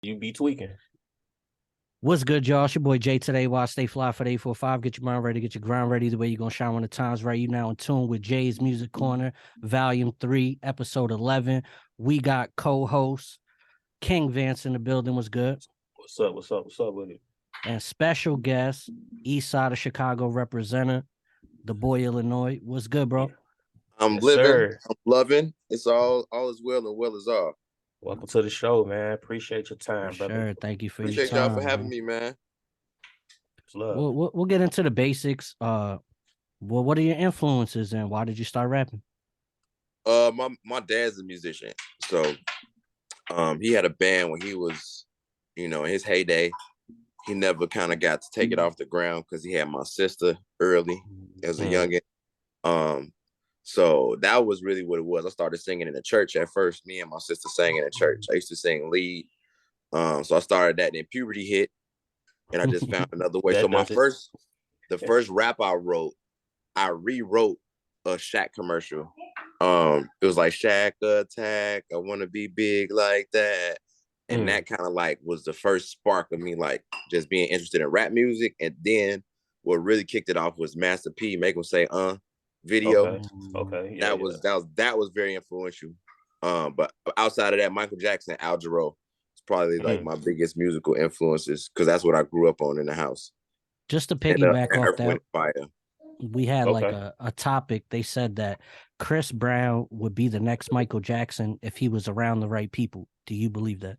You be tweaking. What's good, y'all? It's your boy Jay today. While I stay fly for the 845. Get your mind ready, get your grind ready. The way you're going to shine when the time's right. You now in tune with Jay's Music Corner, Volume 3, Episode 11. We got co-host King Vance in the building. What's good? What's up? What's up? What's up with it? And special guest, East Side of Chicago representative, the Boy Illinois. What's good, bro? I'm Yes, living, sir. I'm loving. It's all is well and well is all. Welcome to the show, man. Appreciate your time, For brother. sure. Thank you for your Appreciate time. y'all for having man. me, man. It's love. We'll get into the basics. What are your influences and why did you start rapping? My dad's a musician, so he had a band when he was, in his heyday. He never kind of got to take it off the ground because he had my sister early as a youngin. So that was really what it was. I started singing in the church at first. Me and my sister sang in the church. I used to sing lead. So I started that. Then puberty hit, and I just found another way. So the first rap I wrote, I rewrote a Shaq commercial. It was like Shaq Attack. I want to be big like that. And that kind of like was the first spark of me like just being interested in rap music. And then what really kicked it off was Master P, Make Him Say video. Okay. Yeah, that was very influential. But outside of that, Michael Jackson, Al Jarreau is probably like my biggest musical influences because that's what I grew up on in the house. Just to piggyback off Earth, Wind, that, Fire. we had like a topic. They said that Chris Brown would be the next Michael Jackson if he was around the right people. Do you believe that?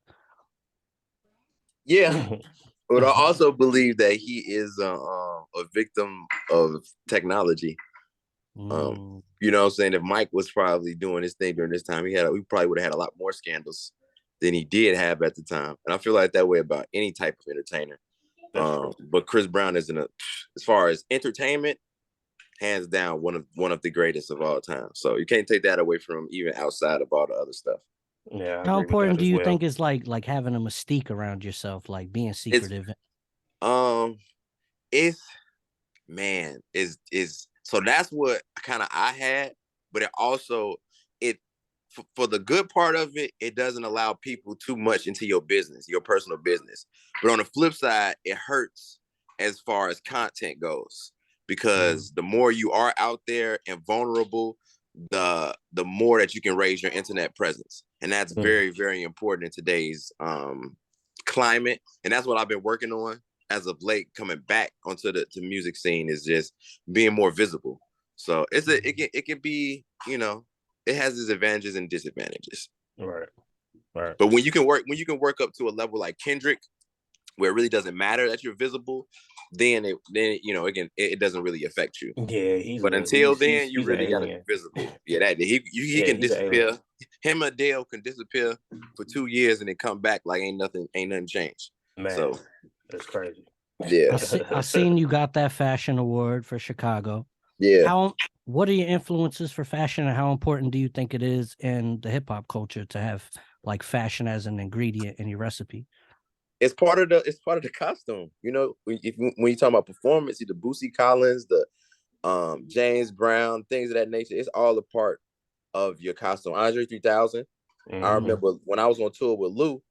Yeah. But I also believe that he is a victim of technology. You know what I'm saying? If Mike was probably doing his thing during this time, we probably would have had a lot more scandals than he did have at the time. And I feel like that way about any type of entertainer. But Chris Brown is as far as entertainment, hands down one of the greatest of all time. So you can't take that away from him, even outside of all the other stuff. Yeah. How important do you think is like having a mystique around yourself, like being secretive? So that's what kind of I had, but it also for the good part of it, it doesn't allow people too much into your business, your personal business. But on the flip side, it hurts as far as content goes, because the more you are out there and vulnerable, the more that you can raise your internet presence. And that's very, very important in today's climate. And that's what I've been working on as of late, coming back onto the music scene, is just being more visible. So it can be, it has its advantages and disadvantages. Right. But when you can work up to a level like Kendrick, where it really doesn't matter that you're visible, then it doesn't really affect you. Yeah, but until then, you really gotta be visible. Yeah, that he can disappear. Him and Dale can disappear for 2 years and then come back like ain't nothing changed. Man, so that's crazy. Yeah, I seen you got that fashion award for Chicago. Yeah. What are your influences for fashion, and how important do you think it is in the hip hop culture to have like fashion as an ingredient in your recipe? It's part of the costume. When you talk about performance, the Boosie Collins, the James Brown, things of that nature, it's all a part of your costume. Andre 3000. I remember when I was on tour with Lou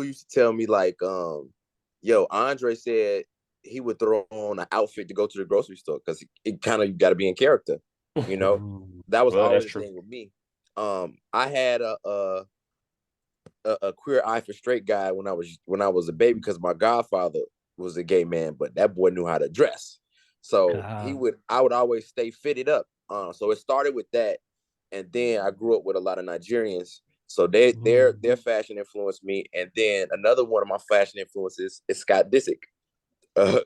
used to tell me like, yo, Andre said he would throw on an outfit to go to the grocery store because it kind of, you got to be in character. That was always the thing with me. I had a queer eye for straight guy when I was a baby because my godfather was a gay man, but that boy knew how to dress. So I would always stay fitted up. So it started with that, and then I grew up with a lot of Nigerians. So their fashion influenced me, and then another one of my fashion influences is Scott Disick,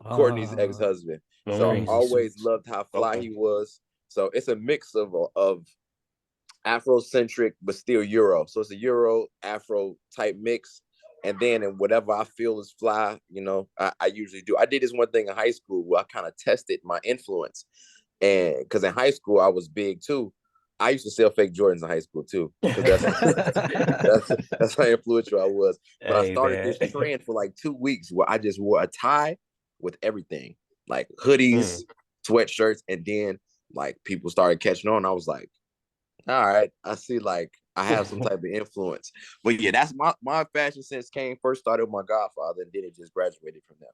Courtney's ex-husband. So I always loved how fly he was. So it's a mix of Afrocentric, but still Euro. So it's a Euro Afro type mix. And then in whatever I feel is fly, I usually do. I did this one thing in high school where I kind of tested my influence. And because in high school, I was big too. I used to sell fake Jordans in high school too. That's how influential I was. But I started this trend for like 2 weeks where I just wore a tie with everything, like hoodies, sweatshirts. And then like people started catching on. I was like, all right, I see like I have some type of influence. But yeah, that's my fashion sense first started with my godfather, and then it just graduated from there.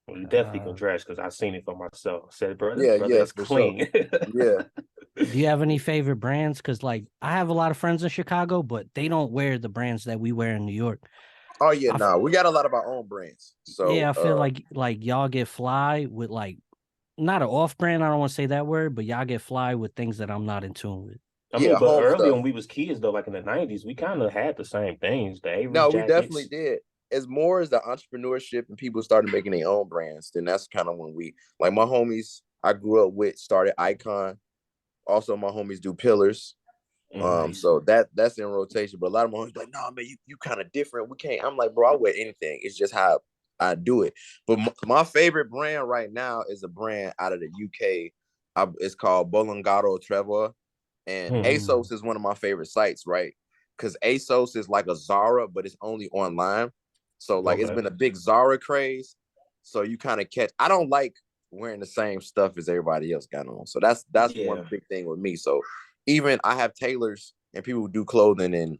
Well, you definitely can dress because I seen it for myself. I said, bro, this Yeah, brother yeah, is for sure. clean. Yeah. Do you have any favorite brands? Because like I have a lot of friends in Chicago, but they don't wear the brands that we wear in New York. Oh yeah, no, we got a lot of our own brands. So yeah, I feel like y'all get fly with like not an off brand. I don't want to say that word, but y'all get fly with things that I'm not in tune with. I mean, but home earlier stuff. when we was kids though, like in the 90s, we kind of had the same things. The Avery No, we jackets. definitely did. As more as the entrepreneurship and people started making their own brands, then that's kind of when we like my homies I grew up with started Icon. Also, my homies do Pillars. So that's in rotation. But a lot of my homies like, no, man, you kind of different. We can't. I'm like, bro, I wear anything. It's just how I do it. But my favorite brand right now is a brand out of the UK. It's called Bolongato Trevor. And ASOS is one of my favorite sites, right? Because ASOS is like a Zara, but it's only online. So like it's been a big Zara craze. So you kind of catch. I don't like wearing the same stuff as everybody else got on. So that's one big thing with me. So even I have tailors and people who do clothing in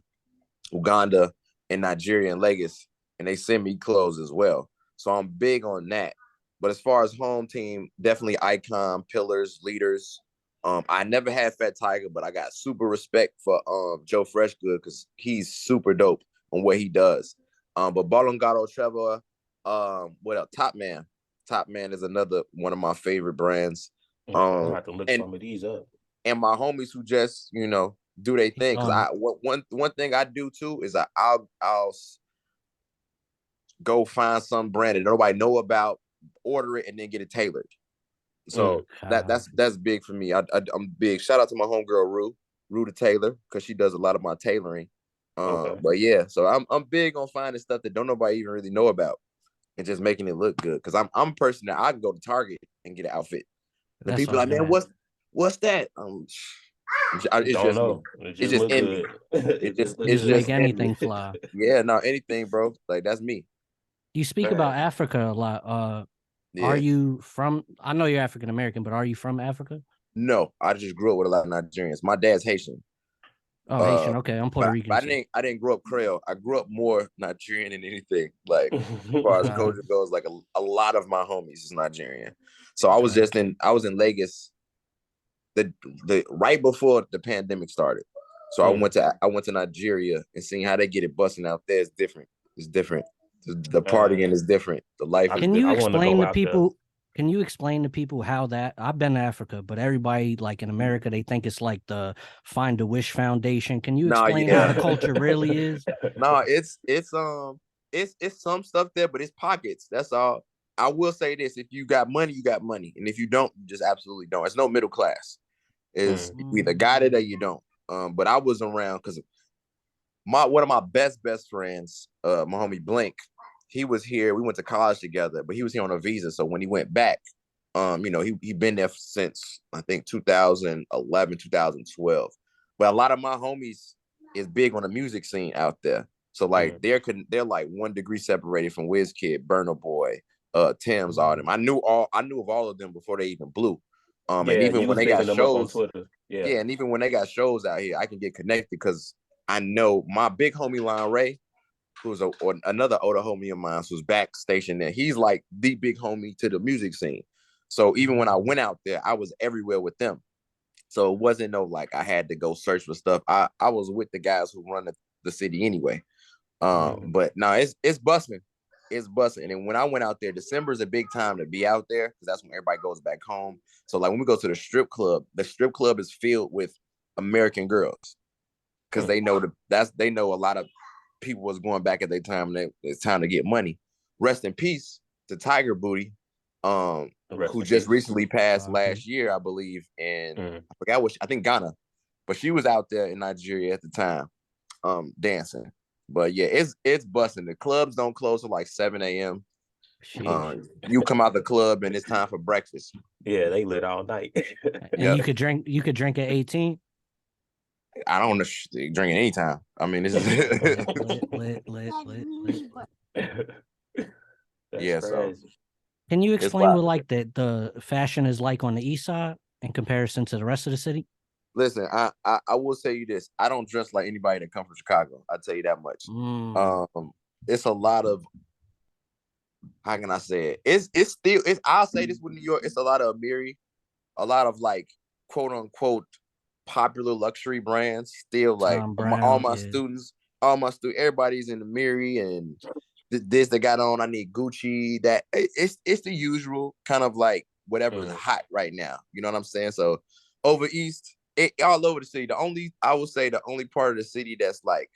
Uganda and Nigeria and Lagos, and they send me clothes as well. So I'm big on that. But as far as home team, definitely Icon, Pillars, Leaders. I never had Fat Tiger, but I got super respect for Joe Freshgood because he's super dope on what he does. But Bolongato Trevor, what else? Top Man. Top Man is another one of my favorite brands. I'm gonna have to look some of these up. And my homies who just, do their thing. Because one thing I do too is I'll go find some brand that nobody know about, order it, and then get it tailored. So that's big for me. I'm big. Shout out to my homegirl Rue the tailor, because she does a lot of my tailoring. But yeah, so I'm big on finding stuff that don't nobody even really know about and just making it look good. Because I'm a person that I can go to Target and get an outfit. And people like, man, what's that? It's don't just know. Me. It just envy. It's just make anything fly. Yeah, no, anything, bro. Like that's me. You speak about Africa a lot. Are you from? I know you're African American, but are you from Africa? No, I just grew up with a lot of Nigerians. My dad's Haitian. Oh, Haitian. Okay, I'm Puerto Rican. But I didn't grow up Creole. I grew up more Nigerian than anything. Like as far as culture goes, like a lot of my homies is Nigerian. So I was in Lagos the right before the pandemic started. So I went to Nigeria and seeing how they get it busting out there is different. It's different. The partying is different. The life is different. Can you explain to people how that? I've been to Africa, but everybody like in America, they think it's like the Find a Wish Foundation. Can you explain how the culture really is? No, it's some stuff there, but it's pockets. That's all. I will say this: if you got money, you got money, and if you don't, you just absolutely don't. It's no middle class. You either got it or you don't. But I was around because one of my best friends, my homie Blink, he was here. We went to college together, but he was here on a visa. So when he went back, he been there since I think 2011, 2012. But a lot of my homies is big on the music scene out there. So like they're like 1 degree separated from WizKid, Burna Boy, Tim's, all them. I knew of all of them before they even blew. And even when they got shows, and even when they got shows out here, I can get connected because I know my big homie Lon Ray, who's another older homie of mine, who's back stationed there. He's like the big homie to the music scene. So even when I went out there, I was everywhere with them. So it wasn't like I had to go search for stuff. I was with the guys who run the city anyway. But no, it's busting. It's busting. And when I went out there, December is a big time to be out there because that's when everybody goes back home. So like when we go to the strip club is filled with American girls because they know they know a lot of people was going back at their time. And it's time to get money. Rest in peace to Tiger Booty, who just recently passed last year, I believe, and I forgot I think Ghana, but she was out there in Nigeria at the time, dancing. But yeah, it's busting. The clubs don't close till like 7 a.m. You come out the club and it's time for breakfast. Yeah, they lit all night. And you could drink at 18. I don't want to drink anytime. I mean, this is lit. Yeah, so can you explain what like the fashion is like on the east side in comparison to the rest of the city? Listen, I will say you this. I don't dress like anybody that comes from Chicago. I'll tell you that much. It's a lot of, how can I say it? It's still, I'll say this with New York, it's a lot of Amiri, a lot of like quote unquote popular luxury brands. Still like Tom Brown, all my students, everybody's in the Amiri and this that got on. I need Gucci. That it's the usual kind of like whatever's hot right now. You know what I'm saying? So over East, all over the city. I would say the only part of the city that's like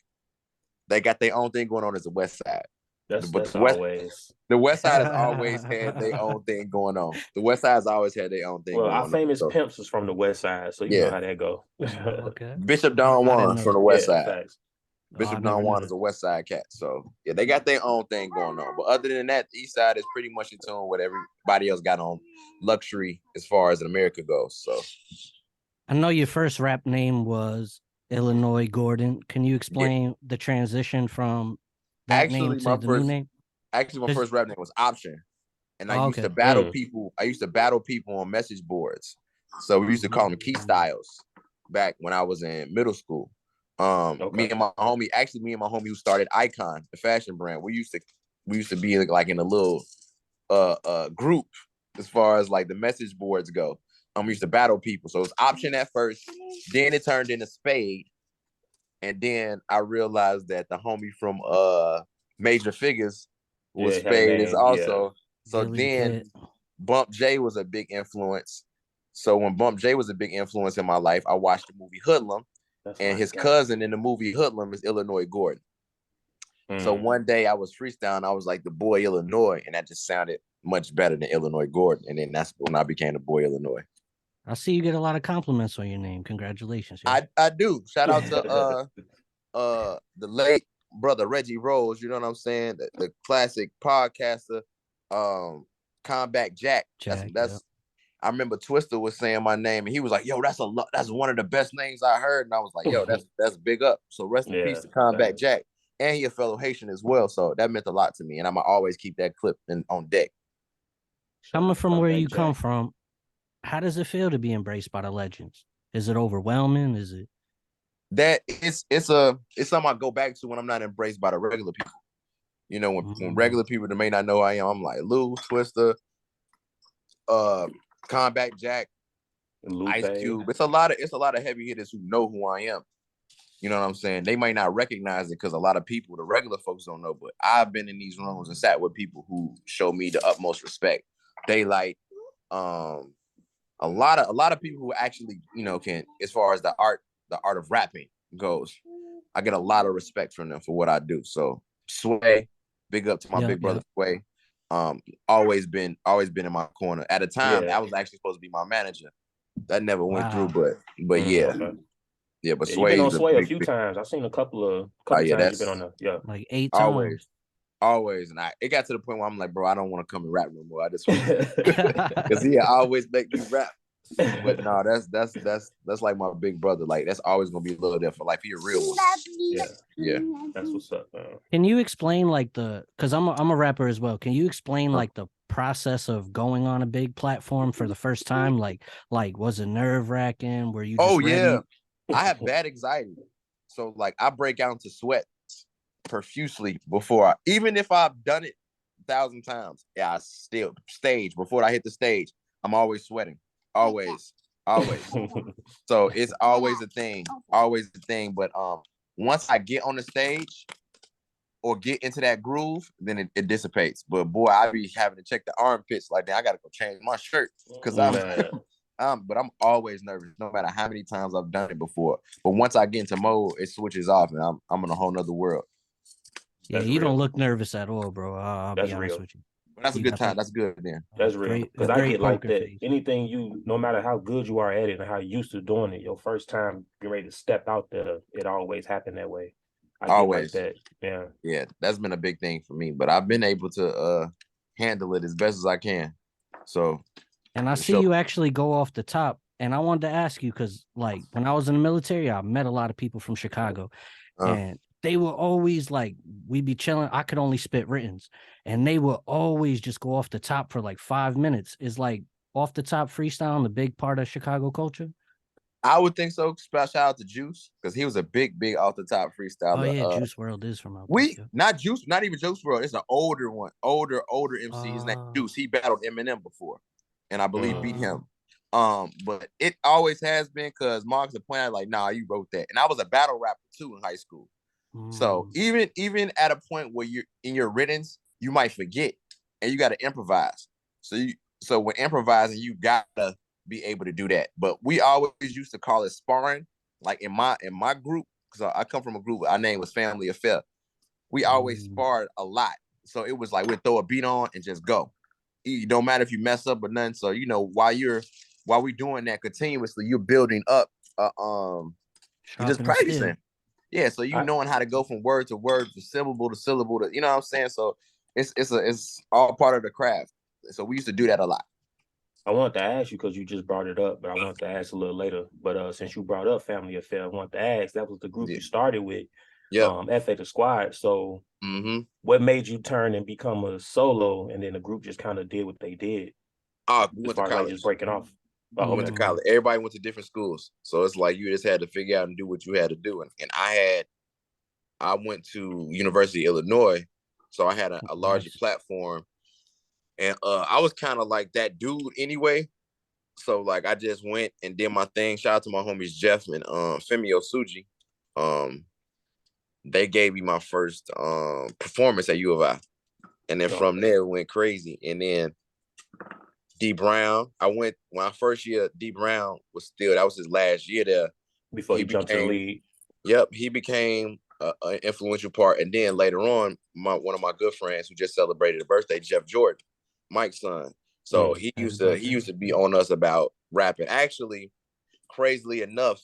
they got their own thing going on is the West Side. That's always the West Side has always had their own thing going on. The West Side has always had their own thing going on. Well, our famous pimps is from the West Side, so you know how that go. Okay. Bishop Don Juan from the West Side. Facts. Bishop Don Juan is a West Side cat. So yeah, they got their own thing going on. But other than that, the East Side is pretty much in tune with everybody else got on luxury as far as in America goes. So I know your first rap name was Illinois Gordon. Can you explain the transition from that name to the new name? Actually, my first rap name was Option. And I used to battle people. I used to battle people on message boards. So we used to call them Key Styles back when I was in middle school. Me and my homie who started Icon, the fashion brand. We used to be like in a little group as far as like the message boards go. We used to battle people. So it was Option at first, then it turned into Spade. And then I realized that the homie from Major Figures was Spade is also. So then Bump J was a big influence. So when Bump J was a big influence in my life, I watched the movie Hoodlum. And his cousin in the movie Hoodlum is Illinois Gordon. So one day I was freestyling. I was like the Boy Illinois, and that just sounded much better than Illinois Gordon. And then that's when I became the Boy Illinois. I see you get a lot of compliments on your name. Congratulations. I do. Shout out to the late brother Reggie Rose. You know what I'm saying? The classic podcaster, Combat Jack. That's I remember Twister was saying my name, and he was like, "Yo, that's one of the best names I heard." And I was like, "Yo, that's big up." So rest in peace to Combat Jack, and he a fellow Haitian as well. So that meant a lot to me, and I'ma always keep that clip on deck. Coming from where you come from, how does it feel to be embraced by the legends? Is it overwhelming? Is it that it's something I go back to when I'm not embraced by the regular people? You know, when regular people that may not know who I am, I'm like Lou, Twister, Combat Jack, Ice Cube. It's a lot of heavy hitters who know who I am. You know what I'm saying? They might not recognize it because a lot of people, the regular folks, don't know. But I've been in these rooms and sat with people who show me the utmost respect. Daylight, a lot of people who actually, you know, can, as far as the art of rapping goes, I get a lot of respect from them for what I do. So Sway, big up to my big brother Sway. Always been in my corner. At a time, I was actually supposed to be my manager. That never went through, but yeah. Okay. Yeah, but Sway. You've been on Sway a few times. I've seen a couple times you've been on there. Like 8 times. Always. And it got to the point where I'm like, bro, I don't want to come and rap no more. I just because he always make me rap. But no, that's like my big brother. Like that's always gonna be a little there for life. He a real one. Yeah. That's what's up, man. Can you explain like because I'm a rapper as well. Can you explain like the process of going on a big platform for the first time? Like was it nerve-wracking? Were you just ready? I have bad anxiety. So like I break out into sweat profusely before even if I've done it 1,000 times. I still before I hit the stage, I'm always sweating. Always. So it's always a thing. But once I get on the stage or get into that groove, then it dissipates. But boy, I be having to check the armpits like that. I gotta go change my shirt because but I'm always nervous, no matter how many times I've done it before. But once I get into mode, it switches off, and I'm in a whole nother world. Yeah, you don't look nervous at all, bro. I'll be honest with you. But that's a good time. That's good then. That's real. Because I get like that. Anything no matter how good you are at it and how you used to doing it, your first time getting ready to step out there, it always happened that way. Always. Like that. Yeah, that's been a big thing for me. But I've been able to handle it as best as I can. So. And I see you actually go off the top. And I wanted to ask you because, like, when I was in the military, I met a lot of people from Chicago, and they were always like, we'd be chilling. I could only spit writtens, and they would always just go off the top for like 5 minutes. Is like off the top freestyle a big part of Chicago culture? I would think so. Shout out to Juice because he was a big off the top freestyler. Oh yeah, Juice World is from out there. Not Juice, not even Juice World. It's an older one, older MC. His name Juice. He battled Eminem before, and I believe beat him. But it always has been because Marks had pointed out like, nah, you wrote that, and I was a battle rapper too in high school. So even at a point where you're in your writtens, you might forget, and you got to improvise. So when improvising, you gotta be able to do that. But we always used to call it sparring. Like in my group, because I come from a group, our name was Family Affair. We always sparred a lot. So it was like we'd throw a beat on and just go. It don't matter if you mess up or nothing. So while we're doing that continuously, you're building up you're just practicing. Yeah, so knowing how to go from word to word, to syllable to syllable, to, you know what I'm saying? So it's all part of the craft. So we used to do that a lot. I wanted to ask you because you just brought it up, but I wanted to ask a little later. But since you brought up Family Affair, I wanted to ask, that was the group you started with, F.A. the Squad. So what made you turn and become a solo, and then the group just kind of did what they did? We went to college. Like just breaking off. We went to college. Everybody went to different schools. So it's like you just had to figure out and do what you had to do. And I went to University of Illinois, so I had a larger platform. And I was kind of like that dude anyway. So like I just went and did my thing. Shout out to my homies Jeff and Femi Osuji. They gave me my first performance at U of I. And then from there it went crazy. And then D Brown, when my first year, D Brown that was his last year there. Before he jumped to the league. Yep, he became an influential part. And then later on, one of my good friends who just celebrated a birthday, Jeff Jordan, Mike's son. So he used to be on us about rapping. Actually, crazily enough,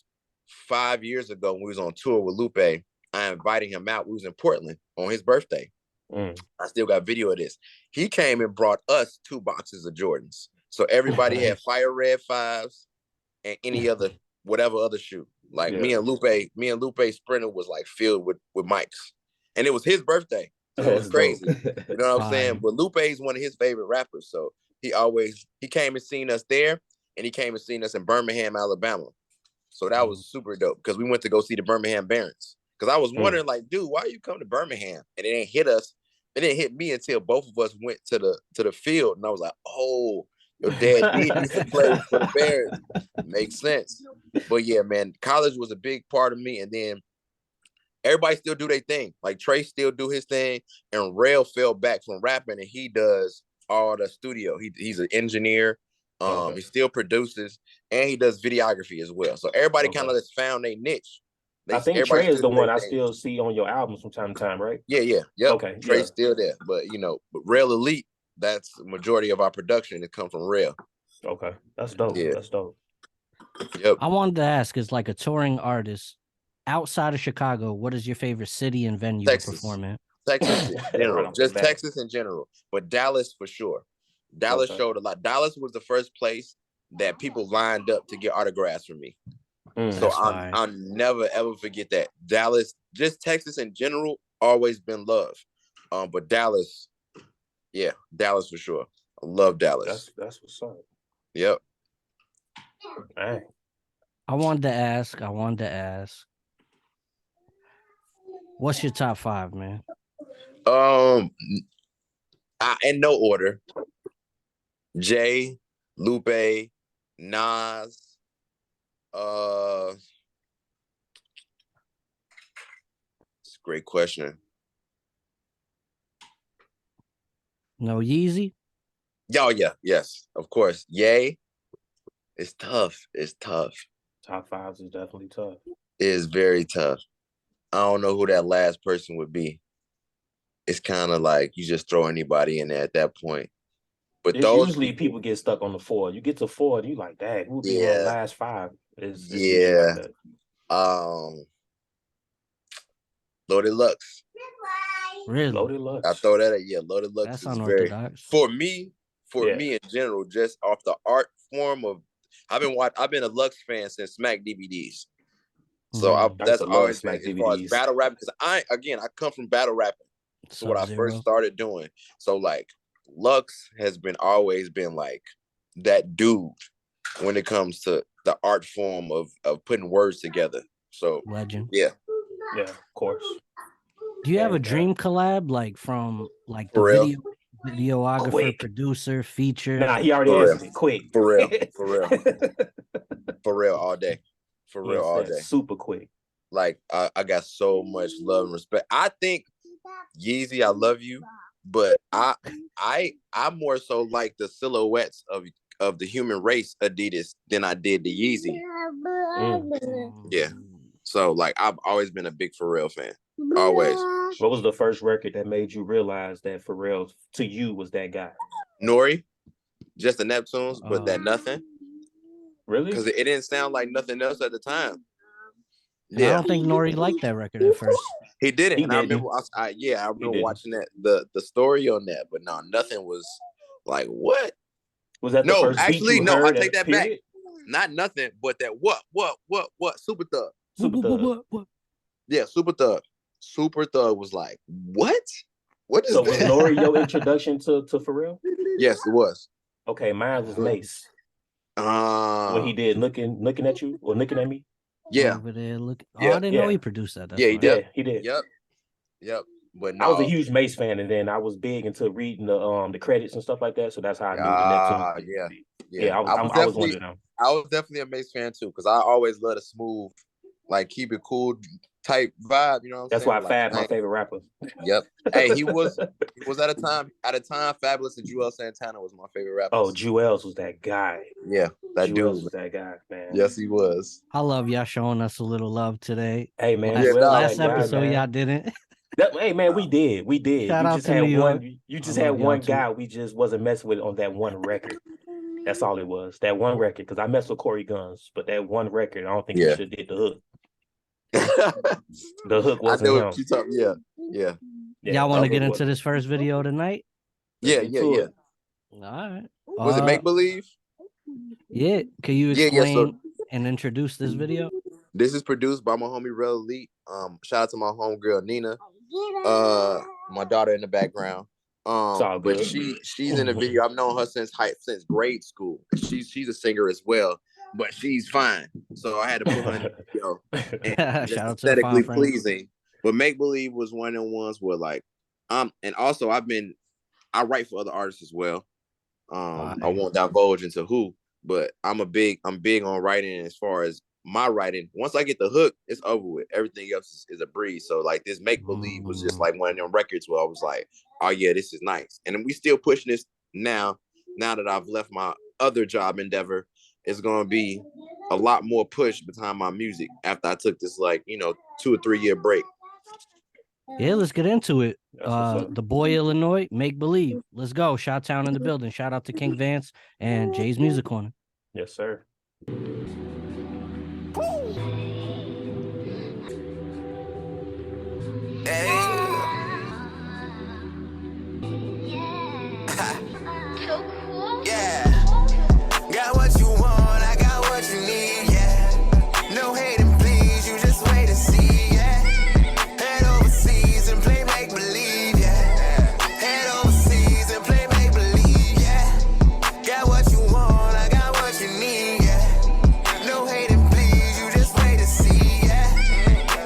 5 years ago when we was on tour with Lupe, I invited him out. We was in Portland on his birthday. I still got video of this. He came and brought us 2 boxes of Jordans. So everybody had Fire Red 5s and any other, whatever other shoe. Like me and Lupe's Sprinter was like filled with Mike's. And it was his birthday. So it was crazy. You know what I'm saying? But Lupe's one of his favorite rappers. So he came and seen us there, and he came and seen us in Birmingham, Alabama. So that was super dope because we went to go see the Birmingham Barons. Because I was wondering, like, dude, why you come to Birmingham? And it ain't hit us. It didn't hit me until both of us went to the field. And I was like, oh, your dad did used to play for the Barons. Makes sense. But yeah, man, college was a big part of me. And then everybody still do their thing. Like Trey still do his thing. And Rail fell back from rapping, and he does all the studio. He's an engineer. He still produces, and he does videography as well. So everybody kind of just found their niche. I think Trey is the one I still see on your albums from time to time, right? Yeah. Okay. Trey's still there. But but Rail Elite, that's the majority of our production that come from Rail. Okay. That's dope. Yeah. That's dope. Yep. I wanted to ask, as like a touring artist, outside of Chicago, what is your favorite city and venue to perform in? Texas in general. Just Texas in general. But Dallas for sure. Dallas showed a lot. Dallas was the first place that people lined up to get autographs from me. So I'll never ever forget that. Dallas, just Texas in general, always been love. But Dallas, Dallas for sure. I love Dallas. That's what's up. Yep. Dang. I wanted to ask, what's your top 5, man? In no order. Jay, Lupe, Nas. It's a great question. No Yeezy? Oh yeah, yes, of course. Yay. It's tough. Top 5s is definitely tough. It is very tough. I don't know who that last person would be. It's kind of like you just throw anybody in there at that point. But usually people get stuck on the 4. You get to 4, and you like, dang, who would be on the last 5? It's like Loaded Lux. Really? Loaded Lux. I throw that at Loaded Lux. That's is unorthodox. For me in general, just off the art form of, I've been a Lux fan since Smack DVDs. So that's always Smack as far as battle rap, because I come from battle rapping. So what I first started doing. So like Lux has always been like that dude when it comes to the art form of putting words together. So legend. Yeah, of course. Do you have a dream collab, like from like the For real? videographer, Quick. producer, feature? Nah, he already For answered real. it. Quick. For real. For real. For real all day. For real all day. Super quick. Like I got so much love and respect. I think Yeezy, I love you, but I more so like the silhouettes of the human race Adidas than I did the Yeezy. Yeah. So like I've always been a big Pharrell fan. Always. What was the first record that made you realize that Pharrell to you was that guy? Nori, just the Neptunes, but that Nothing. Really? Because it didn't sound like nothing else at the time. Yeah. I don't think Nori liked that record at first. He didn't. And I remember watching that the story on that, but no, Nothing was like, what? Was that the first actually, beat no, I heard take that period? back. Not Nothing, but that what? Super Thug. Super Thug. What? Yeah, Super Thug. Super Thug was like, what? What is so that? Was Nori your introduction to Pharrell? Yes, it was. Okay, mine was Mace. What he did, looking at you or looking at me? Yeah. Over there looking. Yeah, I didn't know he produced that. That's he did. He did. Yep. But no, I was a huge Mace fan, and then I was big into reading the credits and stuff like that. So that's how I knew the Neptune. Yeah. I was one of them. I was definitely a Mace fan too, because I always loved a smooth, like keep it cool type vibe. You know what I'm That's saying? That's why Fab my favorite rapper. Yep. Hey, he was at a time. Fabulous and Juelz Santana was my favorite rapper. Oh, Juelz was that guy. Yeah, that dude was that guy, man. Yes, he was. I love y'all showing us a little love today. Hey, man. Last episode, y'all didn't. Hey, man, we did. Shout out to New York. You just had one guy we just wasn't messing with on that one record. That's all it was. That one record, because I messed with Corey Guns, but that one record, I don't think he should have did the hook. The hook wasn't I know him. what you talking. Yeah. Y'all want to get into this first video tonight? Yeah. All right. Was it Make Believe? Yeah. Can you explain and introduce this video? This is produced by my homie Real Elite. Shout out to my homegirl Nina. My daughter in the background. But she's in the video. I've known her since grade school. She's a singer as well, but she's fine. So I had to put her in the video. And Shout out to aesthetically pleasing. But Make Believe was one of the ones where like and also I write for other artists as well. I won't divulge into who, but I'm big on writing. As far as my writing, once I get the hook, it's over with. Everything else is a breeze. So like this Make Believe was just like one of them records where I was like, oh yeah, this is nice. And we still pushing this now that I've left my other job endeavor. It's gonna be a lot more push behind my music after I took this 2 or 3 year break. Yeah, let's get into it. The Boy Illinois, Make Believe. Let's go. Shot-town in the building. Shout out to King Vance and Jay's Music Corner. Yes, sir. Got what you want, I got what you need, yeah. No hating, please, you just wait and see, yeah. Head overseas and play make believe, yeah. Head overseas and play make believe, yeah. Got what you want, I got what you need, yeah. No hating, please, you just wait and see, yeah.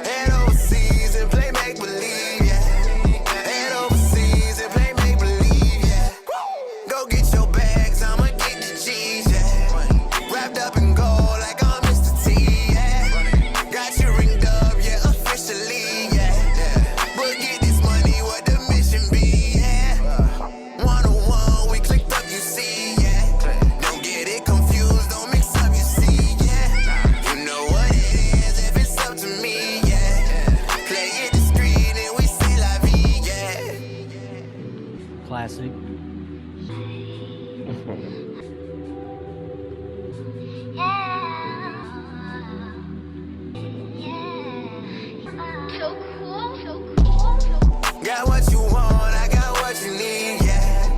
Head overseas and play make believe, yeah. Head overseas and play make believe, yeah. Go get your bags, I'ma get the G's, yeah. Wrapped up in gold like I'm Mr. T, yeah. Got you ringed up, yeah, officially, yeah. But get this money, what the mission be, yeah. 101, we clicked up, you see, yeah. Don't get it confused, don't mix up, you see, yeah. You know what it is if it's up to me, yeah. Play it discreet and we say la vie, yeah. Classic. Got what you want, I got what you need, yeah.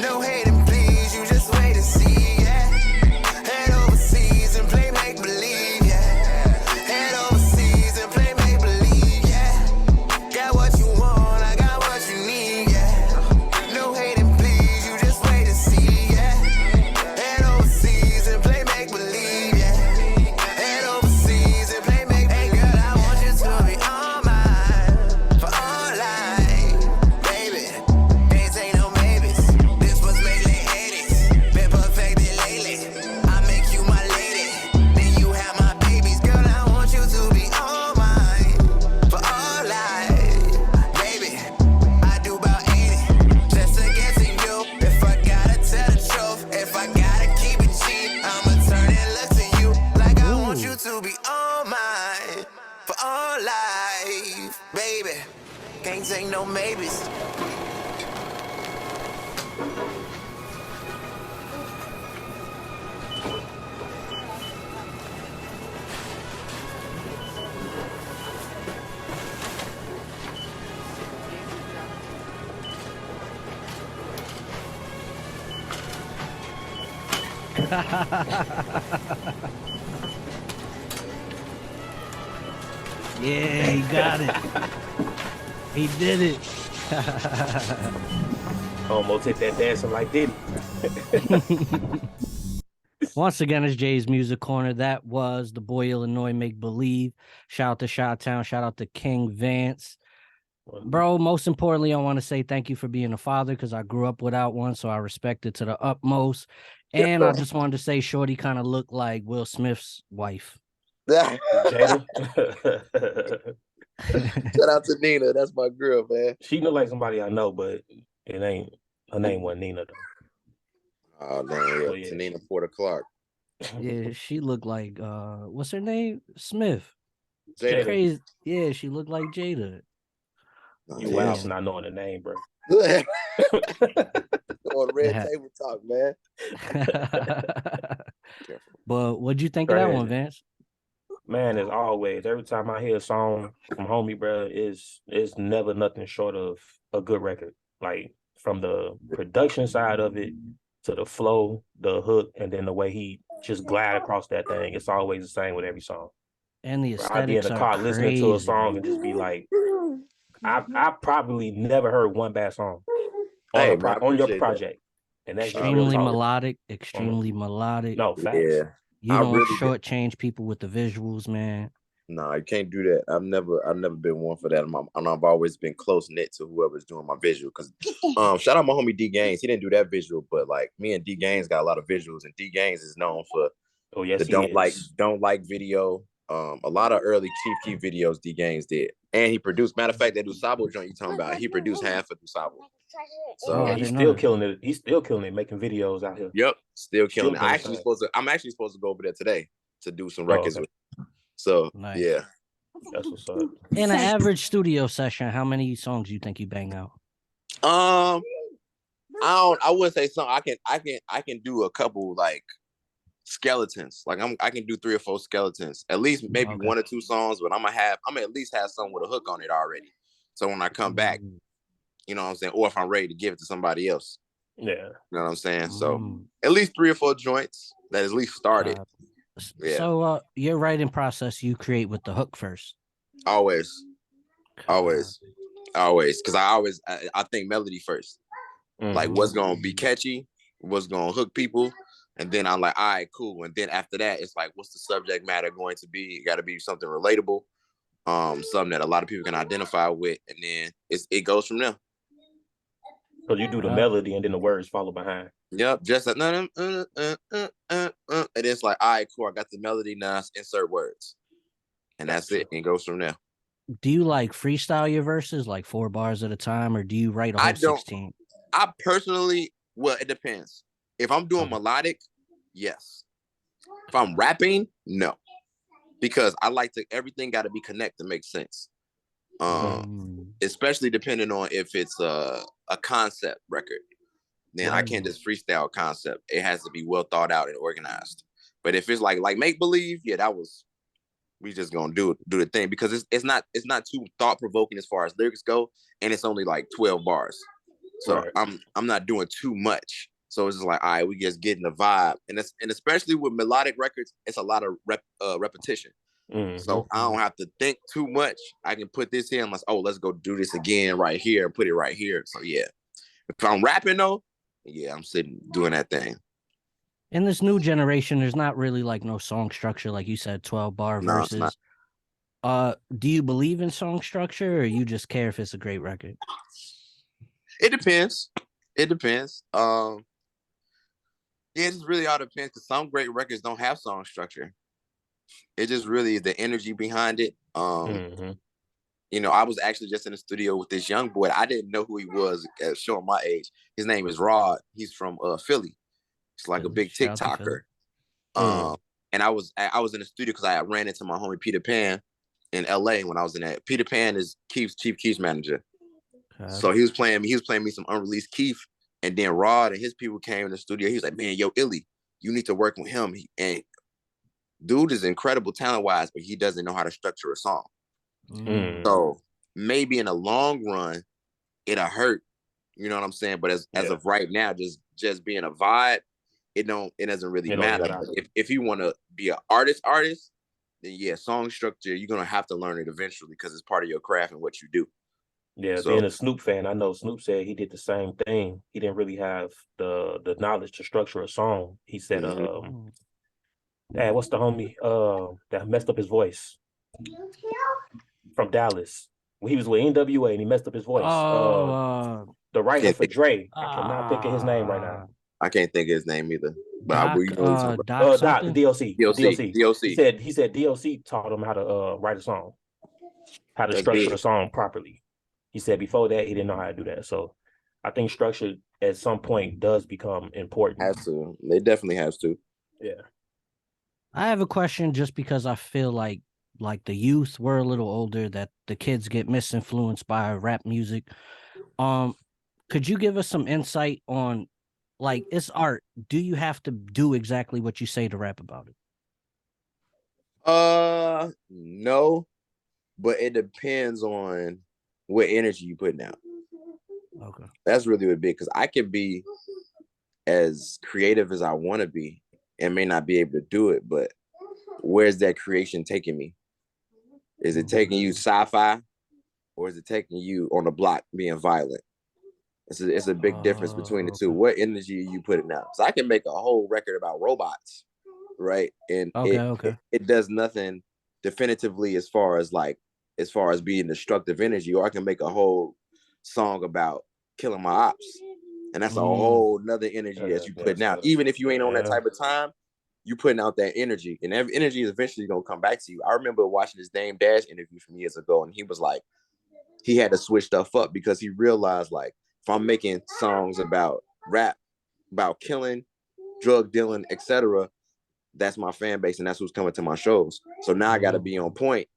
No hating, please, you just wait and see, yeah. Head overseas and play make believe, yeah. Head overseas and play make believe, yeah. Got what you want, I got what you need, yeah. No hating, please, you just wait and see, yeah. Yeah, he got it. He did it. Almost hit that dancing like Diddy. Once again, it's Jay's Music Corner. That was the Boy Illinois Make Believe. Shout out to Chi-Town. Shout out to King Vance. Bro, most importantly, I want to say thank you for being a father because I grew up without one, so I respect it to the utmost. And I just wanted to say Shorty kind of looked like Will Smith's wife. Jada. Shout out to Nina. That's my girl, man. She look like somebody I know, but it ain't. Her name wasn't Nina, though. Oh, damn, yeah. Nina Porter Clark. Yeah, she looked like, what's her name? Smith. Jada. Crazy. Yeah, she looked like Jada. You wild for not knowing the name, bro. On red table talk, man. But what'd you think of that one, Vance? Man, as always, every time I hear a song from homie, bro, it's never nothing short of a good record. Like from the production side of it to the flow, the hook, and then the way he just glide across that thing. It's always the same with every song. And the aesthetics I'd be in the car listening to a song and just be like, I probably never heard one bad song on your project. And that's extremely melodic, melodic. No, facts. Yeah. You don't shortchange people with the visuals, man. No, you can't do that. I've never been one for that. I've always been close knit to whoever's doing my visual. Cause shout out my homie D Gaines. He didn't do that visual, but like me and D Gaines got a lot of visuals, and D Gaines is known for don't like video. A lot of early Chief Keef videos D Gaines did, and he produced. Matter of fact, that Dusabo joint you talking about, he produced half of Dusabo. So he's still killing it. He's still killing it, making videos out here. Yep, still killing it. I'm actually supposed to go over there today to do some records with him. So nice. Yeah, that's what's up. In an average studio session, how many songs you think you bang out? I wouldn't say something. I can do a couple like skeletons. Like I can do 3 or 4 skeletons, at least maybe 1 or 2 songs. But I'm gonna at least have something with a hook on it already. So when I come back, you know what I'm saying, or if I'm ready to give it to somebody else. Yeah, you know what I'm saying. So at least 3 or 4 joints that at least started. Yeah. So your writing process, you create with the hook first. Always, because I think melody first. Like what's gonna be catchy, what's gonna hook people, and then I'm like, all right, cool. And then after that, it's like, what's the subject matter going to be? It got to be something relatable, something that a lot of people can identify with, and then it goes from there. So you do the melody, and then the words follow behind. Yep, just like and it's like, all right, cool. I got the melody, now insert words, and that's it. And it goes from there. Do you like freestyle your verses, like 4 bars at a time, or do you write a whole 16? I personally, well, it depends. If I'm doing melodic, yes. If I'm rapping, no, because I like to everything got to be connected to make sense. Especially depending on if it's a concept record. Then I can't just freestyle concept. It has to be well thought out and organized. But if it's like Make Believe, yeah, we just gonna do the thing, because it's not too thought provoking as far as lyrics go, and it's only like 12 bars. So I'm not doing too much. So it's just like, all right, we just getting the vibe, and especially with melodic records, it's a lot of repetition. So I don't have to think too much. I can put this in, like, oh, let's go do this again right here and put it right here. So yeah, if I'm rapping though, yeah, I'm sitting doing that thing. In this new generation, there's not really like no song structure, like you said, 12-bar verses. Do you believe in song structure, or you just care if it's a great record? It depends. Yeah, it just really all depends, because some great records don't have song structure. It just really is the energy behind it. You know, I was actually just in the studio with this young boy. I didn't know who he was, showing my age. His name is Rod. He's from Philly. He's like a big TikToker. And I was in the studio because I ran into my homie Peter Pan in LA when I was in that. Peter Pan is Chief Keef's manager. So he was playing me some unreleased Keef, And then Rod and his people came in the studio. He was like, man, yo, Illy, you need to work with him. And dude is incredible talent-wise, but he doesn't know how to structure a song. So maybe in the long run, it'll hurt. You know what I'm saying? But as of right now, just being a vibe, it doesn't really matter. If you want to be an artist, then yeah, song structure, you're gonna have to learn it eventually because it's part of your craft and what you do. Yeah, so, being a Snoop fan, I know Snoop said he did the same thing. He didn't really have the knowledge to structure a song. He said, what's the homie that messed up his voice from Dallas? When he was with NWA and he messed up his voice. The writer for Dre. I cannot think of his name right now. I can't think of his name either. But the DOC. DOC. He said DOC taught him how to write a song, how to structure a song properly. He said before that he didn't know how to do that. So I think structure at some point does become important. Has to. They definitely has to. Yeah. I have a question just because I feel like the youth, we're a little older, that the kids get misinfluenced by rap music. Could you give us some insight on, like, it's art. Do you have to do exactly what you say to rap about it? No, but it depends on what energy you putting out. Okay. That's really what big, because I can be as creative as I want to be and may not be able to do it, but where's that creation taking me? Is it taking you sci-fi, or is it taking you on the block being violent? It's a big difference between the two. What energy are you putting out? So I can make a whole record about robots, right? And it does nothing definitively as far as being destructive energy, or I can make a whole song about killing my ops, and that's a whole nother energy that you putting out. Even if you ain't on that type of time, you putting out that energy, and that energy is eventually gonna come back to you. I remember watching this Dame Dash interview from years ago, and he was like, he had to switch stuff up because he realized, like, if I'm making songs about rap, about killing, drug dealing, etc., that's my fan base and that's who's coming to my shows. So now I got to be on point.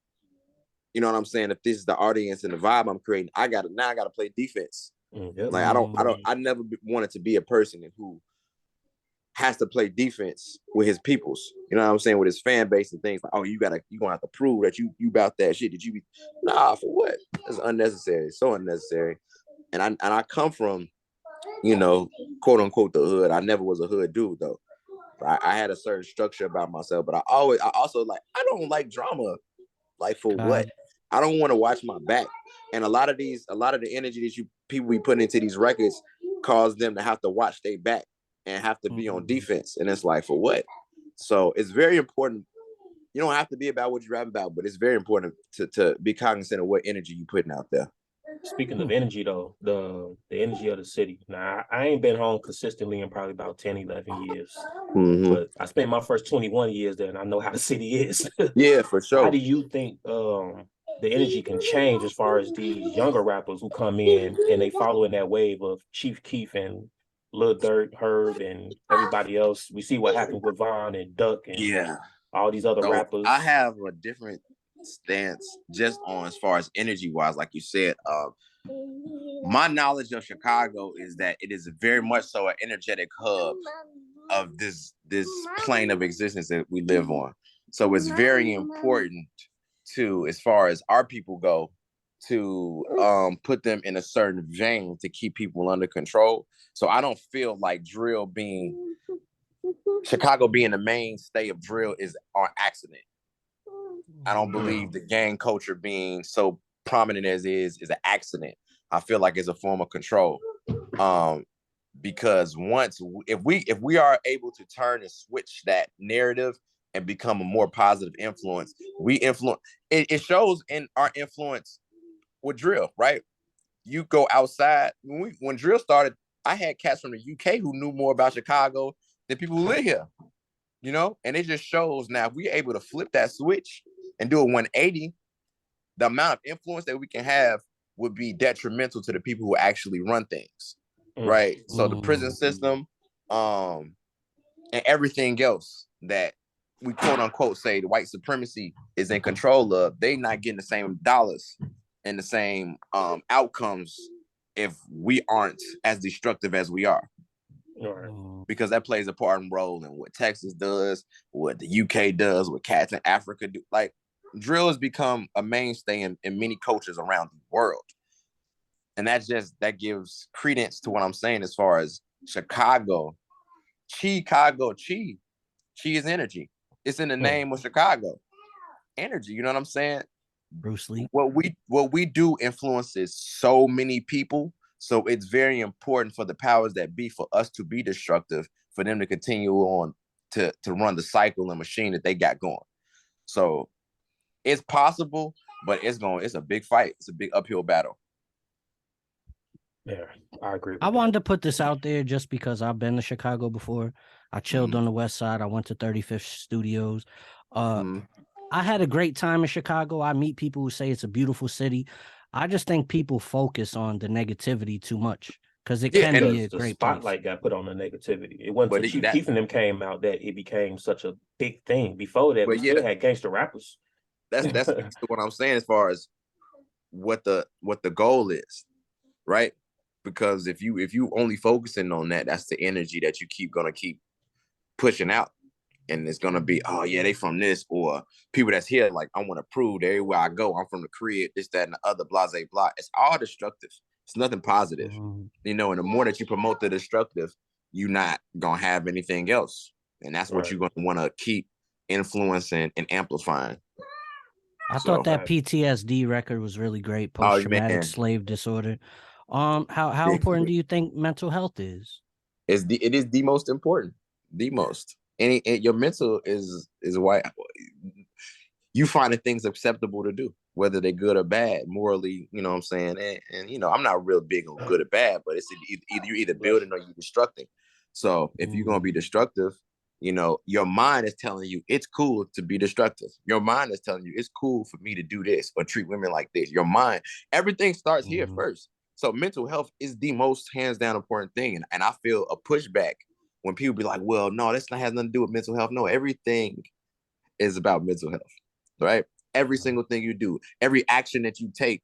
You know what I'm saying? If this is the audience and the vibe I'm creating, I got to play defense. Like I never wanted to be a person who has to play defense with his peoples. You know what I'm saying? With his fan base and things like, oh, you're gonna have to prove that you about that shit. Did you be? Nah, for what? It's unnecessary. So unnecessary. And I come from, quote unquote, the hood. I never was a hood dude though. I had a certain structure about myself, but I also I don't like drama. Like, for what? I don't want to watch my back. And a lot of the energy that people be putting into these records cause them to have to watch their back and have to be on defense. And it's like, for what? So it's very important. You don't have to be about what you rap about, but it's very important to be cognizant of what energy you putting out there. Speaking of energy, though, the energy of the city. Now, I ain't been home consistently in probably about 10, 11 years. But I spent my first 21 years there, and I know how the city is. Yeah, for sure. How do you think the energy can change as far as these younger rappers who come in and they follow in that wave of Chief Keef and Lil Durk, Herb, and everybody else? We see what happened with Von and Duck and all these other rappers. I have a different stance just on as far as energy wise, like you said. My knowledge of Chicago is that it is very much so an energetic hub of this plane of existence that we live on. So it's very important to, as far as our people go, to put them in a certain vein to keep people under control. So I don't feel like Chicago being the mainstay of drill is on accident. I don't believe the gang culture being so prominent as is an accident. I feel like it's a form of control. Because if we are able to turn and switch that narrative and become a more positive influence, it shows in our influence with drill, right? You go outside. When drill started, I had cats from the UK who knew more about Chicago than people who live here, and it just shows now if we're able to flip that switch and do a 180, the amount of influence that we can have would be detrimental to the people who actually run things, right? So the prison system, and everything else that we quote unquote say the white supremacy is in control of, they not getting the same dollars and the same outcomes if we aren't as destructive as we are. Right. Because that plays a part in role in what Texas does, what the UK does, what cats in Africa do. Like, drill has become a mainstay in many cultures around the world. And that gives credence to what I'm saying as far as Chicago. Chi is energy. It's in the name of Chicago. Energy, you know what I'm saying? Bruce Lee. What we do influences so many people. So it's very important for the powers that be, for us to be destructive, for them to continue on to run the cycle and machine that they got going. So it's possible, but it's a big fight. It's a big uphill battle. Yeah, I agree. I wanted to put this out there just because I've been to Chicago before. I chilled on the West Side. I went to 35th Studios. I had a great time in Chicago. I meet people who say it's a beautiful city. I just think people focus on the negativity too much because it can be a great spotlight place. got put on the negativity. It wasn't until Chief Keef and them came out that it became such a big thing. Before that, we still had gangster rappers. That's what I'm saying as far as what the goal is, right? Because if you only focusing on that, that's the energy that you gonna keep pushing out. And it's gonna be, oh yeah, they from this, or people that's here, like, I want to prove everywhere I go, I'm from the crib, this, that, and the other, blah, blah, blah. It's all destructive. It's nothing positive. You know, and the more that you promote the destructive, you're not gonna have anything else. And that's what you're gonna want to keep influencing and amplifying. I thought that PTSD record was really great, post-traumatic slave disorder. How important do you think mental health is? It is the most important. The most. And your mental is why you finding things acceptable to do, whether they're good or bad, morally, you know what I'm saying? And you know, I'm not real big on good or bad, but it's either you're either building or you're destructing. So if you're going to be destructive, you know, your mind is telling you it's cool to be destructive. Your mind is telling you it's cool for me to do this or treat women like this. Your mind, everything starts here first. So mental health is the most hands down important thing. And I feel a pushback when people be like, well, no, this has nothing to do with mental health. No, everything is about mental health, right? Every single thing you do, every action that you take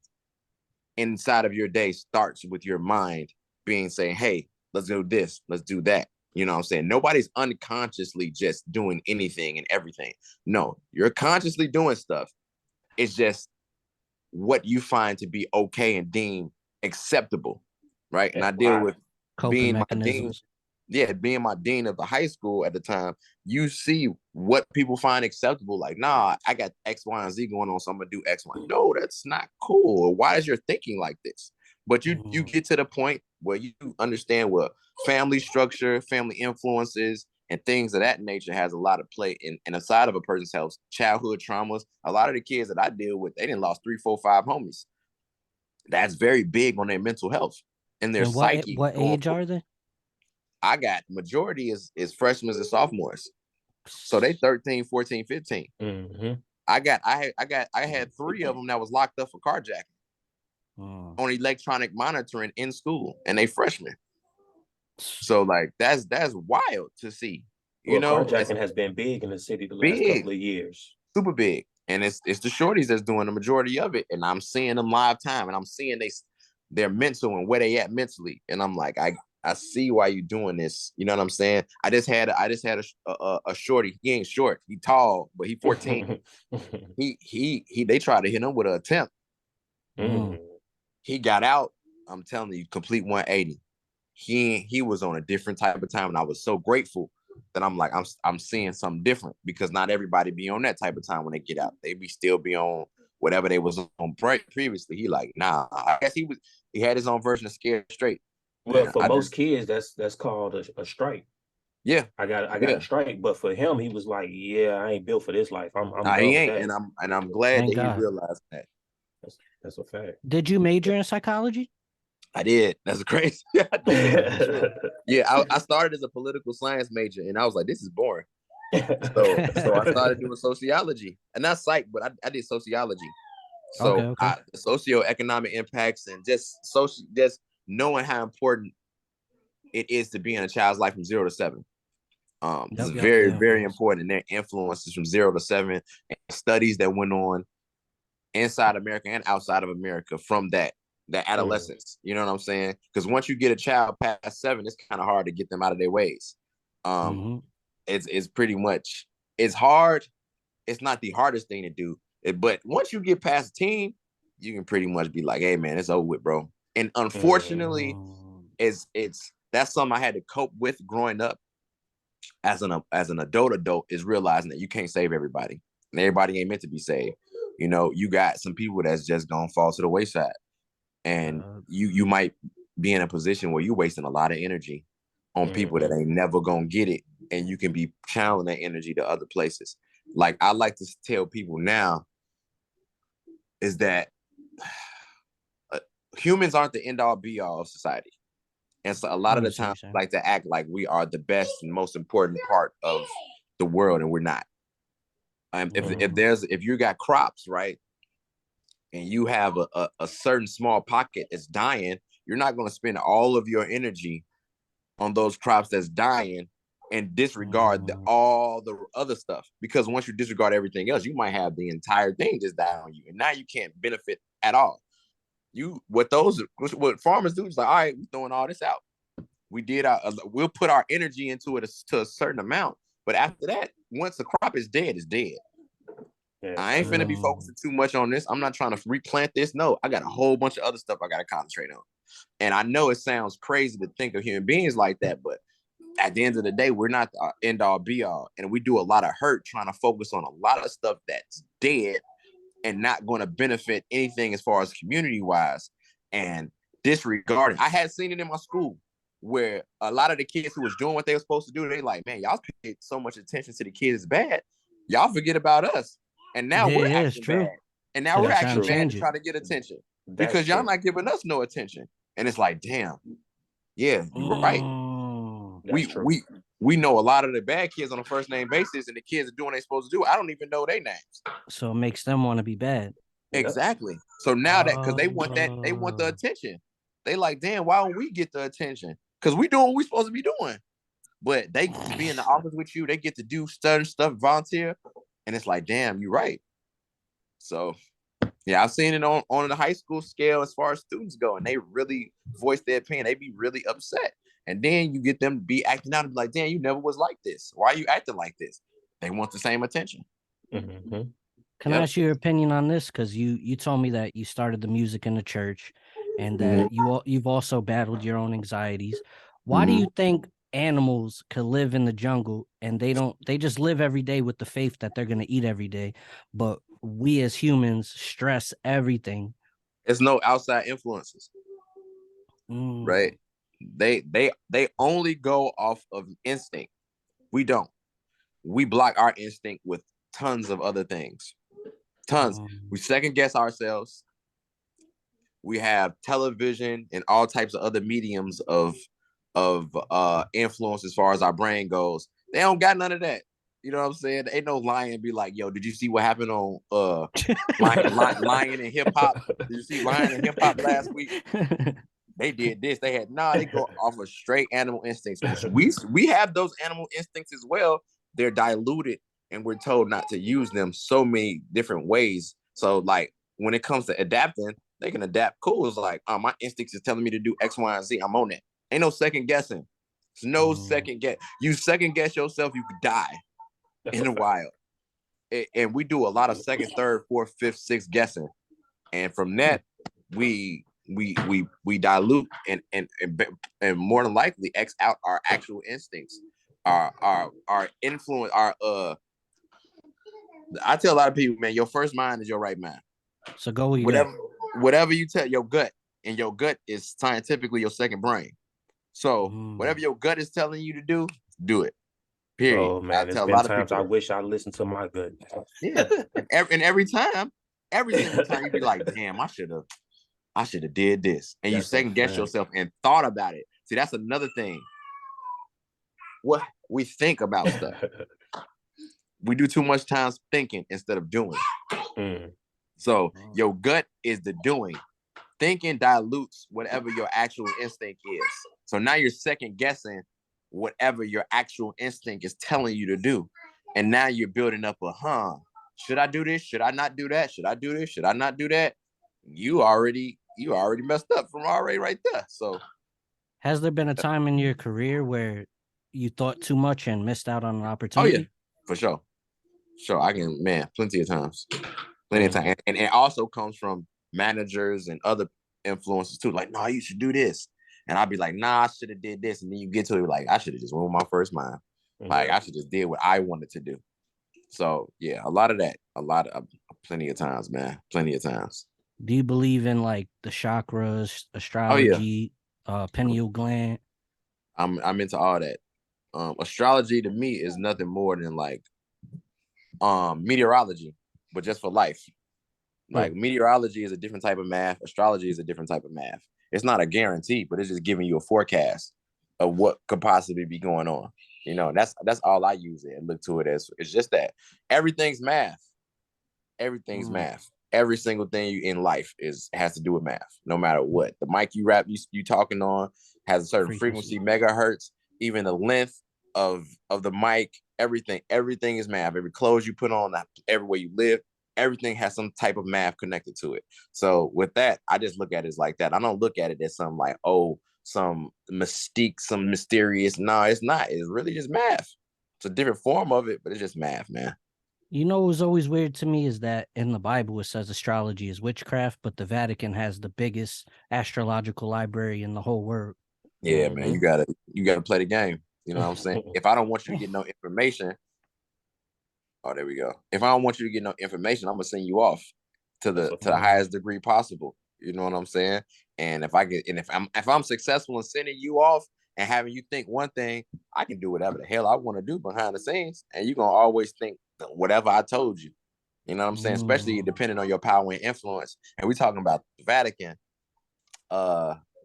inside of your day starts with your mind saying, hey, let's do this, let's do that. You know what I'm saying? Nobody's unconsciously just doing anything and everything. No, you're consciously doing stuff. It's just what you find to be okay and deemed acceptable, right? And I deal with being my dean. Yeah, being my dean of the high school at the time, you see what people find acceptable. Like, nah, I got X, Y, and Z going on, so I'm gonna do X, Y. No, that's not cool. Why is your thinking like this? But you get to the point where you understand what family structure, family influences, and things of that nature has a lot of play in aside of a person's health, childhood traumas. A lot of the kids that I deal with, they didn't lost 3, 4, 5 homies. That's very big on their mental health and their psyche. What age are they? I got majority is freshmen and sophomores. So they 13, 14, 15. I had 3 of them that was locked up for carjacking on electronic monitoring in school, and they freshmen. So like that's wild to see. You know, carjacking has been big in the city the last couple of years. Super big. And it's the shorties that's doing the majority of it. And I'm seeing them live time, and I'm seeing their mental and where they at mentally. And I'm like, I see why you doing this. You know what I'm saying? I just had a shorty. He ain't short. He tall, but he 14. They tried to hit him with an attempt. He got out. I'm telling you, complete 180. He was on a different type of time, and I was so grateful that I'm like, I'm seeing something different, because not everybody be on that type of time when they get out. They still be on whatever they was on previously. He like, nah. I guess he had his own version of Scared Straight. Well, for most kids, that's called a strike. Yeah, I got a strike, but for him, he was like, "Yeah, I ain't built for this life. I'm he ain't, and I'm glad that he realized that. That's a fact. Did you major in psychology? I did. That's crazy. Yeah, I started as a political science major, and I was like, this is boring. So I started doing sociology, and not psych, but I did sociology. So socioeconomic impacts and just knowing how important it is to be in a child's life from 0 to 7. It's very important, and their influences from 0 to 7, and studies that went on inside America and outside of America from that. that adolescence. You know what I'm saying? Because once you get a child past 7, it's kind of hard to get them out of their ways. It's pretty much, it's hard. It's not the hardest thing to do. But once you get past teen, you can pretty much be like, hey man, it's over with, bro. And unfortunately, it's that's something I had to cope with growing up as an adult, is realizing that you can't save everybody. And everybody ain't meant to be saved. You know, you got some people that's just gonna fall to the wayside. And you might be in a position where you're wasting a lot of energy on people that ain't never gonna get it. And you can be channeling that energy to other places. Like I like to tell people now is that humans aren't the end all be all of society. And so a lot of the time like to act like we are the best and most important part of the world, and we're not. If you got crops, right, and you have a certain small pocket that's dying, you're not going to spend all of your energy on those crops that's dying and disregard all the other stuff. Because once you disregard everything else, you might have the entire thing just die on you, and now you can't benefit at all. What farmers do is like, all right, we're throwing all this out. We'll put our energy into it to a certain amount, but after that, once the crop is dead, it's dead. Yeah. I ain't finna be focusing too much on this. I'm not trying to replant this. No, I got a whole bunch of other stuff I got to concentrate on. And I know it sounds crazy to think of human beings like that, but at the end of the day, we're not the end all be all. And we do a lot of hurt trying to focus on a lot of stuff that's dead and not going to benefit anything as far as community wise, and disregarding. I had seen it in my school where a lot of the kids who was doing what they were supposed to do, they like, man, y'all paid so much attention to the kids bad. Y'all forget about us. And now we're acting bad. And now we're acting bad to try to get attention. Because y'all not giving us no attention. And it's like, damn, yeah, you're right. We know a lot of the bad kids on a first name basis, and the kids are doing what they're supposed to do. I don't even know their names. So it makes them want to be bad. Exactly. So now that, because they want the attention. They like, damn, why don't we get the attention? Because we doing what we supposed to be doing. But they be in the office with you, they get to do stuff, volunteer, and it's like, damn, you're right. So yeah, I've seen it on the high school scale as far as students go, and they really voice their opinion. They be really upset. And then you get them to be acting out and be like, damn, you never was like this. Why are you acting like this? They want the same attention. Mm-hmm. Can I ask you your opinion on this? Because you told me that you started the music in the church, and that you've also battled your own anxieties. Why do you think animals could live in the jungle and they just live every day with the faith that they're going to eat every day, but we as humans stress everything? There's no outside influences, right? They only go off of instinct. We don't. We block our instinct with tons of other things. Tons. We second guess ourselves. We have television and all types of other mediums of influence as far as our brain goes. They don't got none of that. You know what I'm saying? Ain't no lion be like, yo, did you see what happened on Lion and Hip Hop? Did you see Lion and Hip Hop last week? They did this. They go off of straight animal instincts. We have those animal instincts as well. They're diluted, and we're told not to use them so many different ways. So like when it comes to adapting, they can adapt cool. It's like, my instincts is telling me to do X, Y, and Z. I'm on it. Ain't no second guessing. There's no second guess. You second guess yourself, you could die in the wild. And we do a lot of second, third, fourth, fifth, sixth guessing. And from that, we dilute and more than likely X out our actual instincts, our influence, I tell a lot of people, man, your first mind is your right mind. So go with whatever you tell your gut, and your gut is scientifically your second brain. So whatever your gut is telling you to do it. Period. Oh man, there's been times I wish I listened to my gut. Yeah, and every single time you be like, damn, I should have did this, and you second guess yourself and thought about it. See, that's another thing. What we think about stuff, we do too much time thinking instead of doing. So your gut is the doing. Thinking dilutes whatever your actual instinct is. So now you're second guessing whatever your actual instinct is telling you to do. And now you're building up should I do this? Should I not do that? Should I do this? Should I not do that? You already you already messed up from already right there. So, has there been a time in your career where you thought too much and missed out on an opportunity? Oh yeah, for sure. Sure, I can, man, plenty of times. Plenty of time. And it also comes from managers and other influencers too. Like, no, you should do this. And I'll be like, nah, I should have did this. And then you get to it like, I should have just went with my first mind. Like, I should just did what I wanted to do. So yeah, a lot of that. Plenty of times, man. Plenty of times. Do you believe in like the chakras, astrology, pineal gland? I'm into all that. Astrology to me is nothing more than like meteorology, but just for life. Like meteorology is a different type of math. Astrology is a different type of math. It's not a guarantee, but it's just giving you a forecast of what could possibly be going on. You know, that's all I use it and look to it as. It's just that everything's math. Everything's math. Every single thing in life has to do with math, no matter what. The mic you talking on has a certain frequency, megahertz, even the length of the mic, everything is math. Every clothes you put on, everywhere you live, everything has some type of math connected to it. So with that, I just look at it as like that. I don't look at it as some like, oh, some mystique, some mysterious. No, it's not. It's really just math. It's a different form of it, but it's just math, man. You know what was always weird to me is that in the Bible it says astrology is witchcraft, but the Vatican has the biggest astrological library in the whole world. Yeah, man, you gotta play the game. You know what I'm saying? If I don't want you to get no information, oh, there we go. If I don't want you to get no information, I'm gonna send you off to the highest degree possible. You know what I'm saying? And if I'm successful in sending you off and having you think one thing, I can do whatever the hell I want to do behind the scenes, and you're gonna always think whatever I told you. You know what I'm saying? Especially depending on your power and influence. And we're talking about the Vatican.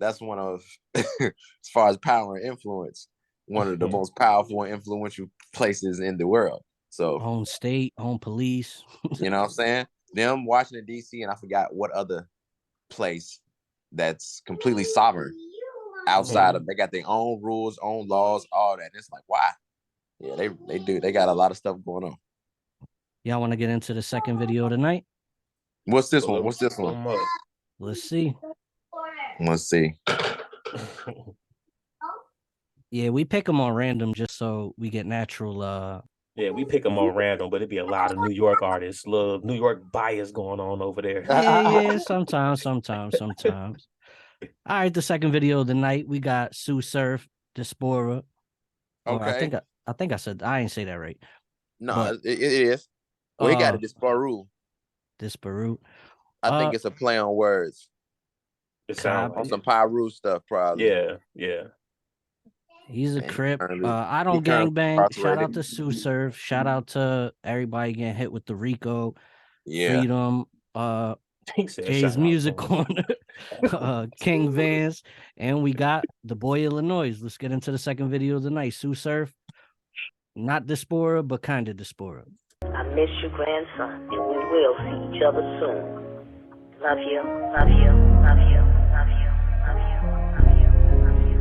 That's one of, as far as power and influence, one of the most powerful and influential places in the world. So own state, own police. You know what I'm saying? Them, Washington, D.C., and I forgot what other place that's completely sovereign outside of, they got their own rules, own laws, all that. And it's like, why? Yeah, they do. They got a lot of stuff going on. Y'all want to get into the second video tonight? What's this one? Let's see. Yeah, we pick them on random just so we get natural. Yeah, we pick them on random, but it'd be a lot of New York artists. Little New York bias going on over there. Yeah, sometimes. All right, the second video of the night, we got Sue Surf, Diaspora. Okay. I think I ain't say that right. No, but it is. Well, he got a Disparu. I think it's a play on words. It sounds on some Pyru stuff, probably. Yeah. He's a Crip. I don't gangbang. Shout out to Sue Surf. Shout out to everybody getting hit with the Rico. Freedom. Jay's Music Corner. King Vance. And we got the Boy Illinios. Let's get into the second video of the night. Sue Surf. Not Diaspora, but kind of Diaspora. I miss you, grandson, and we will see each other soon. Love you, love you, love you, love you, love you, love you, love you.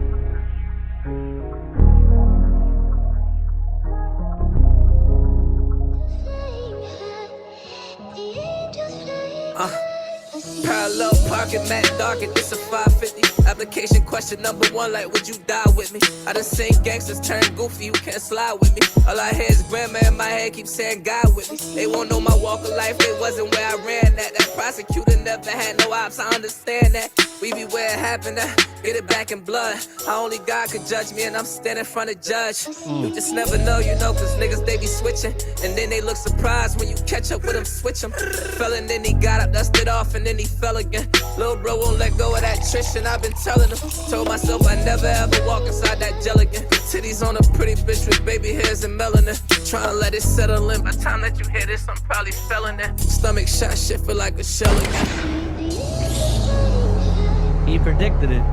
Parallel pocket, Matt Darkin, it's a 550. Application question number 1, like, would you die with me? I done seen gangsters turn goofy, you can't slide with me. All I hear is grandma in my head keep saying God with me. They won't know my walk of life, they wasn't where I ran at. That prosecutor never had no ops, I understand that. We be where it happened, get it back in blood. Only God could judge me and I'm standing in front of judge. You just never know, you know, cause niggas they be switching. And then they look surprised when you catch up with them, switch them. Fell and then he got up, dusted off and then he fell again. Little bro won't let go of that trish and I've been telling him. Told myself I never ever walk inside that gel again. Titties on a pretty bitch with baby hairs and melanin. Trying to let it settle in. By the time that you hear this, I'm probably felling it. Stomach shot, shit feel like a shell again. He predicted it.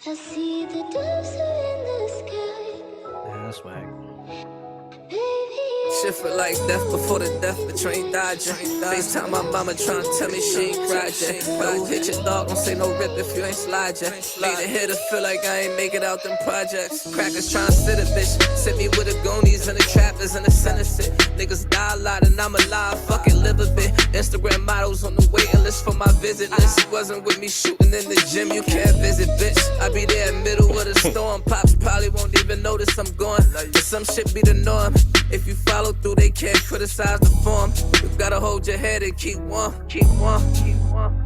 I see the doves are in the sky. Yeah, that's whack. Baby, shit feel like death before the death, but train died yet. FaceTime my mama trying to tell me she ain't cried yet. But who hit your dog, don't say no rip if you ain't slide yet. Made a hitter feel like I ain't make it out them projects. Crackers trying to sit a bitch, sit me with the goonies and the trappers and the sinister. Niggas die a lot and I'm alive, fuck it, live a bit. Instagram models on the waiting list for my visit list. Wasn't with me shooting in the gym, you can't visit, bitch. I be there in middle of the storm. Pops probably won't even notice I'm gone. But some shit be the norm. If you follow through, they can't criticize the form. You gotta hold your head and keep warm. Keep warm. Keep warm.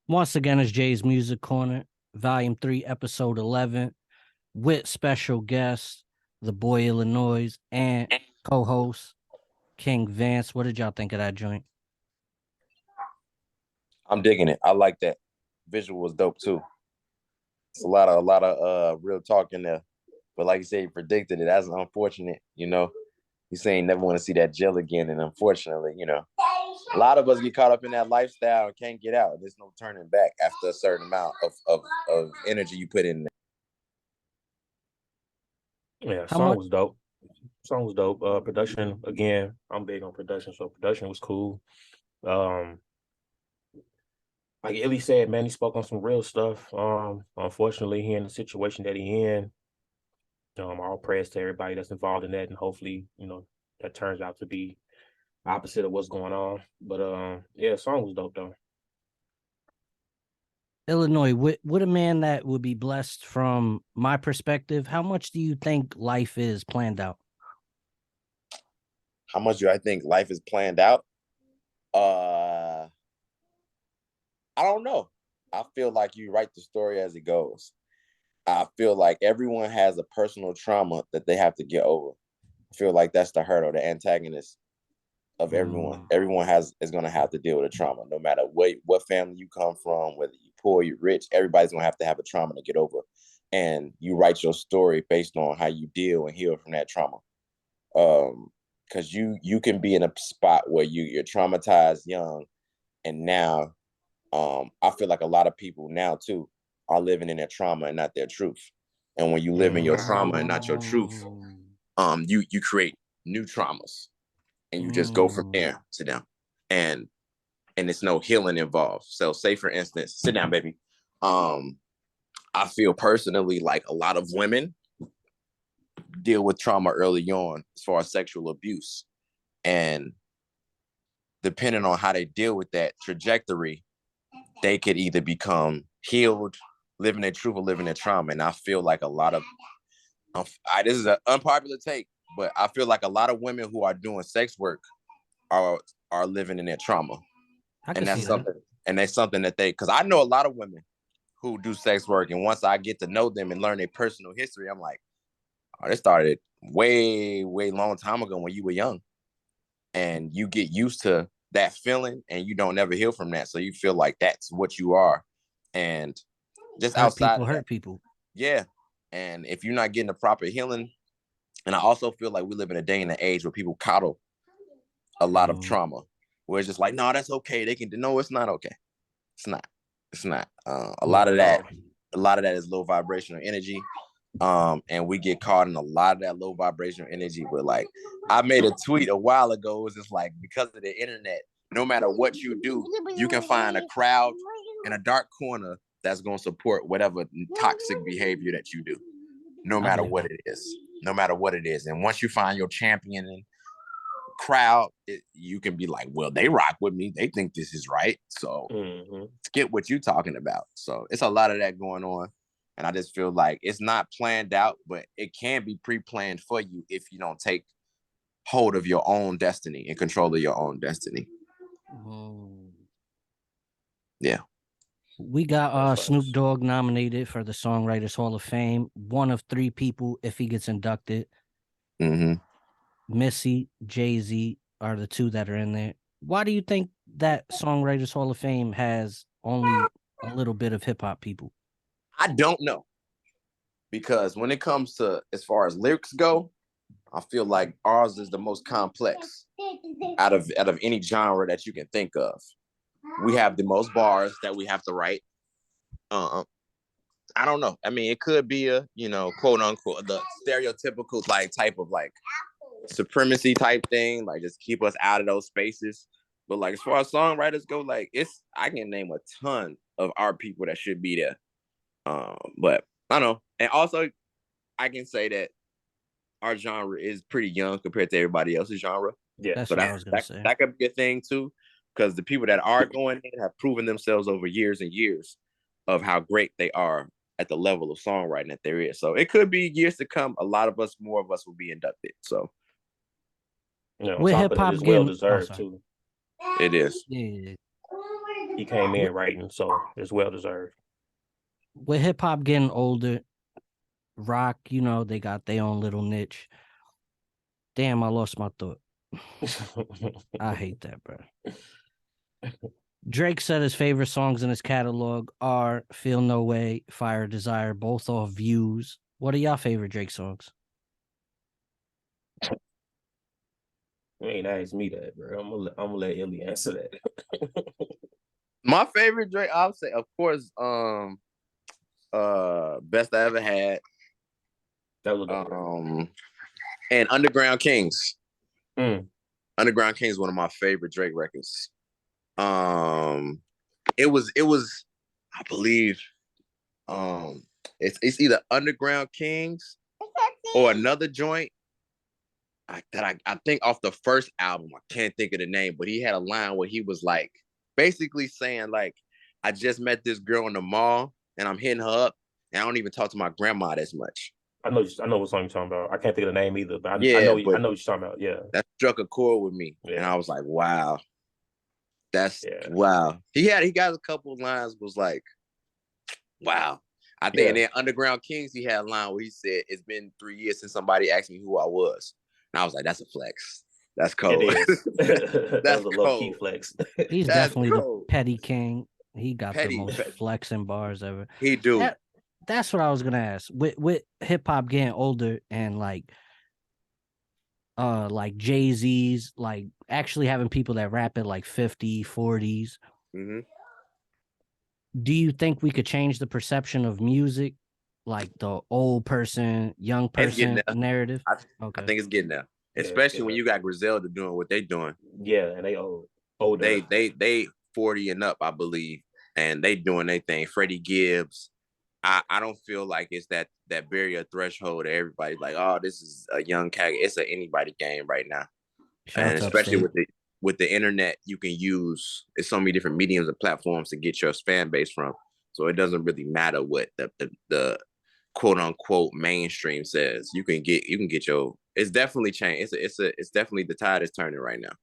Once again, it's Jay's Music Corner, Volume 3, Episode 11, with special guest, the Boy Illinios, and co-host, King Vance. What did y'all think of that joint? I'm digging it. I like that. Visual was dope too. It's a lot of real talk in there. But like you said, he predicted it. That's unfortunate, you know. He's saying never want to see that jail again. And unfortunately, you know, a lot of us get caught up in that lifestyle and can't get out. There's no turning back after a certain amount of energy you put in there. Yeah, song was dope. Song was dope. Production, again, I'm big on production, so production was cool. Like Illy said, man, he spoke on some real stuff. Unfortunately, he in the situation that he in. All prayers to everybody that's involved in that, and hopefully, you know, that turns out to be opposite of what's going on. But yeah, song was dope though. Illinois, with a man that would be blessed from my perspective, how much do you think life is planned out? How much do I think life is planned out? I don't know. I feel like you write the story as it goes. I feel like everyone has a personal trauma that they have to get over. I feel like that's the hurdle, the antagonist of everyone. Everyone is going to have to deal with a trauma, no matter what family you come from, whether you're poor, you're rich. Everybody's going to have a trauma to get over. And you write your story based on how you deal and heal from that trauma. Because you can be in a spot where you're traumatized young, and now I feel like a lot of people now too are living in their trauma and not their truth. And when you live in your trauma and not your truth, you create new traumas, and you just go from there. Sit down, and it's no healing involved. So, say for instance, sit down, baby. I feel personally like a lot of women deal with trauma early on as far as sexual abuse, and depending on how they deal with that trajectory, they could either become healed, living their truth, or living their trauma. And I feel like a lot of, this is an unpopular take, but I feel like a lot of women who are doing sex work are living in their trauma. And that's something, and that's something that because I know a lot of women who do sex work, and once I get to know them and learn their personal history, I'm like, oh, this started way, way long time ago when you were young. And you get used to that feeling, and you don't ever heal from that. So you feel like that's what you are. And just outside of that, hurt people. Yeah. And if you're not getting the proper healing, and I also feel like we live in a day and an age where people coddle a lot of trauma, where it's just like, no, that's okay. They can no, it's not okay. It's not. A lot of that is low vibrational energy. And we get caught in a lot of that low vibrational energy. But like, I made a tweet a while ago. It was just like, because of the internet, no matter what you do, you can find a crowd in a dark corner that's going to support whatever toxic behavior that you do, no matter what it is. And once you find your champion crowd, you can be like, well, they rock with me. They think this is right. So get what you're talking about. So it's a lot of that going on. And I just feel like it's not planned out, but it can be pre-planned for you if you don't take hold of your own destiny and control of your own destiny. Yeah. We got Snoop Dogg nominated for the Songwriters Hall of Fame. One of 3 people if he gets inducted. Missy, Jay-Z are the 2 that are in there. Why do you think that Songwriters Hall of Fame has only a little bit of hip-hop people? I don't know. Because when it comes to as far as lyrics go, I feel like ours is the most complex out of any genre that you can think of. We have the most bars that we have to write. I don't know. I mean, it could be a, quote unquote, the stereotypical like type of like supremacy type thing, like just keep us out of those spaces. But like as far as songwriters go, like I can name a ton of our people that should be there. But I don't know. And also I can say that our genre is pretty young compared to everybody else's genre. Yeah. That's so what I was gonna say. That could be a thing too, because the people that are going in have proven themselves over years and years of how great they are at the level of songwriting that there is. So it could be years to come. More of us will be inducted. So with hip hop, it's well deserved too. It is. Yeah. He came in writing, so it's well deserved. With hip hop getting older, rock, they got their own little niche. Damn, I lost my thought. I hate that, bro. Drake said his favorite songs in his catalog are Feel No Way, Fire Desire, both off Views. What are y'all favorite Drake songs? You ain't asked me that, bro. I'm gonna let Illy answer that. My favorite Drake, I'll say, of course, Best I Ever Had. That was and Underground Kings. Underground Kings is one of my favorite Drake records. It was, I believe, it's either Underground Kings or another joint that I think off the first album. I can't think of the name, but he had a line where he was like, basically saying like, I just met this girl in the mall and I'm hitting her up and I don't even talk to my grandma as much. I know what song you're talking about. I can't think of the name either, but I know what you're talking about. Yeah, that struck a chord with me, and I was like, "Wow, wow." He got a couple of lines was like, "Wow." I think, and then Underground Kings, he had a line where he said, "It's been 3 years since somebody asked me who I was," and I was like, "That's a flex. That's cold." That's a low key flex. He's definitely the petty king. He got the most flexing bars ever. He do. That's what I was gonna ask. With hip hop getting older and like Jay-Z's, like actually having people that rap at like 50, 40s. Mm-hmm. Do you think we could change the perception of music, like the old person, young person narrative? I think it's getting there, especially when you got Griselda doing what they doing. Yeah, and they older. They 40 and up, I believe, and they doing their thing. Freddie Gibbs. I don't feel like it's that barrier threshold. Everybody's like, oh, this is a young cat. It's an anybody game right now, and especially with the internet, you can use. There's so many different mediums and platforms to get your fan base from. So it doesn't really matter what the quote unquote mainstream says. You can get your. It's definitely changed. It's definitely the tide is turning right now.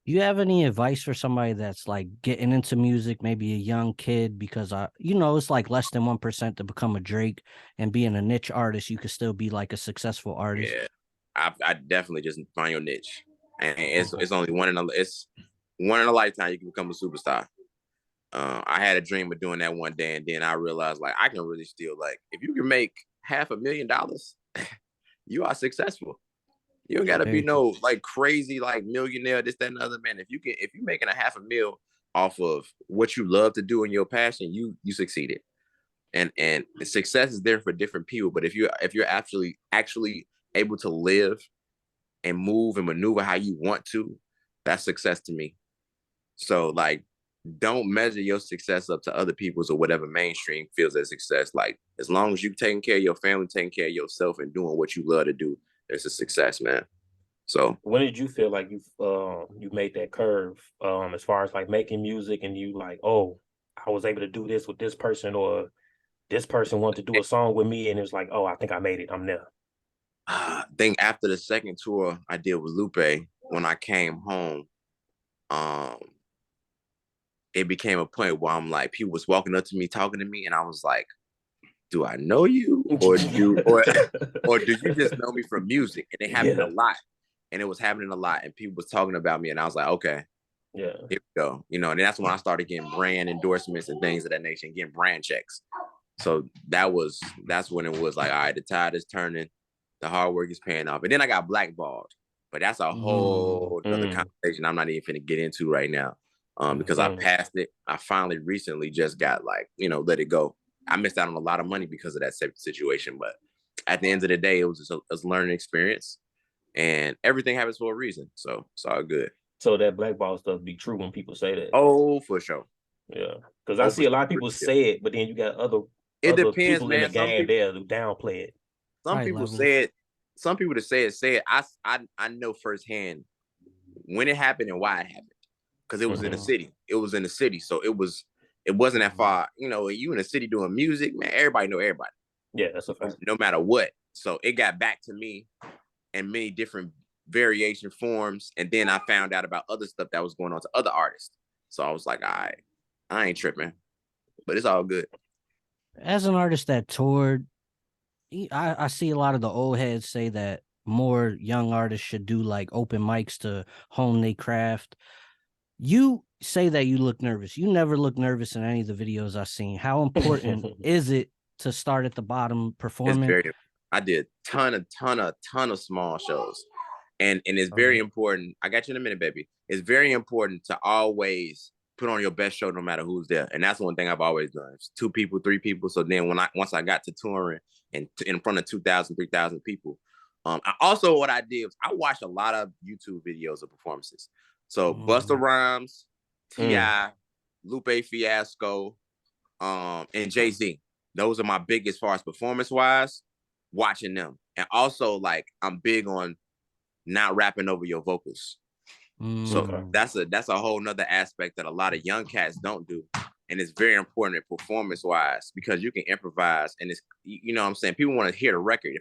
Do you have any advice for somebody that's like getting into music, maybe a young kid? Because it's like less than 1% to become a Drake, and being a niche artist, you could still be like a successful artist. Yeah, I definitely just find your niche, and it's only one in a lifetime you can become a superstar. I had a dream of doing that one day, and then I realized like I can really still like if you can make $500,000, you are successful. You don't gotta be no like crazy like millionaire, this, that, and the other, man. If you're making $500,000 off of what you love to do and your passion, you succeeded. And success is there for different people. But if you're actually able to live and move and maneuver how you want to, that's success to me. So like, don't measure your success up to other people's or whatever mainstream feels as success. Like as long as you taking care of your family, taking care of yourself, and doing what you love to do, it's a success, man. So when did you feel like you made that curve as far as like making music and you like, oh, I was able to do this with this person, or this person wanted to do a song with me, and it was like, oh, I think I made it, I'm there? I think after the second tour I did with Lupe, when I came home, it became a point where I'm like, people was walking up to me, talking to me, and I was like, do I know you, or do you just know me from music? And it happened a lot, and it was happening a lot, and people was talking about me, and I was like, okay, here we go, and that's when I started getting brand endorsements and things of that nature, and getting brand checks. So that's when it was like, all right, the tide is turning, the hard work is paying off, and then I got blackballed, but that's a whole other conversation I'm not even finna get into right now, because I passed it. I finally recently just got like, let it go. I missed out on a lot of money because of that situation. But at the end of the day, it was just a learning experience, and everything happens for a reason. So it's all good. So that blackball stuff be true when people say that. Oh, for sure. Yeah, because I see a lot of people say it, but then you got other depends, people man. in the game there who downplay it. Some people say it. Some people that say it. I know firsthand when it happened and why it happened, because it was in the city. It was in the city, so it wasn't that far. You know, you in the city doing music, man. Everybody know everybody. Yeah, that's a fact. No matter what. So it got back to me in many different variation forms, and then I found out about other stuff that was going on to other artists. So I was like, all right, I ain't tripping, but it's all good. As an artist that toured, I see a lot of the old heads say that more young artists should do like open mics to hone their craft. You say that you look nervous. You never look nervous in any of the videos I've seen. How important is it to start at the bottom performing? I did ton of small shows, and it's very important. I got you in a minute, baby. It's very important to always put on your best show no matter who's there, and that's one thing I've always done. It's 2 people, 3 people. So then once I got to touring and in front of 2,000, 3,000 people, what I did was I watched a lot of YouTube videos of performances. So Busta Rhymes, T.I., Lupe Fiasco, and Jay-Z. Those are my biggest, as far as performance-wise, watching them. And also, like, I'm big on not rapping over your vocals. So that's a whole nother aspect that a lot of young cats don't do. And it's very important performance-wise, because you can improvise, and it's, you know what I'm saying? People want to hear the record.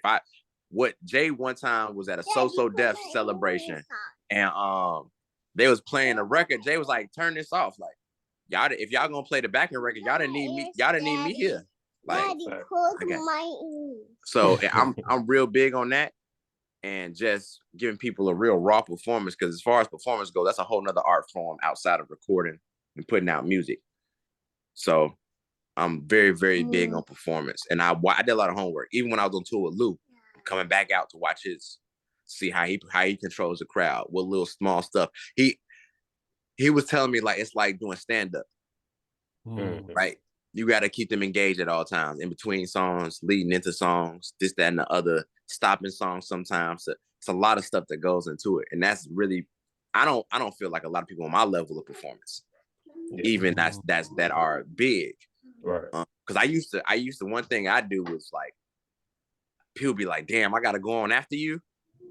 What Jay one time was at a So Def celebration, and they was playing a record. Jay was like, turn this off. Like, y'all, if y'all gonna play the backing record, y'all didn't need me here. Like, okay. So I'm real big on that, and just giving people a real raw performance, because as far as performance goes, that's a whole nother art form outside of recording and putting out music. So I'm very, very big on performance, and I did a lot of homework. Even when I was on tour with Lou, coming back out to watch see how he controls the crowd, what little small stuff. He was telling me, like, it's like doing stand-up, right? You got to keep them engaged at all times, in between songs, leading into songs, this, that, and the other, stopping songs sometimes. So it's a lot of stuff that goes into it, and that's really, I don't feel like a lot of people on my level of performance, even that are big, right? Because I used to one thing I do was, like, people be like, damn, I got to go on after you.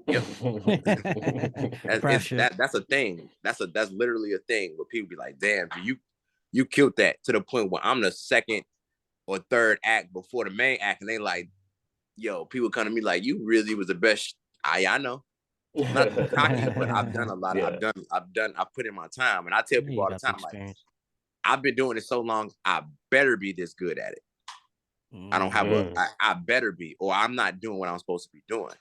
Yep. That's a thing. That's literally a thing where people be like, damn, you killed that, to the point where I'm the second or third act before the main act, and they like, yo, people come to me like, you really was the best. I know. Not cocky, but I've done a lot. Yeah. I've put in my time, and I tell people all the time, like, I've been doing it so long, I better be this good at it. I don't have I better be, or I'm not doing what I'm supposed to be doing.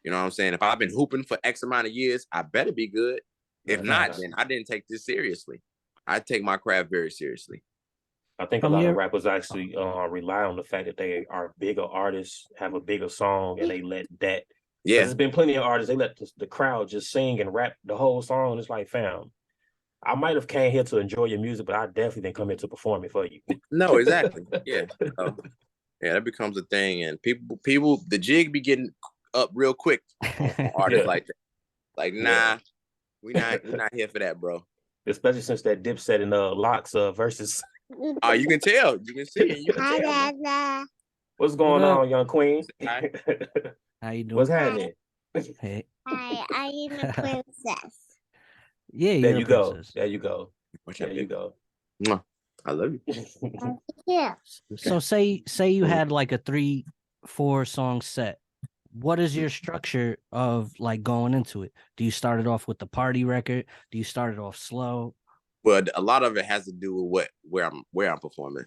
You know what I'm saying? If I've been hooping for X amount of years, I better be good. If not, then I didn't take this seriously. I take my craft very seriously. I think a lot of rappers actually rely on the fact that they are bigger artists, have a bigger song, and they let that. Yeah, there's been plenty of artists, they let the crowd just sing and rap the whole song. It's like, fam, I might have came here to enjoy your music, but I definitely didn't come here to perform it for you. No, exactly. Yeah. Yeah, that becomes a thing, and people, the jig be getting up real quick on artists like that. Like, nah, we're not here for that, bro. Especially since that Dipset and Locks versus. Oh, you can tell. You can see. You can tell. What's going on, young queen? How you doing? What's happening? Hey. Hi, I am a princess. Yeah, there you go. There you go. There you go. I love you. Yeah. So say you had like a 3-4 song set. What is your structure of like going into it? Do you start it off with the party record? Do you start it off slow? Well, a lot of it has to do with where I'm performing.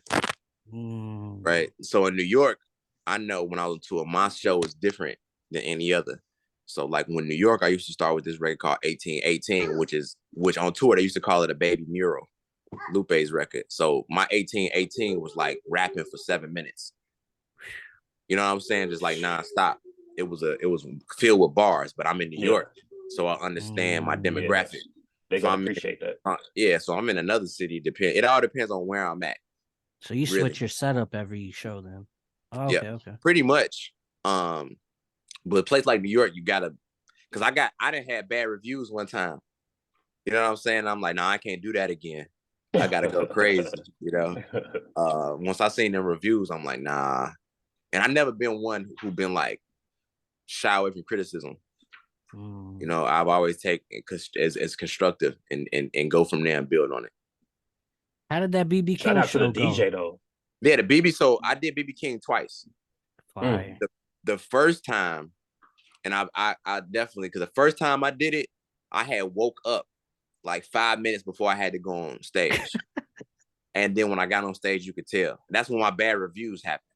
Right. So in New York, I know when I was on tour, my show was different than any other. So like when New York, I used to start with this record called 1818, which on tour they used to call it a baby mural, Lupe's record. So my 1818 was like rapping for 7 minutes. You know what I'm saying? Just like nonstop. It was filled with bars, but I'm in New York, so I understand my demographic. They appreciate that. So I'm in another city. It all depends on where I'm at. So you switch your setup every show then? Oh, okay, okay. Pretty much. But a place like New York, you gotta, because I done had bad reviews one time. You know what I'm saying? I'm like, nah, I can't do that again. I gotta go crazy, you know. Once I seen them reviews, I'm like, nah. And I never been one who been like shy away from criticism. You know, I've always taken it as constructive and go from there and build on it. How did that BB King Shout out to show the DJ though? Yeah, the BB. So I did BB King twice. The first time, and I definitely, because the first time I did it, I had woke up like 5 minutes before I had to go on stage. And then when I got on stage, you could tell. That's when my bad reviews happened.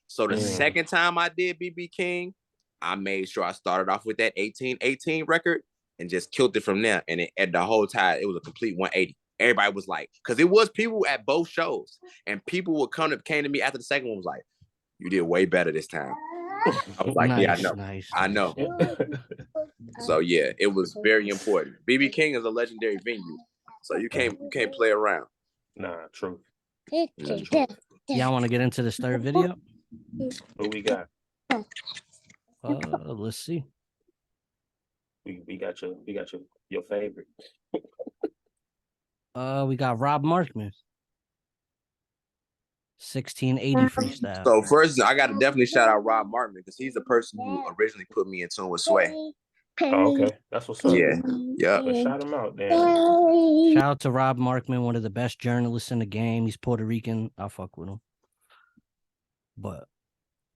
So the second time I did BB King, I made sure I started off with that 1818 record and just killed it from there. And at the whole time, it was a complete 180. Everybody was like, because it was people at both shows, and people came to me after the second one, was like, you did way better this time. I was like, nice, yeah, I know. So yeah, it was very important. BB King is a legendary venue, so you can't play around. Nah, true. Y'all want to get into this third video? What we got? Let's see. We got your favorite. We got Rob Markman. 1680 freestyle. So first, I got to definitely shout out Rob Markman, because he's the person who originally put me in tune with Sway. Oh, okay, that's what's up. Yeah. Let's shout him out, then. Shout out to Rob Markman, one of the best journalists in the game. He's Puerto Rican. I fuck with him. But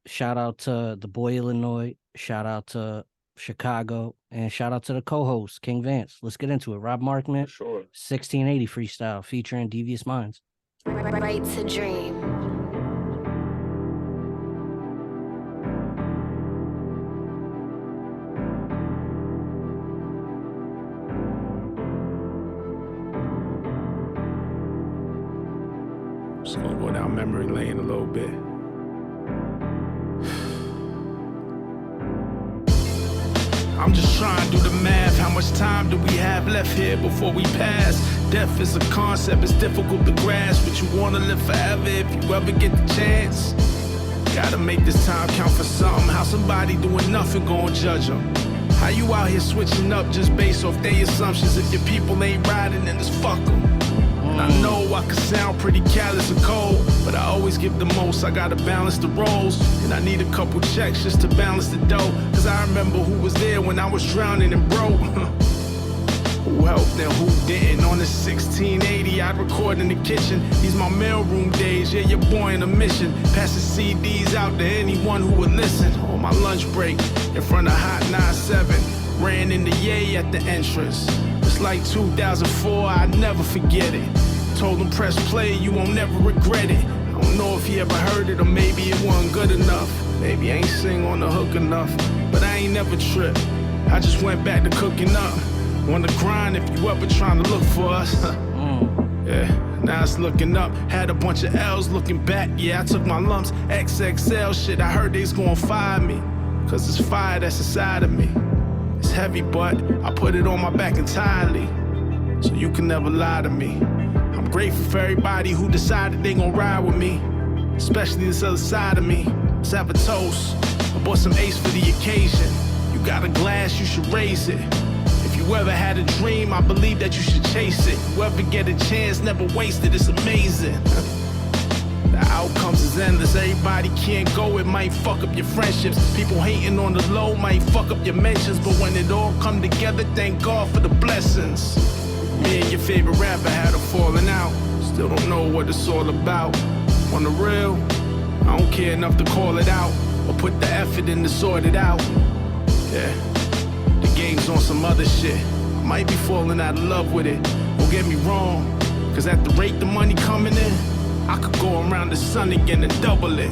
shout out to the Boy Illinois. Shout out to Chicago, and shout out to the co-host King Vance. Let's get into it. Rob Markman, sure. 1680 freestyle featuring Devious Minds. Right to dream. Just gonna go down memory lane a little bit. I'm just trying to do the math. How much time do we have left here before we pass? Death is a concept, it's difficult to grasp, but you wanna live forever if you ever get the chance. Gotta make this time count for something. How somebody doing nothing gonna judge them? How you out here switching up just based off their assumptions? If your people ain't riding, then just fuck them. And I know I can sound pretty callous and cold, but I always give the most. I gotta balance the roles, and I need a couple checks just to balance the dough. Cause I remember who was there when I was drowning and broke. Who helped and who didn't. On the 1680, I'd record in the kitchen. These my mailroom days, yeah, your boy on a mission. Passing CDs out to anyone who would listen. On my lunch break, in front of Hot 97, ran into Ye at the entrance. It's like 2004, I'd never forget it. Told him press play, you won't never regret it. I don't know if he ever heard it, or maybe it wasn't good enough. Maybe I ain't sing on the hook enough, but I ain't never tripped. I just went back to cooking up. On the grind if you ever trying to look for us. Yeah, now it's looking up. Had a bunch of L's looking back. Yeah, I took my lumps. XXL shit, I heard they's gonna fire me. Cause it's fire that's inside of me. It's heavy, but I put it on my back entirely. So you can never lie to me. I'm grateful for everybody who decided they gon' ride with me. Especially this other side of me. Let's have a toast. I bought some Ace for the occasion. You got a glass, you should raise it. If you ever had a dream, I believe that you should chase it. Whoever get a chance, never waste it, it's amazing. The outcomes is endless, everybody can't go, it might fuck up your friendships. People hating on the low might fuck up your mentions, but when it all come together, thank God for the blessings. Me and your favorite rapper had a falling out, still don't know what it's all about. On the real, I don't care enough to call it out, or put the effort in to sort it out. Yeah. Games on some other shit. I might be falling out of love with it. Don't get me wrong, cause at the rate the money coming in, I could go around the sun again and double it.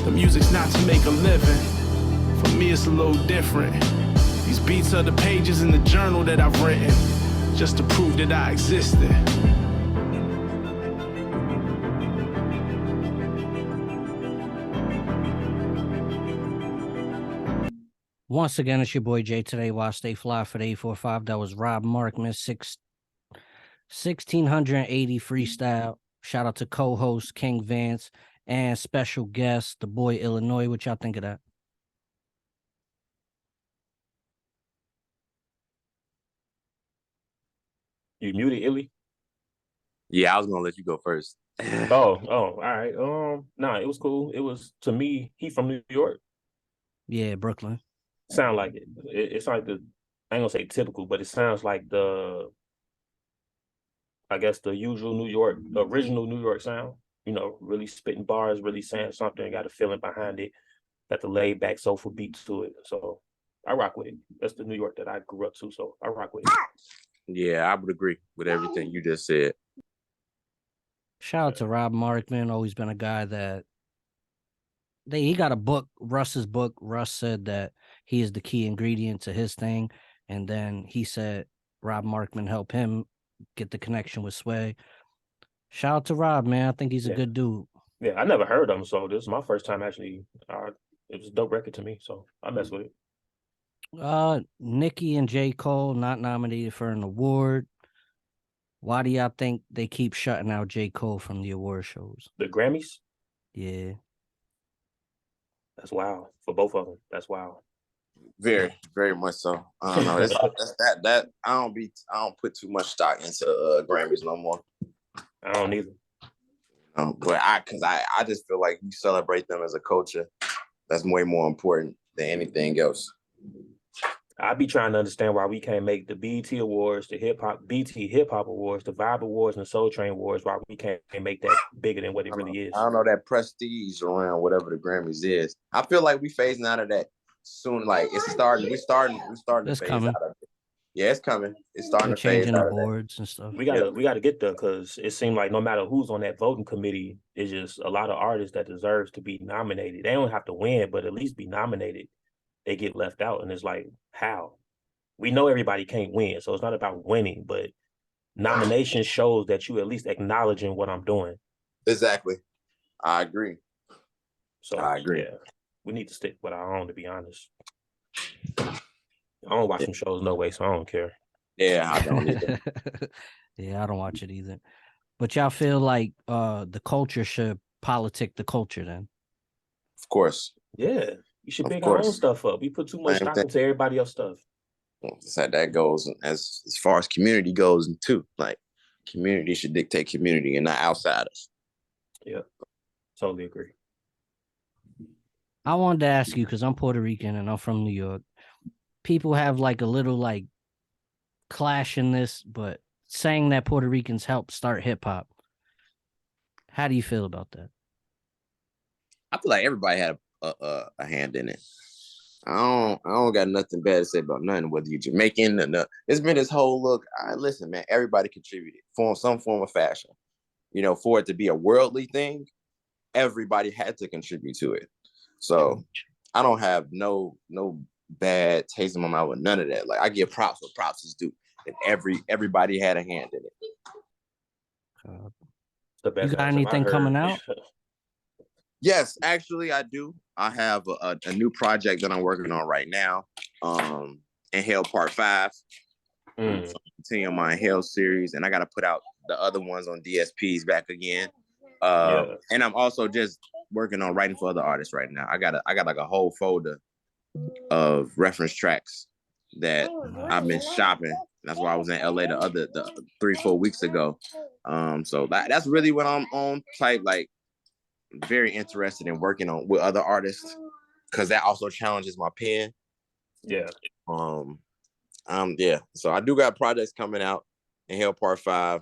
The music's not to make a living. For me it's a little different. These beats are the pages in the journal that I've written, just to prove that I existed. Once again, it's your boy Jay today. While I stay fly for the 845. That was Rob Markman, 1680 freestyle Shout out to co-host King Vance and special guest, the Boy Illinois. What y'all think of that? You muted, Illy? Yeah, I was gonna let you go first. All right. Nah, it was cool. It was, to me, he from New York. Yeah, Brooklyn. Sound like it. It's like I ain't gonna say typical, but it sounds like I guess the usual original New York sound. You know, really spitting bars, really saying something, got a feeling behind it, got the laid back soulful beat to it. So I rock with it. That's the New York that I grew up to, so I rock with it. Yeah, I would agree with everything you just said. Shout out to Rob Markman, always been a guy that he got a book, Russ's book. Russ said that he is the key ingredient to his thing. And then he said Rob Markman helped him get the connection with Sway. Shout out to Rob, man. I think he's a good dude. Yeah, I never heard of him, so this is my first time actually. It was a dope record to me, so I mess with it. Nicki and J. Cole not nominated for an award. Why do y'all think they keep shutting out J. Cole from the award shows? The Grammys? Yeah. That's wild. For both of them. That's wild. Very, very much so. I don't know. That I don't put too much stock into Grammys no more. I don't either. But I just feel like you celebrate them as a culture. That's way more important than anything else. I be trying to understand why we can't make the BET Awards, the BET Hip Hop Awards, the Vibe Awards, and the Soul Train Awards. Why we can't make that bigger than what it really is. I don't know, that prestige around whatever the Grammys is. I feel like we phasing out of that soon. Like it's starting. We're starting to phase out of it. Yeah, it's coming. It's starting to phase changing out the of boards and stuff. We gotta get there, because it seemed like no matter who's on that voting committee, it's just a lot of artists that deserves to be nominated. They don't have to win, but at least be nominated. They get left out, and it's like, how? We know everybody can't win, so it's not about winning, but nomination shows that you at least acknowledging what I'm doing. Exactly. I agree. So I agree. Yeah, we need to stick with our own, to be honest. I don't watch them shows no way, so I don't care. Yeah, I don't either. Yeah, I don't watch it either. But y'all feel like the culture should politic the culture then? Of course. Yeah, you should pick our own stuff up. We put too much stock into everybody else's stuff. That goes as far as community goes too. Like, community should dictate community and not outsiders. Yeah, totally agree. I wanted to ask you, because I'm Puerto Rican and I'm from New York. People have like a little like clash in this, but saying that Puerto Ricans helped start hip hop. How do you feel about that? I feel like everybody had a hand in it. I don't got nothing bad to say about nothing, whether you're Jamaican or not. It's been this whole look. Listen, man, everybody contributed for some form of fashion. You know, for it to be a worldly thing, everybody had to contribute to it. So I don't have no bad taste in my mouth with none of that. Like, I give props where props is due. And everybody had a hand in it. You got anything coming out? Yes, actually, I do. I have a new project that I'm working on right now. Inhale Part 5. So I'm continuing my Inhale series, and I got to put out the other ones on DSPs back again. And I'm also just working on writing for other artists right now. I got like a whole folder of reference tracks that I've been shopping. That's why I was in LA the 3-4 weeks ago. So that's really what I'm on type, like, very interested in working on with other artists, because that also challenges my pen. Yeah. So I do got projects coming out. Inhale Part 5,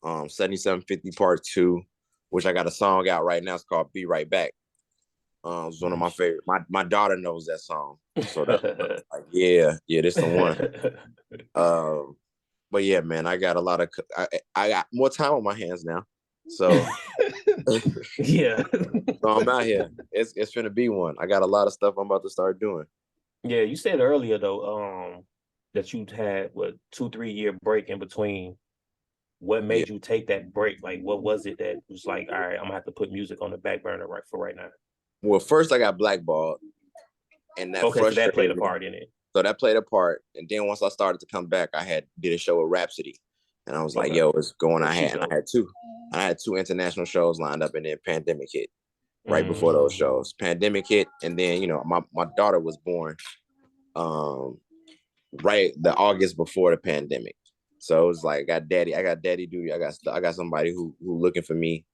7750 Part 2, which I got a song out right now. It's called Be Right Back. It's one of my favorite. My daughter knows that song. So that's like, yeah, this the one. But yeah, man, I got a lot of I got more time on my hands now. So yeah. So I'm out here. It's gonna be one. I got a lot of stuff I'm about to start doing. Yeah, you said earlier though, that you had 2-3 year break in between. What made you take that break? Like, what was it that was like, all right, I'm gonna have to put music on the back burner right now? Well, first I got blackballed, and that so that played a part in it. So that played a part, and then once I started to come back, I did a show with Rhapsody, And I was like, yo, it's going. I had two international shows lined up, and then pandemic hit right before those shows. Pandemic hit, and then, you know, my daughter was born right the August before the pandemic. So it was like, I got daddy duty. I got somebody who looking for me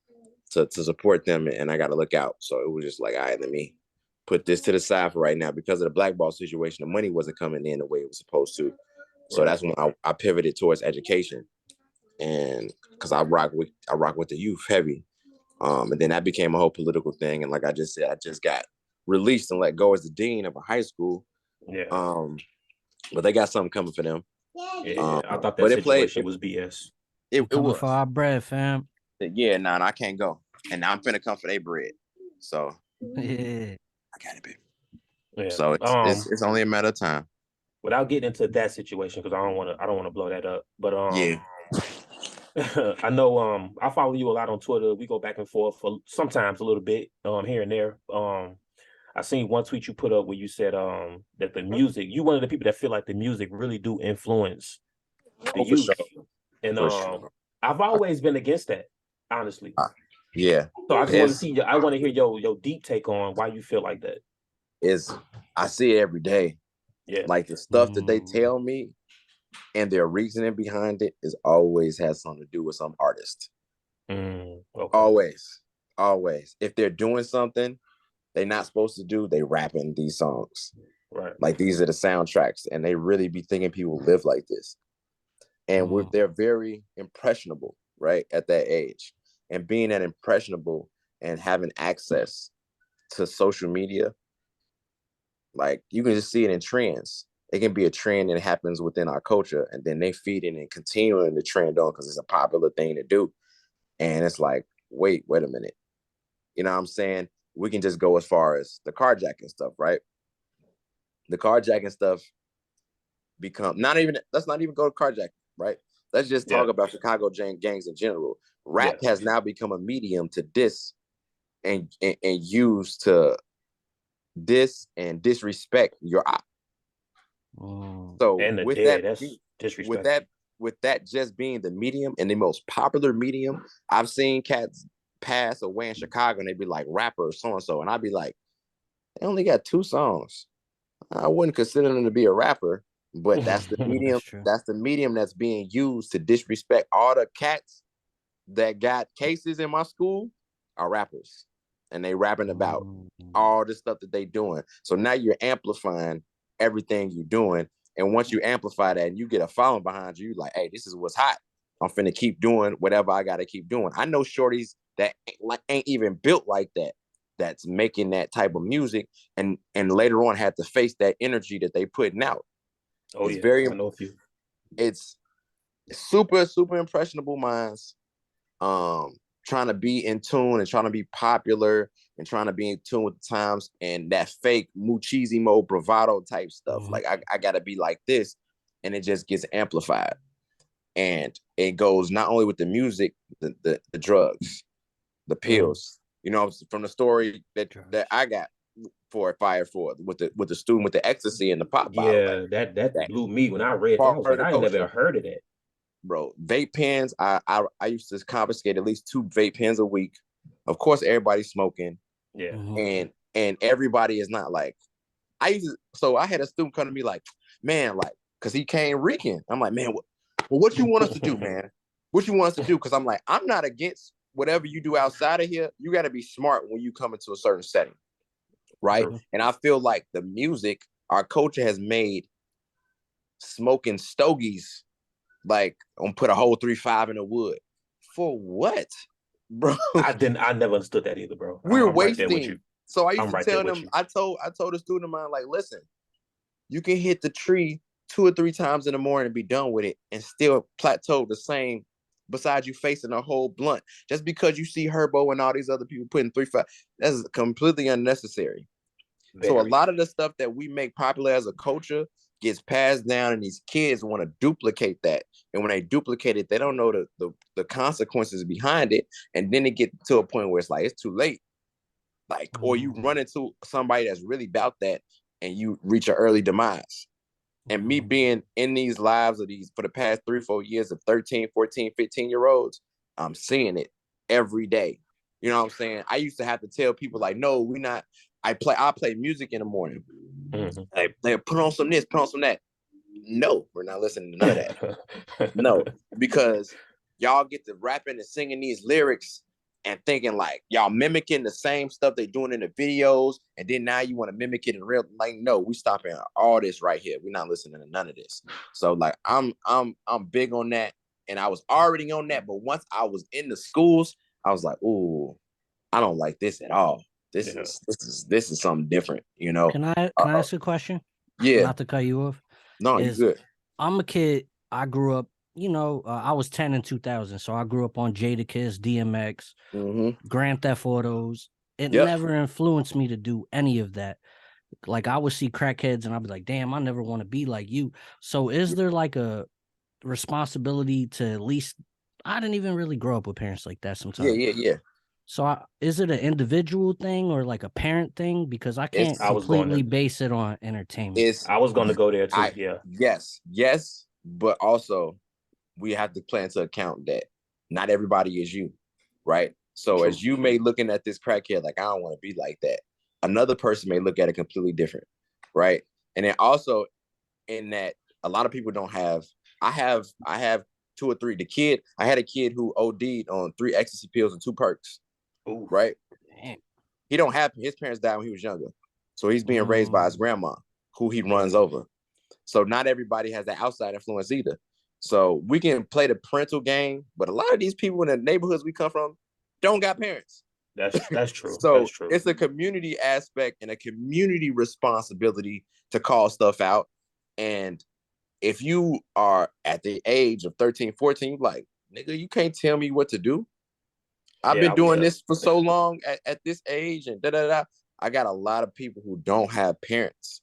to support them, and I got to look out. So it was just like, all right, let me put this to the side for right now because of the blackball situation. The money wasn't coming in the way it was supposed to. So that's when I pivoted towards education, and because I rock with the youth heavy, and then that became a whole political thing. And like I just said, I just got released and let go as the dean of a high school. Yeah. But they got something coming for them. Yeah. I thought that situation was BS. It was for our bread, fam. Yeah, nah, I can't go, and now I'm finna come for their bread. So yeah, I got it, baby. Yeah. So it's only a matter of time. Without getting into that situation, because I don't want to blow that up. But yeah. I know I follow you a lot on Twitter. We go back and forth for sometimes a little bit here and there. I seen one tweet you put up where you said that the music, you one of the people that feel like the music really do influence the youth. Sure. And sure. I've always been against that, honestly. Yeah. So I just want to hear your deep take on why you feel like that. I see it every day. Yeah. Like the stuff that they tell me and their reasoning behind it is always has something to do with some artist. Okay. Always. If they're doing something they're not supposed to do, they rapping these songs. Right. Like these are the soundtracks, and they really be thinking people live like this. And they're very impressionable, right, at that age. And being that impressionable and having access to social media, like you can just see it in trends. It can be a trend that happens within our culture, and then they feed it and continuing the trend on because it's a popular thing to do. And it's like, wait a minute. You know what I'm saying? We can just go as far as the carjacking stuff, right? The carjacking stuff let's not even go to carjacking, right? Let's just talk about Chicago gangs in general. Rap has now become a medium to diss and use to diss and disrespect your op. So and with that just being the medium and the most popular medium, I've seen cats pass away in Chicago and they'd be like rapper so-and-so, and I'd be like, they only got 2 songs. I wouldn't consider them to be a rapper, but that's the medium. That's the medium that's being used to disrespect all the cats that got cases in my school are rappers, and they rapping about all the stuff that they doing. So now you're amplifying everything you're doing, and once you amplify that and you get a following behind you, like, hey, this is what's hot. I'm finna keep doing whatever I gotta keep doing. I know shorties that ain't even built like that, that's making that type of music, and later on had to face that energy that they putting out. Oh, it's very, I know a few. It's super, super impressionable minds, trying to be in tune and trying to be popular and trying to be in tune with the times, and that fake machismo bravado type stuff. Like I gotta be like this, and it just gets amplified. And it goes not only with the music, the drugs, the pills. You know, from the story that I got fired for with the student with the ecstasy and the pop bottle. Yeah, like, that blew me when I read that. I was like, I ain't never heard of that. Bro, vape pens, I used to confiscate at least 2 vape pens a week. Of course, everybody's smoking. Yeah. And everybody is not like, so I had a student come to me like, man, like, because he came reeking. I'm like, man, what you want us to do, man? What you want us to do? Because I'm like, I'm not against whatever you do outside of here. You got to be smart when you come into a certain setting, right? Sure. And I feel like the music, our culture has made smoking stogies, like, put a whole 3-5 in the wood. For what, bro? I never understood that either, bro. We're wasting. Right, so I used to tell them, I told a student of mine, like, listen, you can hit the tree 2 or 3 times in the morning and be done with it and still plateau the same, besides you facing a whole blunt. Just because you see Herbo and all these other people putting 3-5, that's completely unnecessary. So a lot of the stuff that we make popular as a culture gets passed down, and these kids want to duplicate that. And when they duplicate it, they don't know the consequences behind it. And then it get to a point where it's like, it's too late. Like, or you run into somebody that's really about that and you reach an early demise. And me being in these lives of these for the past 3-4 years of 13, 14, 15-year-olds, I'm seeing it every day. You know what I'm saying? I used to have to tell people like, no, we not. I play music in the morning. They put on some this, put on some that. No, we're not listening to none of that. No, because y'all get to rapping and singing these lyrics and thinking like y'all mimicking the same stuff they doing in the videos, and then now you want to mimic it in real. Like, no, we stopping all this right here. We're not listening to none of this. So like, I'm big on that, and I was already on that. But once I was in the schools, I was like, ooh, I don't like this at all. This is something different, you know. Can I ask a question? Yeah. Not to cut you off. No, you good. I'm a kid. I grew up, you know, I was 10 in 2000. So I grew up on Jadakiss, DMX, Grand Theft Autos. It never influenced me to do any of that. Like I would see crackheads and I'd be like, damn, I never want to be like you. So is there like a responsibility to at least, I didn't even really grow up with parents like that sometimes. Yeah. So is it an individual thing or like a parent thing? Because I can't completely base it on entertainment. I was going to go there too. Yes. But also we have to play into account that not everybody is you, right? So as you may looking at this crackhead, like, I don't want to be like that. Another person may look at it completely different, right? And then also in that a lot of people don't have, I have 2 or 3. I had a kid who OD'd on 3 ecstasy pills and 2 perks. Ooh. Right? Damn. He don't have, his parents died when he was younger. So he's being raised by his grandma, who he runs over. So not everybody has that outside influence either. So we can play the parental game, but a lot of these people in the neighborhoods we come from don't got parents. That's true. So that's true. It's a community aspect and a community responsibility to call stuff out. And if you are at the age of 13, 14, like, nigga, you can't tell me what to do. I've been doing this for so long at this age and I got a lot of people who don't have parents,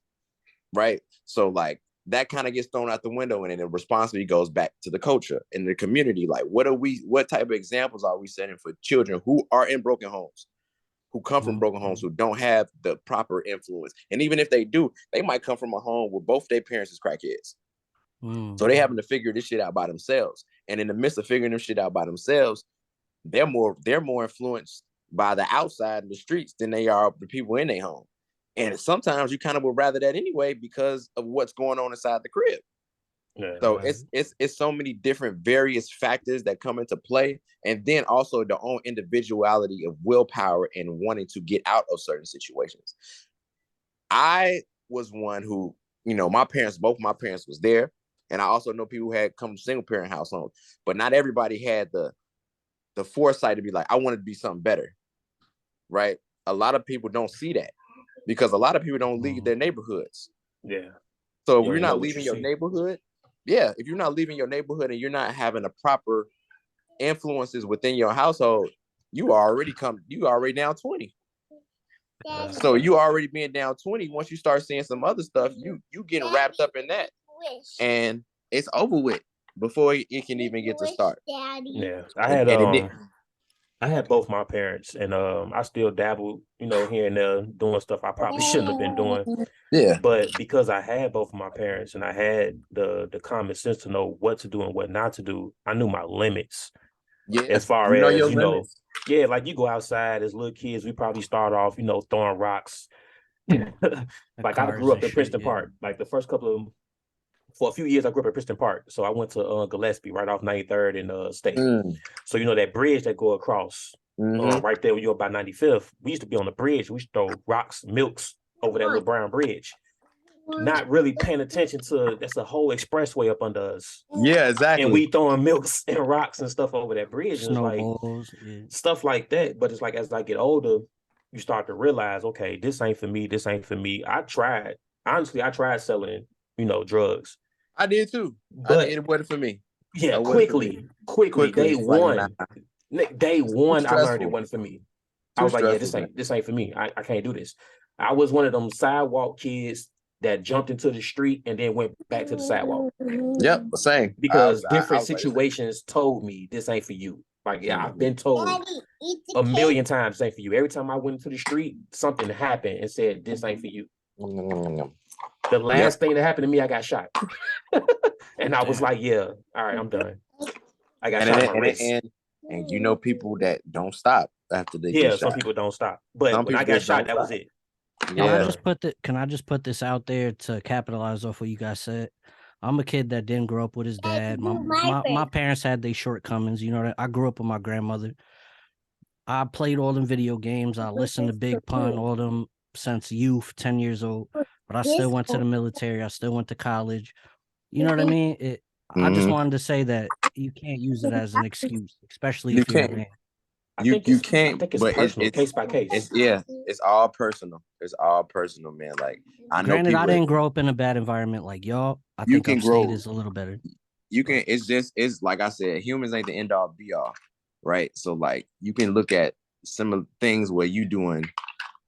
right? So like that kind of gets thrown out the window, and then the responsibility goes back to the culture and the community. Like, what type of examples are we setting for children who are in broken homes, who come from broken homes, who don't have the proper influence? And even if they do, they might come from a home where both their parents is crackheads. So they having to figure this shit out by themselves. And in the midst of figuring this shit out by themselves, they're more influenced by the outside in the streets than they are the people in their home. And sometimes you kind of would rather that anyway because of what's going on inside the crib. Yeah, so it's so many different various factors that come into play, and then also the own individuality of willpower and wanting to get out of certain situations. I was one who, you know, both my parents was there, and I also know people who had come from single parent households, but not everybody had the foresight to be like, I want to be something better, right? A lot of people don't see that because a lot of people don't leave their neighborhoods. Yeah. So if you're not leaving your neighborhood, if you're not leaving your neighborhood and you're not having the proper influences within your household, you already down 20. So you already being down 20. Once you start seeing some other stuff, you getting wrapped up in that, and it's over with before it can even get to start. Yeah, I had both my parents, and I still dabbled, you know, here and there doing stuff I probably shouldn't have been doing. Yeah. But because I had both of my parents and I had the common sense to know what to do and what not to do, I knew my limits. Yeah. As far as, you know, like you go outside as little kids, we probably start off, you know, throwing rocks. Like I grew up in Princeton Park. Like the first for a few years, I grew up in Princeton Park. So I went to Gillespie right off 93rd and State. So, you know, that bridge that go across right there when you're by 95th, we used to be on the bridge. We used to throw rocks, milks over that little brown bridge. Not really paying attention to, that's a whole expressway up under us. Yeah, exactly. And we throwing milks and rocks and stuff over that bridge. And it's like stuff like that. But it's like, as I get older, you start to realize, okay, this ain't for me. This ain't for me. I tried selling, you know, drugs. I did too. But it wasn't for me. Yeah, quickly. Day one, I learned it wasn't for me. I was like, yeah, this ain't for me. I can't do this. I was one of them sidewalk kids that jumped into the street and then went back to the sidewalk. Yep, same. Because different situations told me this ain't for you. Like, yeah, I've been told a million times this ain't for you. Every time I went into the street, something happened and said this ain't for you. The last thing that happened to me, I got shot. And I was like, yeah, all right, I'm done. I got shot in my wrist. And you know people that don't stop after they get shot. Some people don't stop. But when I got shot, that was it. Can I just put this out there to capitalize off what you guys said? I'm a kid that didn't grow up with his dad. My parents had their shortcomings. You know, I grew up with my grandmother. I played all them video games. I listened to Big Pun, all them since youth, 10 years old. But I still went to the military. I still went to college. You know what I mean? I just wanted to say that you can't use it as an excuse, especially if you're a man. You can't, but personal, it's case by case. It's all personal. It's all personal, man. Like I know. Granted, I didn't grow up in a bad environment like y'all. I think upstate is a little better. You can. It's like I said. Humans ain't the end all be all, right? So like you can look at some of the things where you doing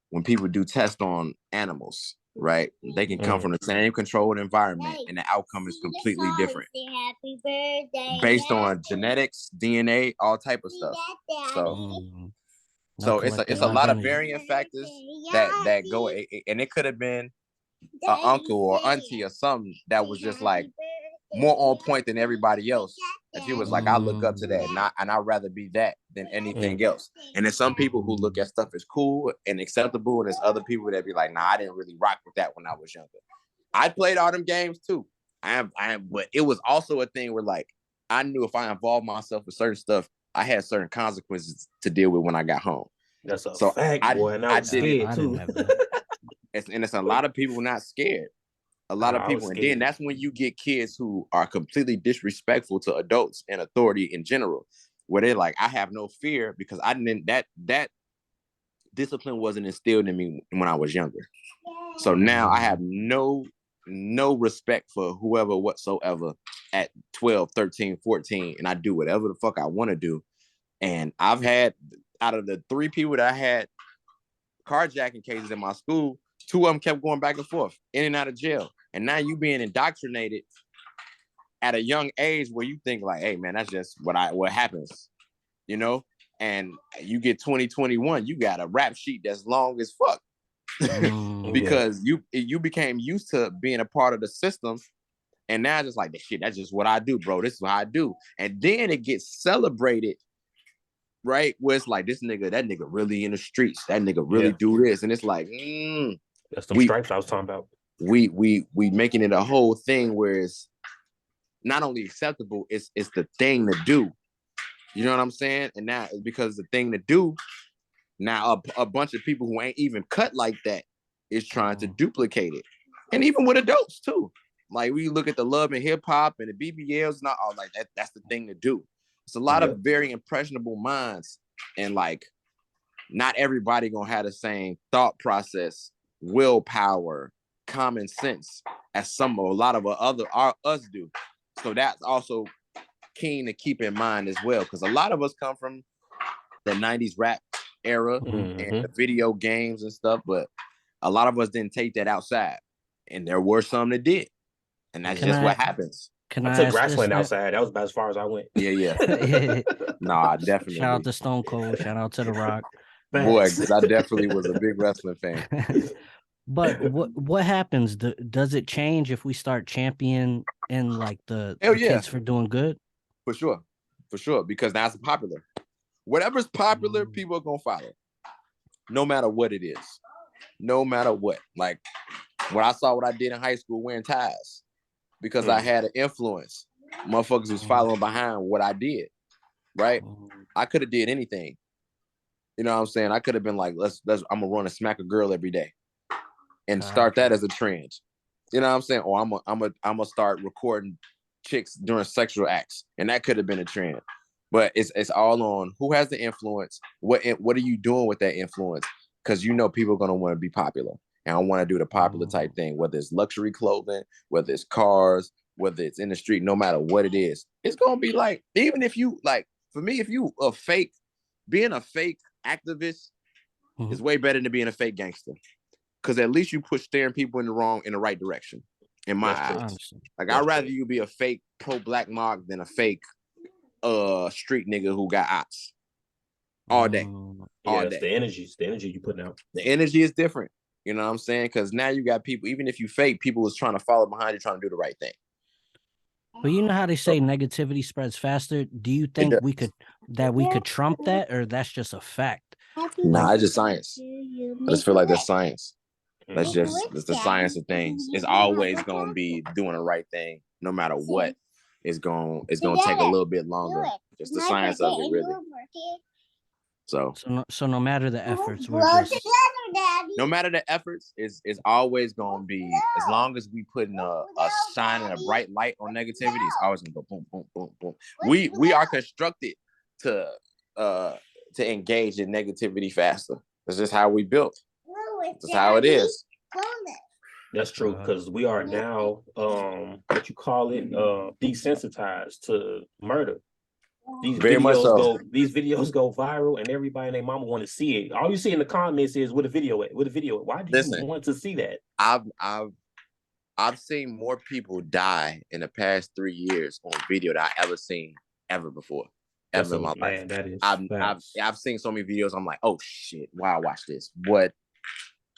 when people do tests on animals, right? They can come from the same controlled environment, and the outcome is completely different. Happy birthday. Based on genetics, DNA, all type of stuff. So it's a lot of varying factors that go, and it could have been an uncle or auntie or something that was just like more on point than everybody else. And she was like, I look up to that, and I'd rather be that than anything else. And there's some people who look at stuff as cool and acceptable, and there's other people that be like, nah, I didn't really rock with that when I was younger. I played all them games too. But it was also a thing where like I knew if I involved myself with certain stuff, I had certain consequences to deal with when I got home. That's a fact, boy. And I did it too. And it's a lot of people not scared. A lot of people, and then that's when you get kids who are completely disrespectful to adults and authority in general, where they're like, I have no fear because I didn't that discipline wasn't instilled in me when I was younger. So now I have no respect for whoever whatsoever at 12, 13, 14, and I do whatever the fuck I want to do. And I've had, out of the 3 people that I had carjacking cases in my school, 2 of them kept going back and forth, in and out of jail. And now you being indoctrinated at a young age where you think like, hey man, that's just what happens, you know? And you get 2021, you got a rap sheet that's long as fuck. Because you became used to being a part of the system, and now it's just like, shit, that's just what I do, bro. This is what I do. And then it gets celebrated, right? Where it's like, that nigga really in the streets. That nigga really do this. And it's like, that's the stripes I was talking about. We making it a whole thing where it's not only acceptable, it's the thing to do. You know what I'm saying? And now because the thing to do, now a bunch of people who ain't even cut like that is trying to duplicate it. And even with adults too. Like we look at the Love and Hip Hop and the BBLs, not all like that. That's the thing to do. It's a lot of very impressionable minds, and like not everybody gonna have the same thought process, willpower, common sense as a lot of us do. So that's also keen to keep in mind as well, because a lot of us come from the 90s rap era and the video games and stuff, but a lot of us didn't take that outside, and there were some that did, and that's what happens. I took wrestling outside. That was about as far as I went. Yeah. Nah, definitely. Shout out to Stone Cold. Shout out to The Rock. Boy, because I definitely was a big wrestling fan. But what happens? Does it change if we start championing like the kids for doing good? For sure, because that's popular. Whatever's popular, people are gonna follow, no matter what it is, no matter what. Like when I saw what I did in high school wearing ties, because I had an influence. Motherfuckers was following behind what I did, right? I could have did anything. You know what I'm saying? I could have been like, I'm gonna run and smack a girl every day, and start that as a trend. You know what I'm saying? Or I'm gonna start recording chicks during sexual acts, and that could have been a trend. But it's all on who has the influence. What are you doing with that influence? Because you know people are gonna want to be popular, and I want to do the popular type thing. Whether it's luxury clothing, whether it's cars, whether it's in the street, no matter what it is, it's gonna be like, even if you like, for me, if you being a fake activist is way better than being a fake gangster, because at least you push staring people in the right direction. In my eyes, like I'd rather you be a fake pro black mark than a fake street nigga who got ops all day. All day. The energy you putting out. The energy is different. You know what I'm saying? Because now you got people, even if you fake, people was trying to follow behind you, trying to do the right thing. But you know how they say negativity spreads faster? Do you think we could trump that, or that's just a fact? Nah, it's just science. I just feel like that's science. That's the science of things. It's always gonna be doing the right thing, no matter what. It's gonna take a little bit longer. Just the science of it, really. So no matter the efforts, no matter the efforts, it's always gonna be, as long as we putting a shine and a bright light on negativity, it's always gonna go boom, boom, boom, boom. We are constructed to engage in negativity faster. That's just how we built. That's how it is. That's true, because we are now what you call it, desensitized to murder. These videos go viral, and everybody and their mama want to see it. All you see in the comments is where the video at. Why do you want to see that? I've seen more people die in the past 3 years on video that I ever seen before. Ever in my life. That is I've seen so many videos. I'm like, oh shit, why I watch this? What,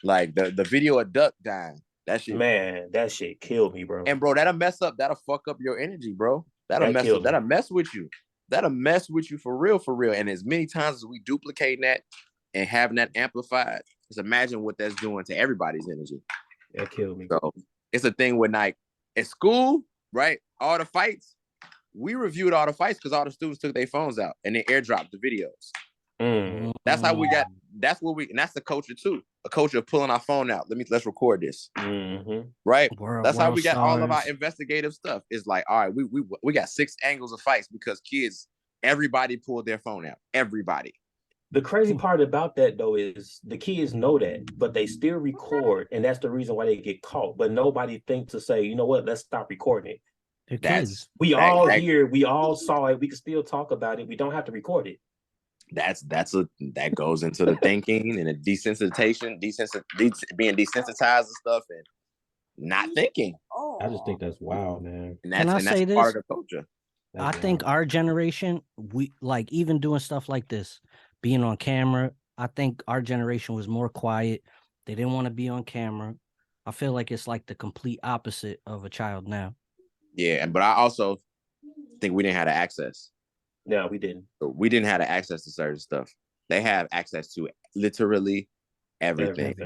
like the video of Duck dying. That shit, man, that shit killed me, bro. And bro, that'll fuck up your energy, bro. That'll mess with you. That'll mess with you for real. And as many times as we duplicate that and having that amplified, just imagine what that's doing to everybody's energy. That killed me. So it's a thing with, like, at school, right? All the fights, we reviewed all the fights because all the students took their phones out and they airdropped the videos. That's how we got. That's the culture too. A culture of pulling our phone out. Let's record this. Right. That's how we got all of our investigative stuff. It's like, all right, we got 6 angles of fights because everybody pulled their phone out. Everybody. The crazy part about that though is the kids know that, but they still record, and that's the reason why they get caught. But nobody thinks to say, you know what? Let's stop recording it. We all saw it. We can still talk about it. We don't have to record it. That goes into the thinking and the desensitization, being desensitized and stuff, and not thinking. I just think that's wild, man. And that's part of the culture. I think our generation, we like even doing stuff like this, being on camera. I think our generation was more quiet. They didn't want to be on camera. I feel like it's like the complete opposite of a child now. Yeah, but I also think we didn't have the access. No, we didn't. We didn't have access to certain stuff. They have access to literally everything.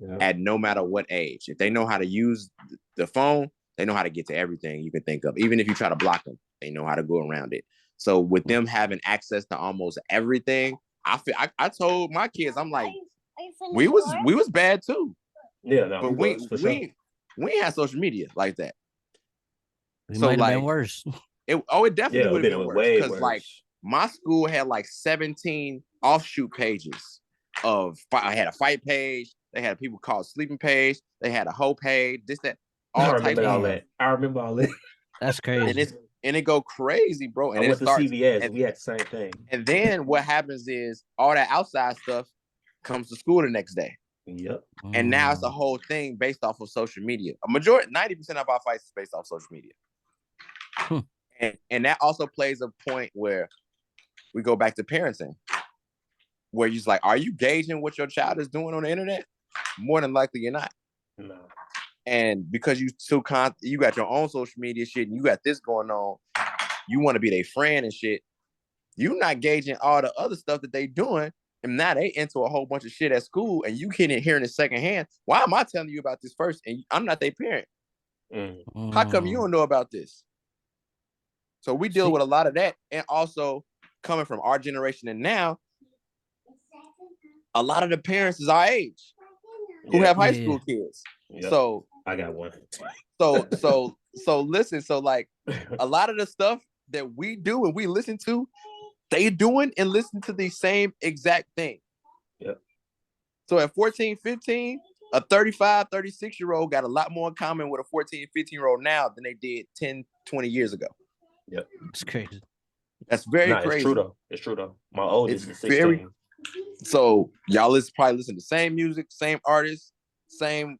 Yeah. At no matter what age. If they know how to use the phone, they know how to get to everything you can think of. Even if you try to block them, they know how to go around it. So with them having access to almost everything, I told my kids, I'm like, we was bad too. Yeah, no, but we ain't had social media like that. It might have been worse. It definitely would have been worse, because like my school had like 17 offshoot pages I had a fight page, they had people called sleeping page, they had a whole page, this, that, I remember all that. That's crazy. And it go crazy, bro. And I went to CVS, and we had the same thing. And then what happens is all that outside stuff comes to school the next day. Yep. And now it's a whole thing based off of social media. A majority, 90% of our fights is based off social media. And that also plays a point where we go back to parenting, where you're just like, are you gauging what your child is doing on the internet? More than likely you're not. No. And because you got your own social media shit, and you got this going on, you want to be their friend and shit. You're not gauging all the other stuff that they doing, and now they into a whole bunch of shit at school, and you hearing it secondhand. Why am I telling you about this first? And I'm not their parent. How come you don't know about this? So we deal with a lot of that, and also coming from our generation and now, a lot of the parents is our age who have high school kids. Yep. So I got one. So listen. So like a lot of the stuff that we do and we listen to, they doing and listen to the same exact thing. Yeah. So at 14, 15, a 35, 36-year-old got a lot more in common with a 14, 15-year-old now than they did 10, 20 years ago. Yep. It's crazy. That's very crazy. It's true though. My oldest is 16. So y'all probably listen to same music, same artists, same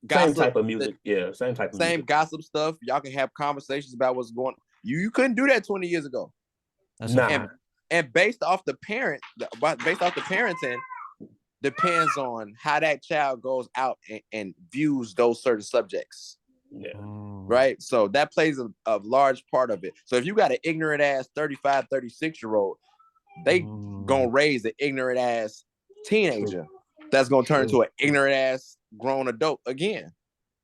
gossip, same type of music. Yeah, same type of music. Gossip stuff. Y'all can have conversations about what's going on. You couldn't do that 20 years ago. That's and based off the parenting, depends on how that child goes out and views those certain subjects. Yeah. Right. So that plays a large part of it. So if you got an ignorant ass 35, 36-year-old, they gonna raise an ignorant ass teenager that's gonna turn into an ignorant ass grown adult again.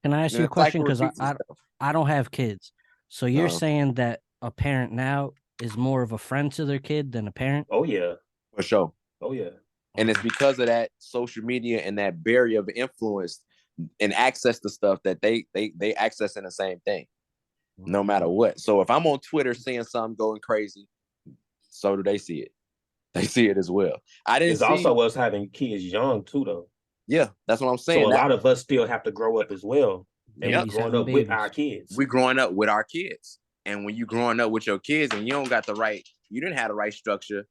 Can I ask you a question? Because I don't have kids. So you're saying that a parent now is more of a friend to their kid than a parent? Oh yeah. For sure. Oh yeah. And it's because of that social media and that barrier of influence and access to stuff that they access in the same thing, no matter what. So if I'm on Twitter seeing something going crazy, so do they see it. They see it as well. It's also us having kids young too, though. Yeah, that's what I'm saying. So a lot of us still have to grow up as well. And we're growing up with our kids. We're growing up with our kids. And when you're growing up with your kids and you don't got you didn't have the right structure,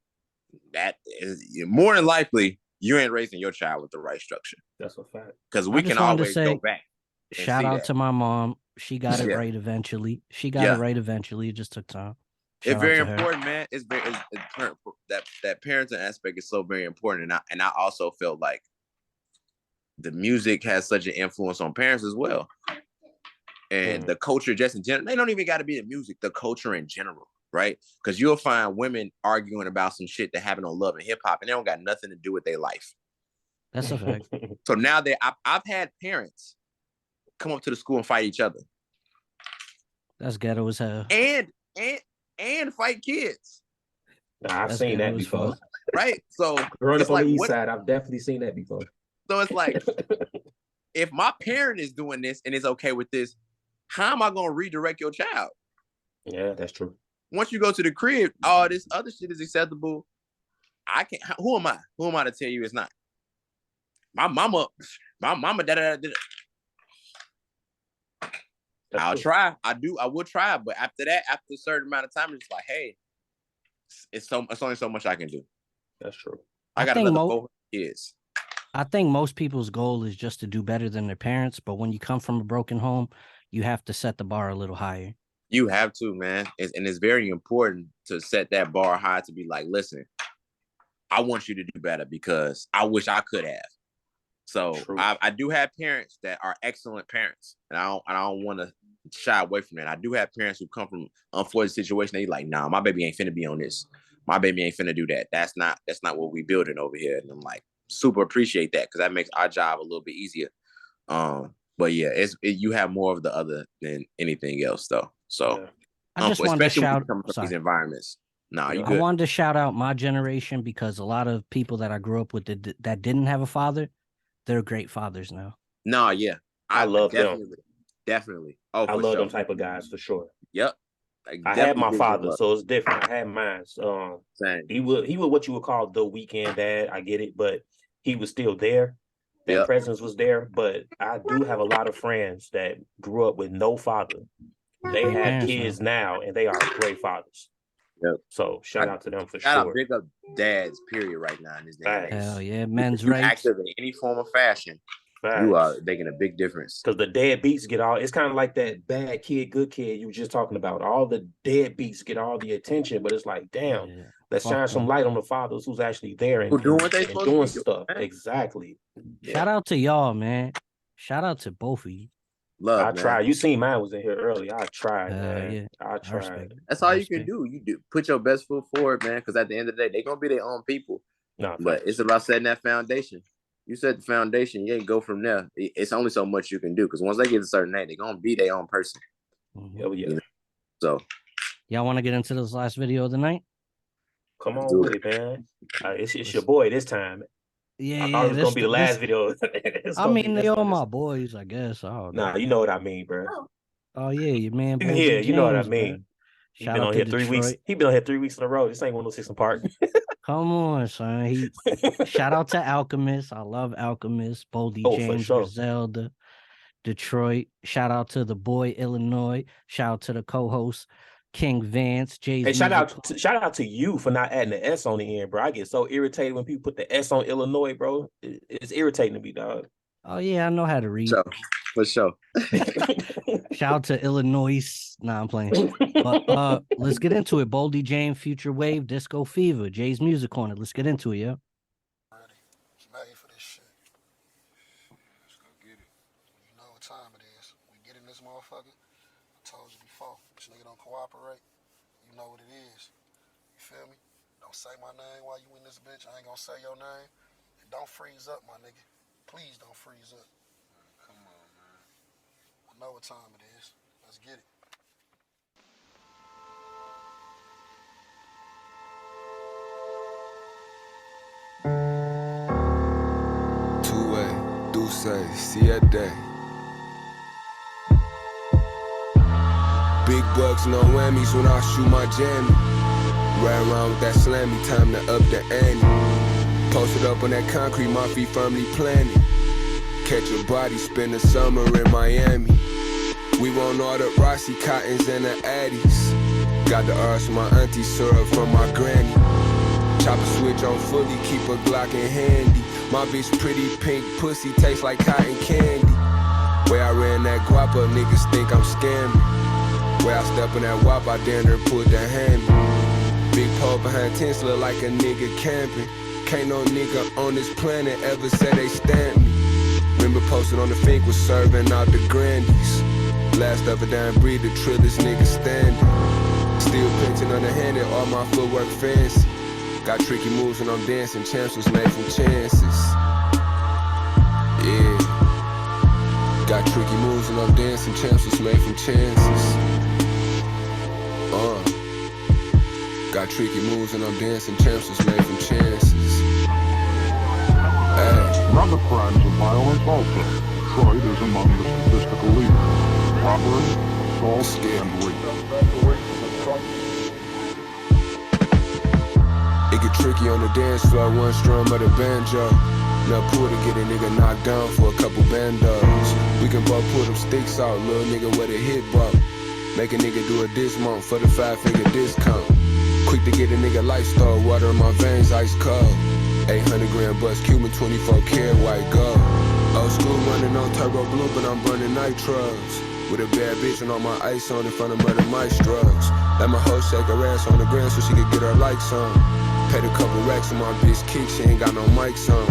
that is more than likely you ain't raising your child with the right structure. That's a fact. Because we can always go back. Shout out to my mom. She got it right eventually. It just took time. It's very important, man. It's that parenting aspect is so very important. And I also felt like the music has such an influence on parents as well. And the culture just in general. They don't even got to be the music, the culture in general. Right? Because you'll find women arguing about some shit that happen on Love and Hip Hop, and they don't got nothing to do with their life. That's a fact. So now I've had parents come up to the school and fight each other. That's ghetto as hell. And fight kids. Nah, I've seen that before. Right? So growing up on the east side, I've definitely seen that before. So it's like, if my parent is doing this and is okay with this, how am I going to redirect your child? Yeah, that's true. Once you go to the crib, all this other shit is acceptable. I can't. Who am I? Who am I to tell you it's not? My mama. I'll try. I will try. But after that, after a certain amount of time, it's like, hey, it's only so much I can do. That's true. I got to let the kids. I think most people's goal is just to do better than their parents. But when you come from a broken home, you have to set the bar a little higher. You have to, man. And it's very important to set that bar high to be like, listen, I want you to do better because I wish I could have. So I do have parents that are excellent parents. And I don't want to shy away from that. I do have parents who come from unfortunate situation. They like, nah, my baby ain't finna be on this. My baby ain't finna do that. That's not what we building over here. And I'm like, super appreciate that because that makes our job a little bit easier. But yeah, you have more of the other than anything else, though. So I just wanted to shout these environments. No, you good. I wanted to shout out my generation because a lot of people that I grew up with that didn't have a father, they're great fathers now. No, yeah, I love them. Definitely. Oh, I love them type of guys for sure. Yep. I had my father, so it's different. I had mine. Same. He would what you would call the weekend dad. I get it, but he was still there. That presence was there. But I do have a lot of friends that grew up with no father. They have kids now, and they are great fathers. Yep. So shout out to them for sure. Shout big up dads, period, right now in this day. Hell yeah, men's rights. Active in any form of fashion. You are making a big difference. Because the deadbeats get all, it's kind of like that bad kid, good kid you were just talking about. All the deadbeats get all the attention, but it's like, damn, let's shine some light on the fathers who's actually there and doing what they doing stuff. Exactly. Shout out to y'all, man. Shout out to both of you. Love, I tried. You seen mine was in here earlier. I tried, man. Yeah. I tried. That's all you can do. You do put your best foot forward, man. Because at the end of the day, they're gonna be their own people. No, but it's about setting that foundation. You set the foundation, you ain't go from there. It's only so much you can do because once they get a certain age, they're gonna be their own person. Yeah. You know? So, y'all want to get into this last video of the night? Come on with it, man. It's your boy this time. Yeah, I thought it was gonna be the last video. I mean, they all my boys, I guess. Nah, you know what I mean, bro. Oh yeah, your man. Yeah, you know what I mean. He Shout been out on to here 3 Detroit. weeks. He been on here 3 weeks in a row. This ain't 106 and Park. Come on, son. Shout out to Alchemist. I love Alchemist. Boldy James, sure. Griselda, Detroit. Shout out to the Boy Illinois. Shout out to the co-host King Vance. Jay's hey, shout out to you for not adding the S on the end, bro. I get so irritated when people put the S on Illinois, bro. It's irritating to me, dog. Oh yeah, I know how to read. So, for sure. Shout out to Illinois. Nah, I'm playing. But let's get into it. Boldy James, Future Wave, Disco Fever, Jay's Music Corner. Let's get into it, yo. Ready for this time it is. We get in this motherfucker. I told you before. This nigga don't cooperate. You know what it is. You feel me? Don't say my name while you in this bitch. I ain't gonna say your name. And don't freeze up, my nigga. Please don't freeze up. Come on, man. I know what time it is. Let's get it. Two-way, Douce, Siete. Big bucks, no whammies when I shoot my jammy. Ride around with that slammy, time to up the ante. Posted up on that concrete, my feet firmly planted. Catch a body, spend the summer in Miami. We want all the Rossi Cottons and the Addies. Got the R's from my auntie, syrup from my granny. Chop a switch on fully, keep a Glock in handy. My bitch pretty pink, pussy tastes like cotton candy. Way I ran that guap up, niggas think I'm scamming. Way I step in that wop, I damn near put the hand. Big pole behind tents, look like a nigga camping. Can't no nigga on this planet ever say they stamp me. Remember posted on the Fink was serving out the Grandies. Last of a damn breed, the trillest nigga standing. Still pinching underhanded, all my footwork fancy. Got tricky moves when I'm dancing, champs was made from chances. Yeah. Got tricky moves when I'm dancing, champs was made from chances. Got tricky moves when I'm dancing, champs was made from chances. Hey. Other crimes of violence also. Detroit is among the statistical leaders. Robbery, assault, and rape. It get tricky on the dance floor, one strum of the banjo. Now pull to get a nigga knocked down for a couple bandos. We can both pull them sticks out, little nigga with a hit bump. Make a nigga do a dismount for the 5-figure discount. Quick to get a nigga lifestyle, water in my veins ice cold. 800 grand bus, Cuban 24 karat white gold. Old school running on turbo blue, but I'm burning nitros. With a bad bitch and all my ice on in front of murder maestros. Let my hoe shake her ass on the ground so she could get her likes on. Paid a couple racks on my bitch kick, she ain't got no mics on.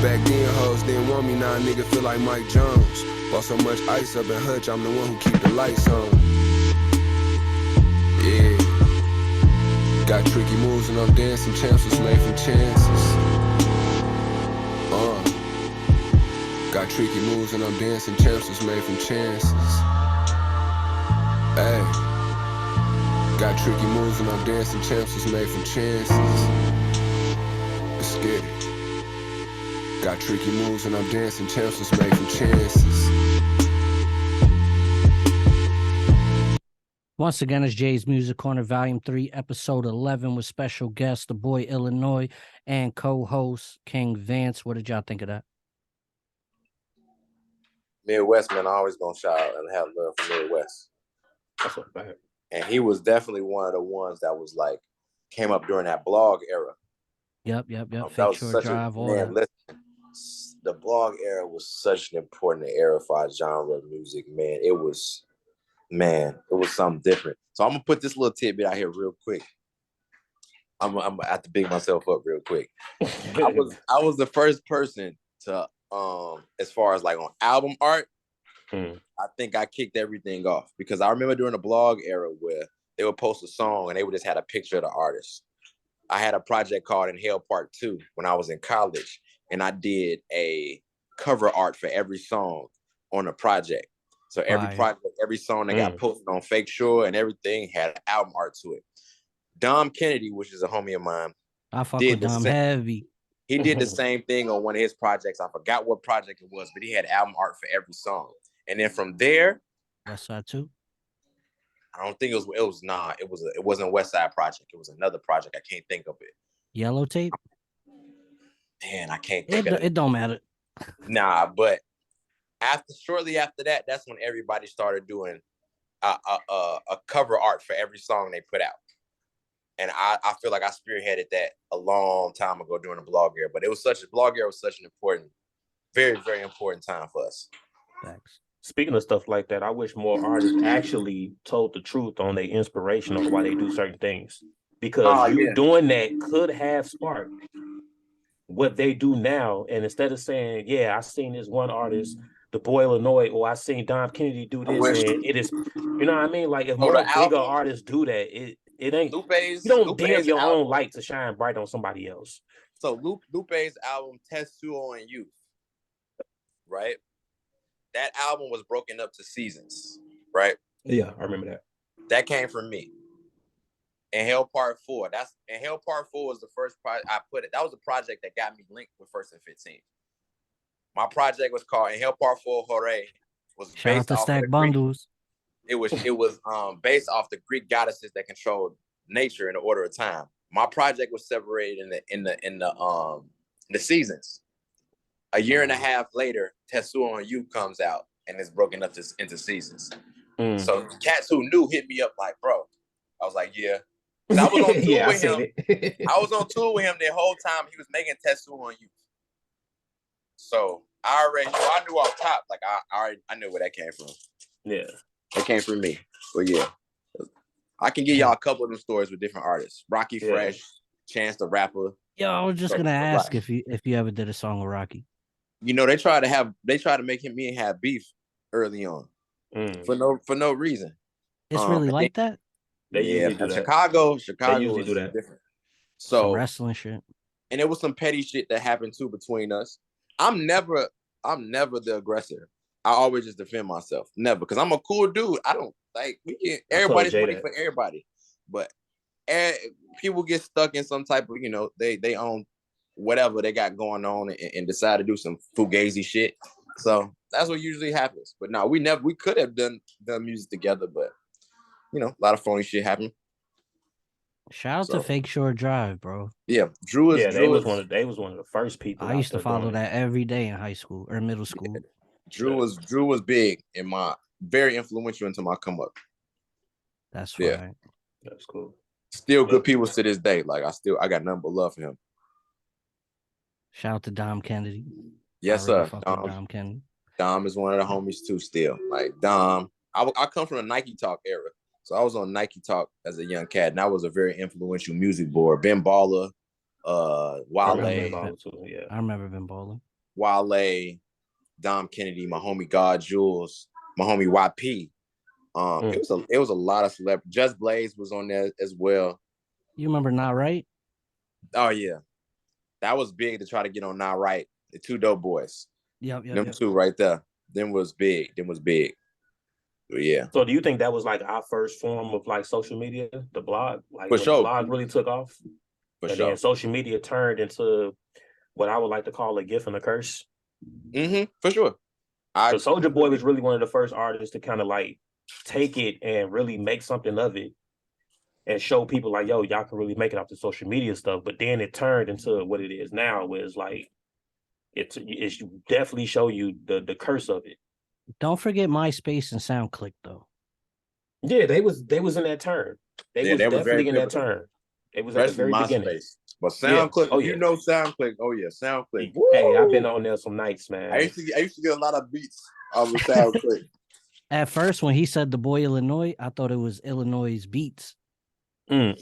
Back then hoes didn't want me, now a nigga feel like Mike Jones. Bought so much ice up in Hutch, I'm the one who keep the lights on. Yeah. Got tricky moves and I'm dancing, champs was made from chances. Got tricky moves and I'm dancing, champs was made from chances. Hey. Got tricky moves and I'm dancing, champs was made from chances. Let's get it. Got tricky moves and I'm dancing, champs was made from chances. Once again, it's Jay's Music Corner, Volume 3, Episode 11, with special guest, the Boy Illinois, and co-host King Vance. What did y'all think of that? Midwest, man, I always gonna shout out and have love for Midwest. That's what bad. And he was definitely one of the ones that was like, came up during that blog era. Yep. That was such Drive, a, man, listen, the blog era was such an important era for our genre of music, man. It was something different. So I'm gonna put this little tidbit out here real quick. I'm gonna have to big myself up real quick. I was the first person to as far as like on album art, I think I kicked everything off because I remember during the blog era where they would post a song and they would just had a picture of the artist. I had a project called Inhale Part 2 when I was in college, and I did a cover art for every song on the project. So every project, every song that got posted on Fake Sure and everything had album art to it. Dom Kennedy, which is a homie of mine, I fuck with Dom heavy. He did the same thing on one of his projects. I forgot what project it was, but he had album art for every song. And then from there, Westside too. I don't think it wasn't a Westside project. It was another project. I can't think of it. Yellow Tape. Man, I can't think of it. It don't matter. Nah, but shortly after that, that's when everybody started doing a cover art for every song they put out. And I feel like I spearheaded that a long time ago during the blog era. But blog era was such an important, very, very important time for us. Thanks. Speaking of stuff like that, I wish more artists actually told the truth on their inspiration or why they do certain things. Because doing that could have sparked what they do now. And instead of saying, yeah, I seen this one artist the Boy Illinois, or I seen Dom Kennedy do this, and it is, you know what I mean? Like if more bigger album, artists do that, it ain't. Lupe's, you don't Lupe's dim your album, own light to shine bright on somebody else. So Lupe's album Tetsuo and Youth, right? That album was broken up to seasons, right? Yeah, I remember that. That came from me. Inhale Part 4. Inhale Part 4 was the first project I put it. That was the project that got me linked with First and 15. My project was called Inhale Part 4 Hooray. Was Shout out to Stack Bundles. Greek, it was based off the Greek goddesses that controlled nature in the order of time. My project was separated in the seasons. A year and a half later, Tetsuo and You comes out and it's broken up into seasons. So cats who knew hit me up like, bro. I was like, yeah. I was on tour with him. I was on tour with him the whole time he was making Tetsuo and You. So I knew off top. Like I knew where that came from. Yeah, it came from me. But yeah, I can give y'all a couple of them stories with different artists. Rocky Fresh, Chance the Rapper. Yo, I was just gonna ask if you ever did a song with Rocky. You know, they tried to make me and have beef early on for no reason. It's really like that. They usually do that. Chicago they usually do that. Different. So some wrestling shit, and it was some petty shit that happened too between us. I'm never the aggressor. I always just defend myself. Never, because I'm a cool dude. I don't like everybody's waiting for everybody, but people get stuck in some type of they own whatever they got going on and decide to do some fugazi shit. So that's what usually happens. But no, we could have done music together, but a lot of phony shit happened. Shout out to Fake Shore Drive, bro. Yeah, Drew was one of the first people. I used to follow that every day in high school or middle school. Yeah. Drew was big in very influential into my come up. That's right. Yeah. That's cool. Still good people to this day. Like I got nothing but love for him. Shout out to Dom Kennedy. Yes, sir. Dom Kennedy. Dom is one of the homies too. Still, like Dom. I come from the Nike Talk era. So I was on Nike Talk as a young cat, and I was a very influential music board. Ben Baller, Wale. I remember Ben Baller. Wale, Dom Kennedy, my homie God Jules, my homie YP. It was a lot of celebrities. Just Blaze was on there as well. You remember Not Right? Oh yeah, that was big to try to get on Not Right. The Two Dope Boys. Yep. Them two right there. Them was big. But yeah. So do you think that was like our first form of like social media, the blog? Like for sure. The blog really took off. Then social media turned into what I would like to call a gift and a curse. For sure. So Soulja Boy was really one of the first artists to kind of like take it and really make something of it and show people like, yo, y'all can really make it off the social media stuff. But then it turned into what it is now, where it's like it's definitely show you the curse of it. Don't forget MySpace and SoundClick though. Yeah, they was in that turn. They was definitely in that turn. It was at the very beginning. But SoundClick, SoundClick. Oh yeah, SoundClick. Hey, I've been on there some nights, man. I used to get a lot of beats off of SoundClick. At first, when he said the Boy Illinois, I thought it was Illinois Beats. Yeah,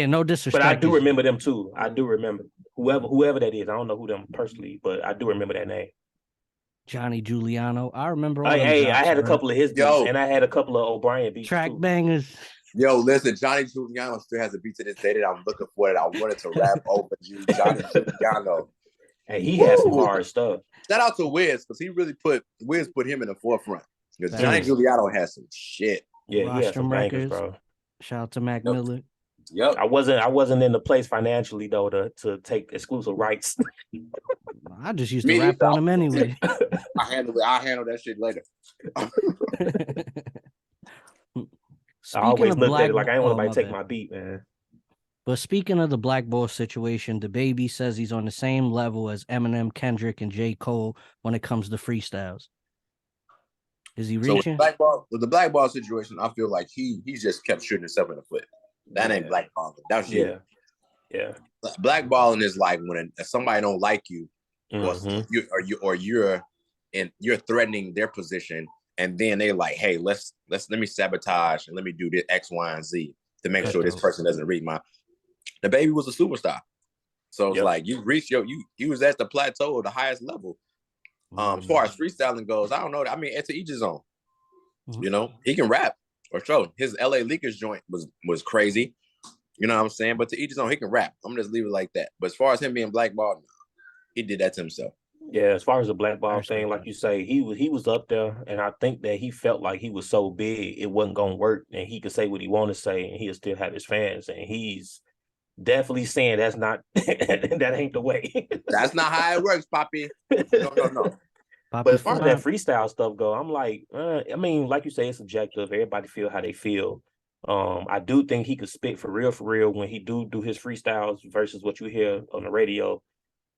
no disrespect. But I do remember them too. I do remember whoever that is. I don't know who them personally, but I do remember that name. Johnny Giuliano. I remember. I had a couple of his beats, and I had a couple of O'Brien beats. Track bangers. Yo, listen, Johnny Giuliano still has a beat to this day that I'm looking for that I wanted to rap over you, Johnny Giuliano. And he had some hard stuff. Shout out to Wiz, because Wiz put him in the forefront. Because Johnny Giuliano has some shit. Yeah, he had some bangers, bro. Shout out to Mac Miller. Yep. I wasn't in the place financially though to take exclusive rights. I just used to rap on him anyway. I handle that shit later. I always looked at it like I ain't want nobody to take my beat, man. But speaking of the Black Ball situation, DaBaby says he's on the same level as Eminem, Kendrick, and J. Cole when it comes to freestyles. Is he reaching? With the Black Ball situation, I feel like he just kept shooting himself in the foot. That ain't blackballing. That's you. Yeah. Blackballing is like when somebody don't like you, or you're threatening their position, and then they like, hey, let me sabotage and let me do this X, Y, and Z to make sure this person doesn't read my. DaBaby was a superstar, so it's like you reached you was at the plateau, the highest level, As far as freestyling goes, I don't know. I mean, it's to each his own. Mm-hmm. You know, he can rap or show. His LA Leakers joint was crazy. You know what I'm saying? But to each his own, he can rap. I'm gonna just leave it like that. But as far as him being blackballed, he did that to himself. Yeah, as far as the blackball thing, like you say, he was up there, and I think that he felt like he was so big it wasn't gonna work, and he could say what he wanted to say, and he'll still have his fans, and he's definitely saying that's not that ain't the way. That's not how it works, Poppy. No. But as far as that freestyle stuff go, I'm like, I mean, like you say, it's subjective. Everybody feel how they feel. I do think he could spit for real when he do his freestyles versus what you hear on the radio.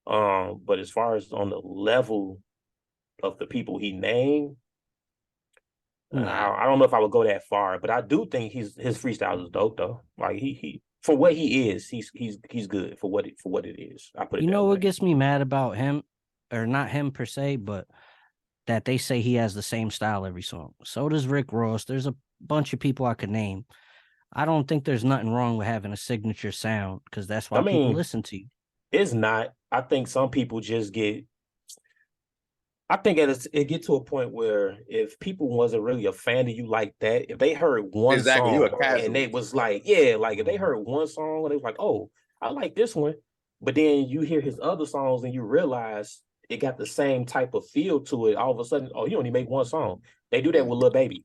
But as far as on the level of the people he named, I don't know if I would go that far, but I do think his freestyle is dope though. Like he for what he is, he's good for what it is. I put it. You know what gets me mad about him, or not him per se, but that they say he has the same style every song. So does Rick Ross. There's a bunch of people I could name. I don't think there's nothing wrong with having a signature sound because that's why people listen to you. It's not. I think some people just get. I think it get to a point where if people wasn't really a fan of you like that, if they heard one song and they was like, like if they heard one song and they was like, oh, I like this one, but then you hear his other songs and you realize it got the same type of feel to it. All of a sudden, oh, you only make one song. They do that with Lil Baby.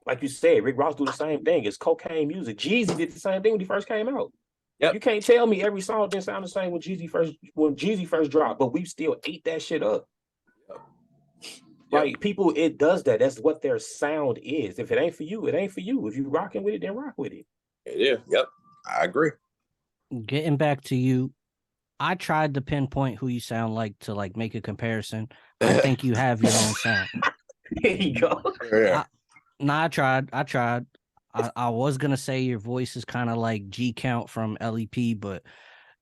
Like you said, Rick Ross do the same thing. It's cocaine music. Jeezy did the same thing when he first came out. Yep. You can't tell me every song didn't sound the same when Jeezy first dropped, but we still ate that shit up. Yep. Like people, it does that. That's what their sound is. If it ain't for you, it ain't for you. If you rocking with it, then rock with it. Yeah. Yep. I agree. Getting back to you, I tried to pinpoint who you sound like to like make a comparison. I think you have your own sound. There you go. I tried. I was gonna say your voice is kind of like G Count from LEP, but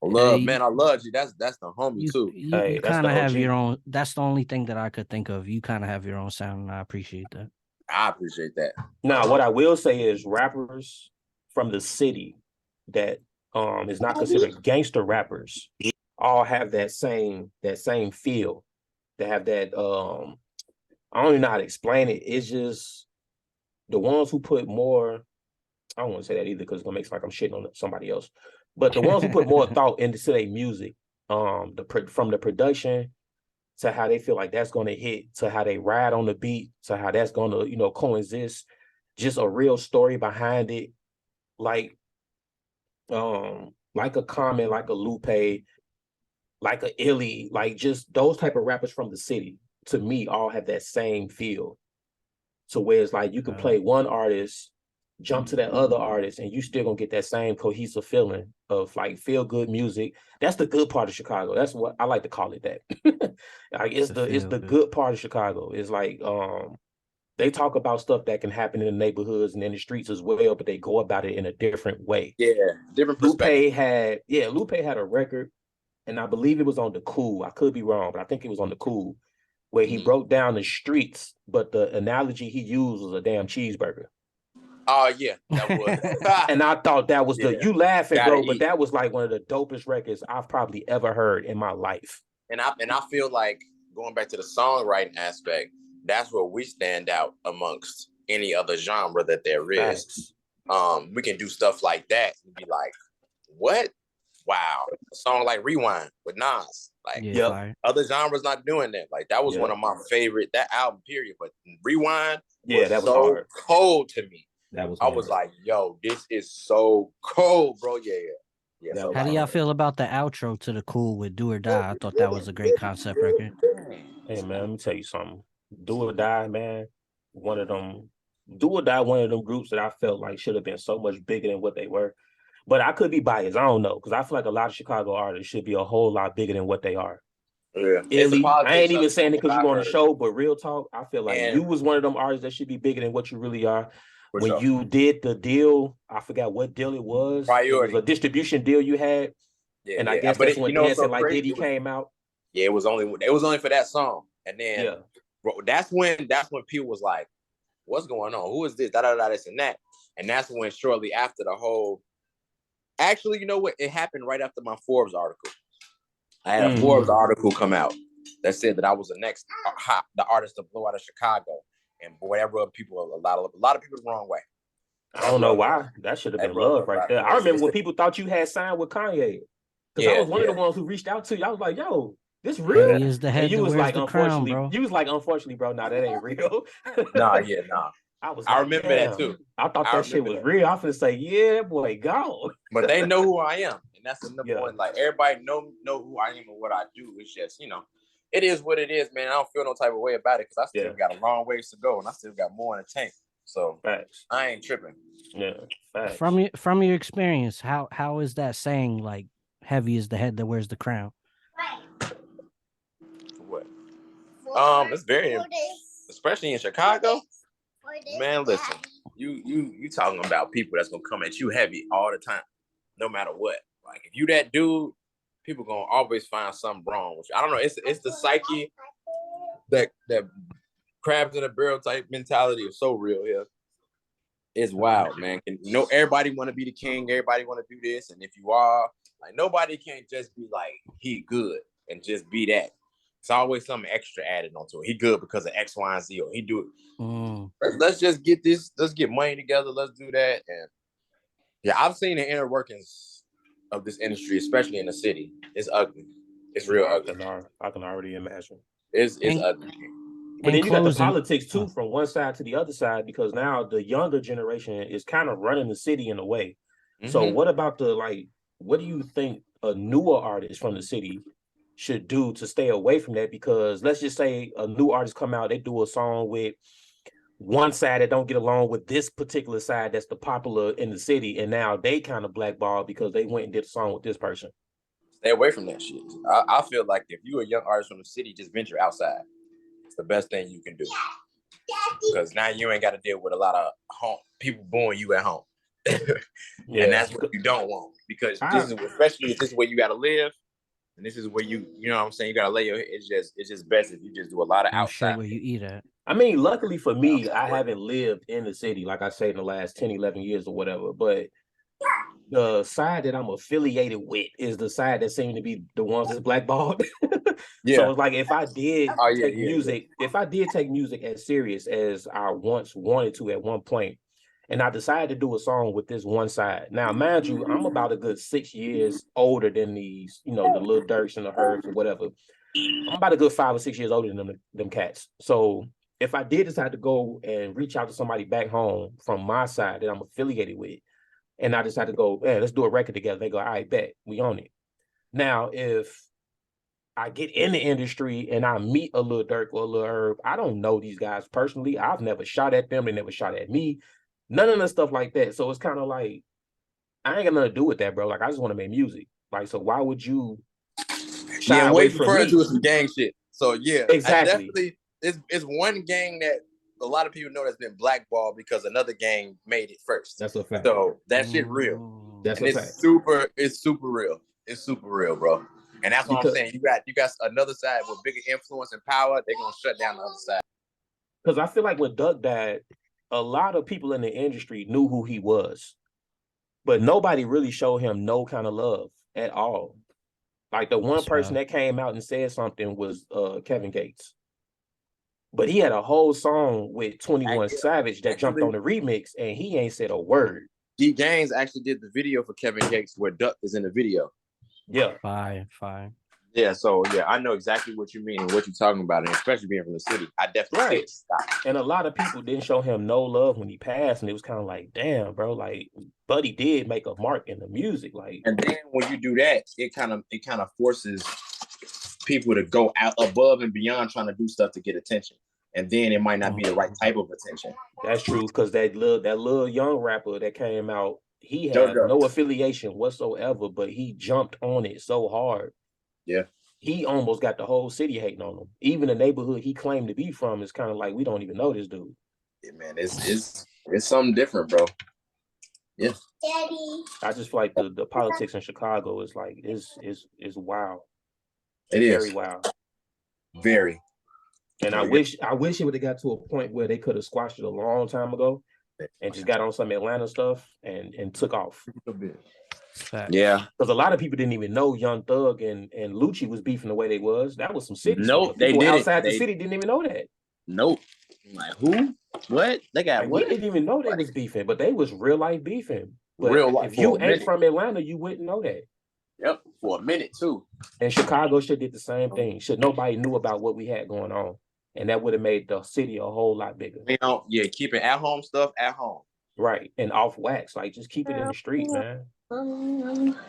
I love you. That's the homie too. You kind of have your own. That's the only thing that I could think of. You kind of have your own sound, and I appreciate that. I appreciate that. Now, what I will say is rappers from the city that is not considered gangster rappers all have that same feel. They have that I don't even know how to explain it. It's just the ones who put more, I don't want to say that either because it's gonna make it like I'm shitting on somebody else. But the ones who put more thought into their music, from the production to how they feel like that's gonna hit, to how they ride on the beat, to how that's gonna, coexist, just a real story behind it, like a Common, like a Lupe, like a Illy, like just those type of rappers from the city, to me, all have that same feel. So where it's like you can play one artist, jump to that other artist, and you still gonna get that same cohesive feeling of like feel good music. That's the good part of Chicago. That's what I like to call it. That like it's the good part of Chicago. It's like they talk about stuff that can happen in the neighborhoods and in the streets as well, but they go about it in a different way. Yeah, different perspective. Lupe had a record, and I believe it was on the Cool. I could be wrong, but I think it was on the Cool, where he broke down the streets, but the analogy he used was a damn cheeseburger. Oh yeah, that was. And I thought that was you laughing, bro, but that was like one of the dopest records I've probably ever heard in my life. And I feel like going back to the songwriting aspect, that's where we stand out amongst any other genre that there is. We can do stuff like that and be like, what? Wow. A song like Rewind with Nas. Like other genres not doing that. Like that was one of my favorite, that album period. But Rewind was so hard. Cold to me. I was like, yo, this is so cold, bro. Yeah. How do y'all feel about the outro to the Cool with Do or Die? I thought that was a great concept record. Hey man, let me tell you something. Do or Die, man, one of them groups that I felt like should have been so much bigger than what they were. But I could be biased. I don't know, because I feel like a lot of Chicago artists should be a whole lot bigger than what they are. Yeah, I ain't even saying it because you're on the show, but real talk, I feel like you was one of them artists that should be bigger than what you really are. When you did the deal, I forgot what deal it was. Priority. It was a distribution deal you had. Yeah, and I guess that's when Dancing Like Diddy came out. Yeah, it was only for that song. And then that's when people was like, what's going on? Who is this? This and that. And that's when shortly after the whole. Actually, you know what? It happened right after my Forbes article. I had a Forbes article come out, that said that I was the artist to blow out of Chicago, and boy, that rubbed people a lot of people the wrong way. I don't know why. That should have been love right there. I remember when people thought you had signed with Kanye. Because I was one of the ones who reached out to you. I was like, yo, this real? Heavy is the head, and you that was wears like, the unfortunately, crown, bro. You was like, unfortunately, bro, nah, that ain't real. Nah. I remember that too. I thought that shit was real. I was gonna say, yeah, that boy, gone. But they know who I am. And that's the number one. Like, everybody know who I am and what I do. It's just, it is what it is, man. I don't feel no type of way about it because I still got a long ways to go and I still got more in the tank. So facts. I ain't tripping. Yeah, facts. From your experience, how is that saying, like, heavy is the head that wears the crown? What? It's very, especially in Chicago. Man, listen, you talking about people that's gonna come at you heavy all the time, no matter what. Like, if you that dude, people gonna always find something wrong with you. I don't know. It's the psyche that crabs in a barrel type mentality is so real here. It's wild, man. Everybody want to be the king. Everybody want to do this. And if you are, like, nobody can't just be like, he good and just be that. It's always something extra added onto it. He good because of X, Y, and Z, or he do it. Let's just get this. Let's get money together. Let's do that. And yeah, I've seen the inner workings of this industry, especially in the city. It's ugly. It's real ugly. I can already imagine. It's ugly. But then you got the politics too from one side to the other side, because now the younger generation is kind of running the city in a way. So what about what do you think a newer artist from the city should do to stay away from that? Because let's just say a new artist come out, they do a song with one side that don't get along with this particular side that's the popular in the city, and now they kind of blackballed because they went and did a song with this person. Stay away from that shit. I feel like if you're a young artist from the city, just venture outside. It's the best thing you can do, because now you ain't got to deal with a lot of people booing you at home. And that's what you don't want, because this is, especially if this is where you got to live, and this is where you know what I'm saying, you got to lay your head. It's just best if you just do a lot of outside where you eat at. I mean, luckily for me, I haven't lived in the city, like I say, in the last 10, 11 years or whatever, but the side that I'm affiliated with is the side that seemed to be the ones that's blackballed. So it's like, if I did take music, if I did take music as serious as I once wanted to at one point, and I decided to do a song with this one side. Now, mind you, I'm about a good 6 years older than these, the Lil Durks and the Herbs or whatever. I'm about a good 5 or 6 years older than them cats. So if I did decide to go and reach out to somebody back home from my side that I'm affiliated with, and I decided to go, let's do a record together, they go, all right, bet, we own it. Now, if I get in the industry and I meet a Lil Durk or a Lil Herb, I don't know these guys personally. I've never shot at them. They never shot at me. None of the stuff like that. So it's kind of like, I ain't got nothing to do with that, bro. Like, I just want to make music. Like, so why would you shy away from me? To some gang shit. So yeah, exactly. Definitely, it's one gang that a lot of people know that's been blackballed because another gang made it first. That's a fact. So that shit real. That's a fact. It's super real. It's super real, bro. And that's what I'm saying. You got another side with bigger influence and power. They're gonna shut down the other side. Because I feel like when Duck died, a lot of people in the industry knew who he was, but nobody really showed him no kind of love at all. Like, the one person that came out and said something was Kevin Gates. But he had a whole song with 21 Savage that jumped on the remix, and he ain't said a word. D Gaines actually did the video for Kevin Gates where Duck is in the video. Yeah. Fine. Yeah, so yeah, I know exactly what you mean and what you're talking about, and especially being from the city, I definitely stop. And a lot of people didn't show him no love when he passed, and it was kind of like, damn, bro, like, Buddy did make a mark in the music, like. And then when you do that, it kind of forces people to go out above and beyond trying to do stuff to get attention, and then it might not be the right type of attention. That's true, because that little young rapper that came out, he had no affiliation whatsoever, but he jumped on it so hard. Yeah. He almost got the whole city hating on him. Even the neighborhood he claimed to be from is kind of like, we don't even know this dude. Yeah, man, it's something different, bro. Yeah. Daddy. I just feel like the politics in Chicago is like, is wild. It is very wild. Very. And I wish it would have got to a point where they could have squashed it a long time ago and just got on some Atlanta stuff and took off. Yeah, because a lot of people didn't even know Young Thug and Lucci was beefing the way they was. That was some city stuff. They people did outside the city didn't even know that. Nope. Like who? What? They got like, what? We didn't even know they was beefing, but they was real life beefing. But real life. If you ain't from Atlanta, you wouldn't know that. Yep, for a minute too. And Chicago should did the same thing. Nobody knew about what we had going on, and that would have made the city a whole lot bigger. Keeping at home stuff at home. Right, and off wax, like just keep it in the street, man.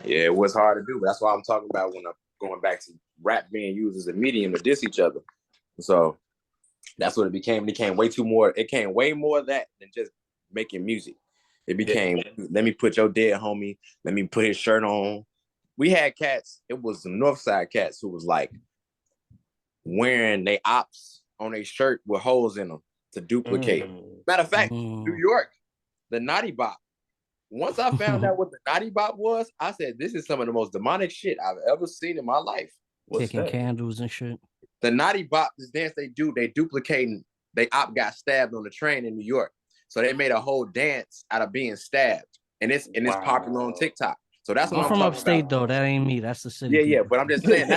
Yeah, it was hard to do, but that's what I'm talking about when I'm going back to rap being used as a medium to diss each other. So that's what it became. It became way too more. It came way more of that than just making music. It became, let me put your dead homie. Let me put his shirt on. We had cats. It was the Northside cats who was like wearing they ops on a shirt with holes in them to duplicate. Matter of fact, New York, the Naughty Bop. Once I found out what the Naughty Bop was, I said, this is some of the most demonic shit I've ever seen in my life. Kicking candles and shit. The Naughty Bop, this dance they do, they duplicating. They op got stabbed on the train in New York. So they made a whole dance out of being stabbed. And it's popular on TikTok. So that's what I'm from upstate though. That ain't me. That's the city. Yeah, but I'm just saying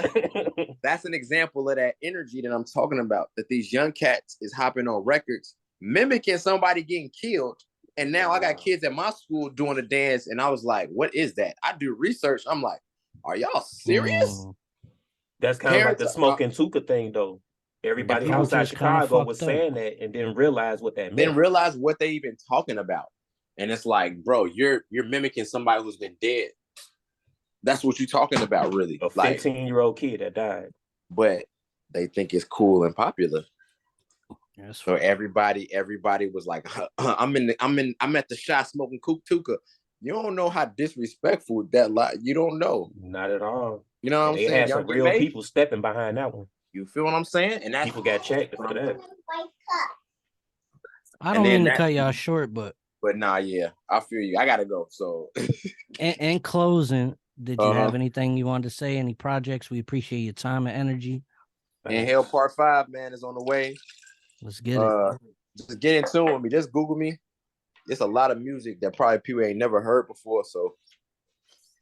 that's an example of that energy that I'm talking about. That these young cats is hopping on records, mimicking somebody getting killed. And now I got kids at my school doing a dance, and I was like, "What is that?" I do research. I'm like, "Are y'all serious?" That's kind of like the Smoking Tuka thing, though. Everybody outside Chicago was saying that and didn't realize what that meant. Didn't realize what they even talking about. And it's like, bro, you're mimicking somebody who's been dead. That's what you're talking about, really. A 15-year-old kid that died. But they think it's cool and popular. Yes. So everybody was like, I'm at the shot smoking Tuka. You don't know how disrespectful that you don't know. Not at all. You know what I'm saying? They had some real people stepping behind that one. You feel what I'm saying? And people got checked for that. I don't mean to cut y'all short, but nah, yeah, I feel you. I gotta go. So in closing, did you have anything you wanted to say? Any projects? We appreciate your time and energy. Inhale Part 5, man, is on the way. Let's get it. Just get in tune with me. Just Google me. It's a lot of music that probably people ain't never heard before. So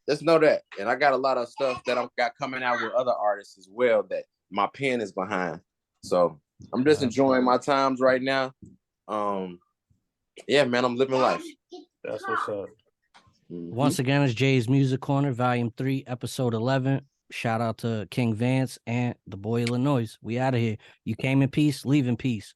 just know that. And I got a lot of stuff that I've got coming out with other artists as well that my pen is behind. So I'm just enjoying my times right now. Yeah, man, I'm living life. That's what's up. Once again, it's Jay's Music Corner, Volume 3, Episode 11. Shout out to King Vance and the Boy Illinois. We out of here. You came in peace, leave in peace.